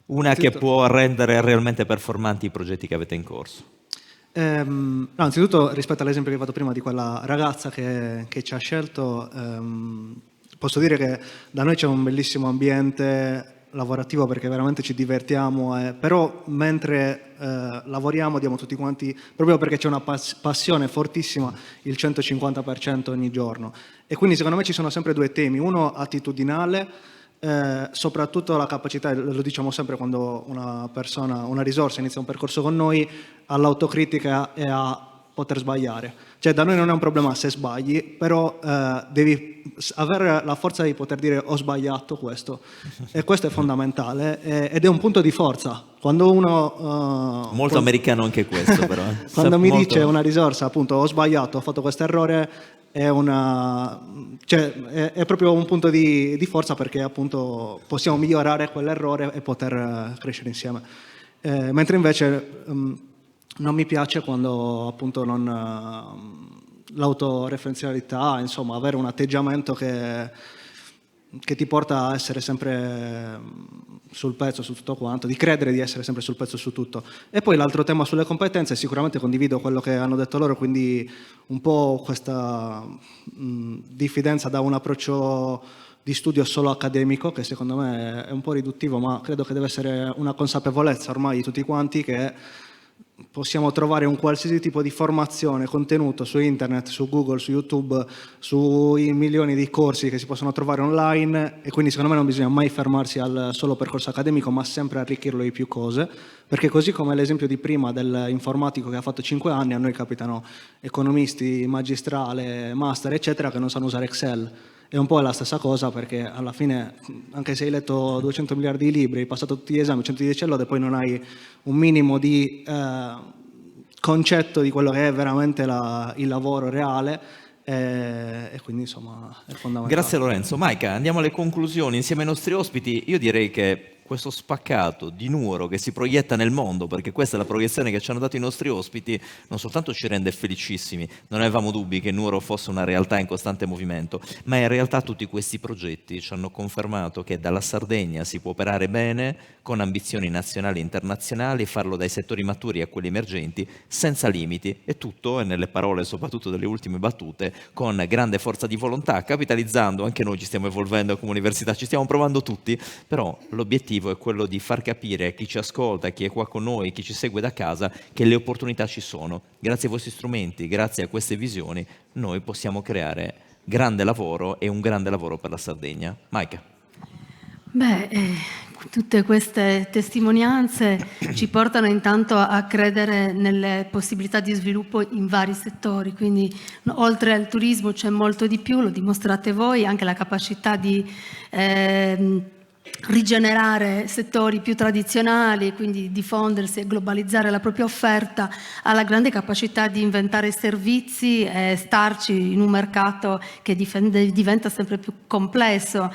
Speaker 1: Una che può rendere realmente performanti i progetti che avete in corso.
Speaker 10: No, anzitutto, rispetto all'esempio che hai fatto prima di quella ragazza che ci ha scelto, posso dire che da noi c'è un bellissimo ambiente lavorativo, perché veramente ci divertiamo, però mentre lavoriamo diamo tutti quanti, proprio perché c'è una passione fortissima, il 150% ogni giorno. E quindi secondo me ci sono sempre due temi: uno attitudinale, soprattutto la capacità, lo diciamo sempre quando una risorsa inizia un percorso con noi, all'autocritica e a poter sbagliare. Cioè, da noi non è un problema se sbagli, però devi avere la forza di poter dire: ho sbagliato questo, e questo è fondamentale, ed è un punto di forza. Quando uno
Speaker 1: molto americano anche questo, però
Speaker 10: quando mi dice una risorsa, appunto, ho sbagliato, ho fatto questo errore, è proprio un punto di forza, perché appunto possiamo migliorare quell'errore e poter crescere insieme. Mentre invece non mi piace quando appunto l'autoreferenzialità, insomma, avere un atteggiamento che che ti porta a essere sempre sul pezzo su tutto quanto, di credere di essere sempre sul pezzo su tutto. E poi l'altro tema sulle competenze, sicuramente condivido quello che hanno detto loro, quindi un po' questa diffidenza da un approccio di studio solo accademico, che secondo me è un po' riduttivo, ma credo che deve essere una consapevolezza ormai di tutti quanti che possiamo trovare un qualsiasi tipo di formazione, contenuto su internet, su Google, su YouTube, sui milioni di corsi che si possono trovare online, e quindi secondo me non bisogna mai fermarsi al solo percorso accademico, ma sempre arricchirlo di più cose, perché così come l'esempio di prima dell'informatico che ha fatto 5 anni, a noi capitano economisti, magistrale, master, eccetera, che non sanno usare Excel. È un po' la stessa cosa, perché alla fine, anche se hai letto 200 miliardi di libri, hai passato tutti gli esami, 110 lode, poi non hai un minimo di concetto di quello che è veramente il lavoro reale, e quindi insomma è fondamentale.
Speaker 1: Grazie Lorenzo. Maica, andiamo alle conclusioni insieme ai nostri ospiti. Io direi che questo spaccato di Nuoro che si proietta nel mondo, perché questa è la proiezione che ci hanno dato i nostri ospiti, non soltanto ci rende felicissimi, non avevamo dubbi che Nuoro fosse una realtà in costante movimento, ma in realtà tutti questi progetti ci hanno confermato che dalla Sardegna si può operare bene, con ambizioni nazionali e internazionali, farlo dai settori maturi a quelli emergenti, senza limiti, e tutto, e nelle parole soprattutto delle ultime battute, con grande forza di volontà, capitalizzando, anche noi ci stiamo evolvendo come università, ci stiamo provando tutti, però l'obiettivo è quello di far capire a chi ci ascolta, chi è qua con noi, chi ci segue da casa, che le opportunità ci sono. Grazie ai vostri strumenti, grazie a queste visioni, noi possiamo creare grande lavoro e un grande lavoro per la Sardegna. Maica.
Speaker 2: Tutte queste testimonianze ci portano intanto a credere nelle possibilità di sviluppo in vari settori, quindi oltre al turismo c'è molto di più, lo dimostrate voi, anche la capacità di rigenerare settori più tradizionali, quindi diffondersi e globalizzare la propria offerta, ha la grande capacità di inventare servizi e starci in un mercato che diventa sempre più complesso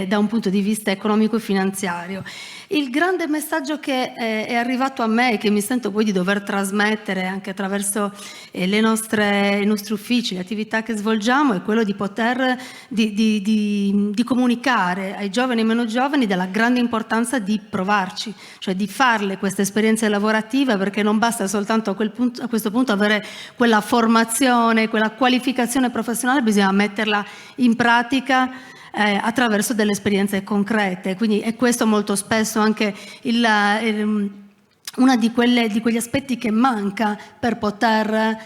Speaker 2: da un punto di vista economico e finanziario. Il grande messaggio che è arrivato a me e che mi sento poi di dover trasmettere anche attraverso i nostri uffici, le attività che svolgiamo, è quello di poter di comunicare ai giovani e meno giovani della grande importanza di provarci, cioè di farle queste esperienze lavorative, perché non basta soltanto a questo punto avere quella formazione, quella qualificazione professionale, bisogna metterla in pratica attraverso delle esperienze concrete. Quindi è questo molto spesso anche uno di quegli aspetti che manca per poter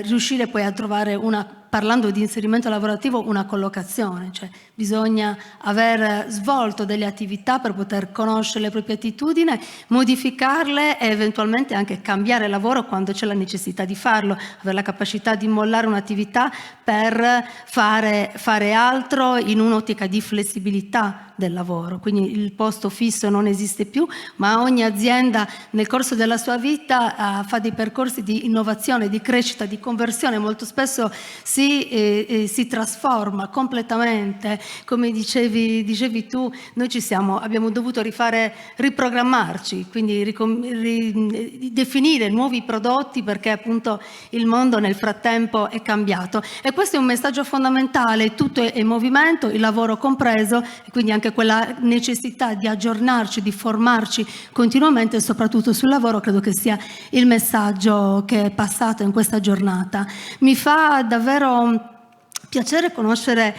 Speaker 2: riuscire poi a trovare parlando di inserimento lavorativo, una collocazione, cioè bisogna aver svolto delle attività per poter conoscere le proprie attitudini, modificarle e eventualmente anche cambiare lavoro quando c'è la necessità di farlo, avere la capacità di mollare un'attività per fare altro in un'ottica di flessibilità del lavoro. Quindi il posto fisso non esiste più, ma ogni azienda nel corso della sua vita fa dei percorsi di innovazione, di crescita, di conversione, molto spesso si trasforma completamente. Come dicevi tu, noi abbiamo dovuto riprogrammarci, quindi definire nuovi prodotti, perché appunto il mondo nel frattempo è cambiato. E questo è un messaggio fondamentale, tutto è in movimento, il lavoro compreso, e quindi anche quella necessità di aggiornarci, di formarci continuamente, soprattutto sul lavoro, credo che sia il messaggio che è passato in questa giornata. Mi fa davvero piacere conoscere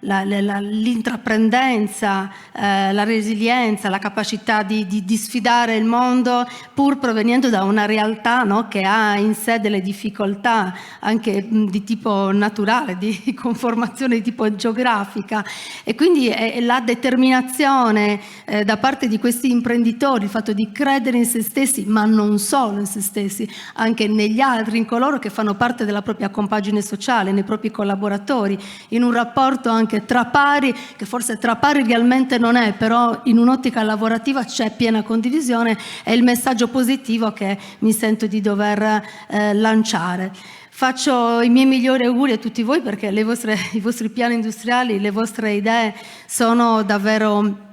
Speaker 2: l'intraprendenza, la resilienza, la capacità di sfidare il mondo pur proveniendo da una realtà, no, che ha in sé delle difficoltà anche di tipo naturale, di conformazione di tipo geografica, e quindi la determinazione da parte di questi imprenditori, il fatto di credere in se stessi, ma non solo in se stessi, anche negli altri, in coloro che fanno parte della propria compagine sociale, nei propri collaboratori, in un rapporto anche tra pari, che forse tra pari realmente non è, però in un'ottica lavorativa c'è piena condivisione, è il messaggio positivo che mi sento di dover lanciare. Faccio i miei migliori auguri a tutti voi, perché i vostri piani industriali, le vostre idee sono davvero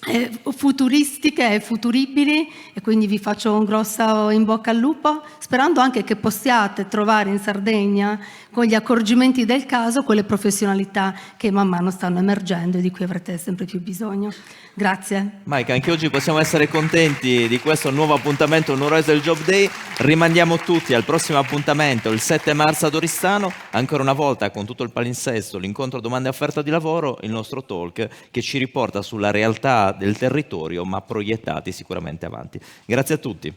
Speaker 2: futuristiche e futuribili, e quindi vi faccio un grosso in bocca al lupo, sperando anche che possiate trovare in Sardegna, con gli accorgimenti del caso, quelle professionalità che man mano stanno emergendo e di cui avrete sempre più bisogno. Grazie.
Speaker 1: Mike, anche oggi possiamo essere contenti di questo nuovo appuntamento Nuorese del Job Day. Rimandiamo tutti al prossimo appuntamento il 7 marzo ad Oristano, ancora una volta con tutto il palinsesto, l'incontro domande e offerta di lavoro, il nostro talk che ci riporta sulla realtà del territorio, ma proiettati sicuramente avanti. Grazie a tutti.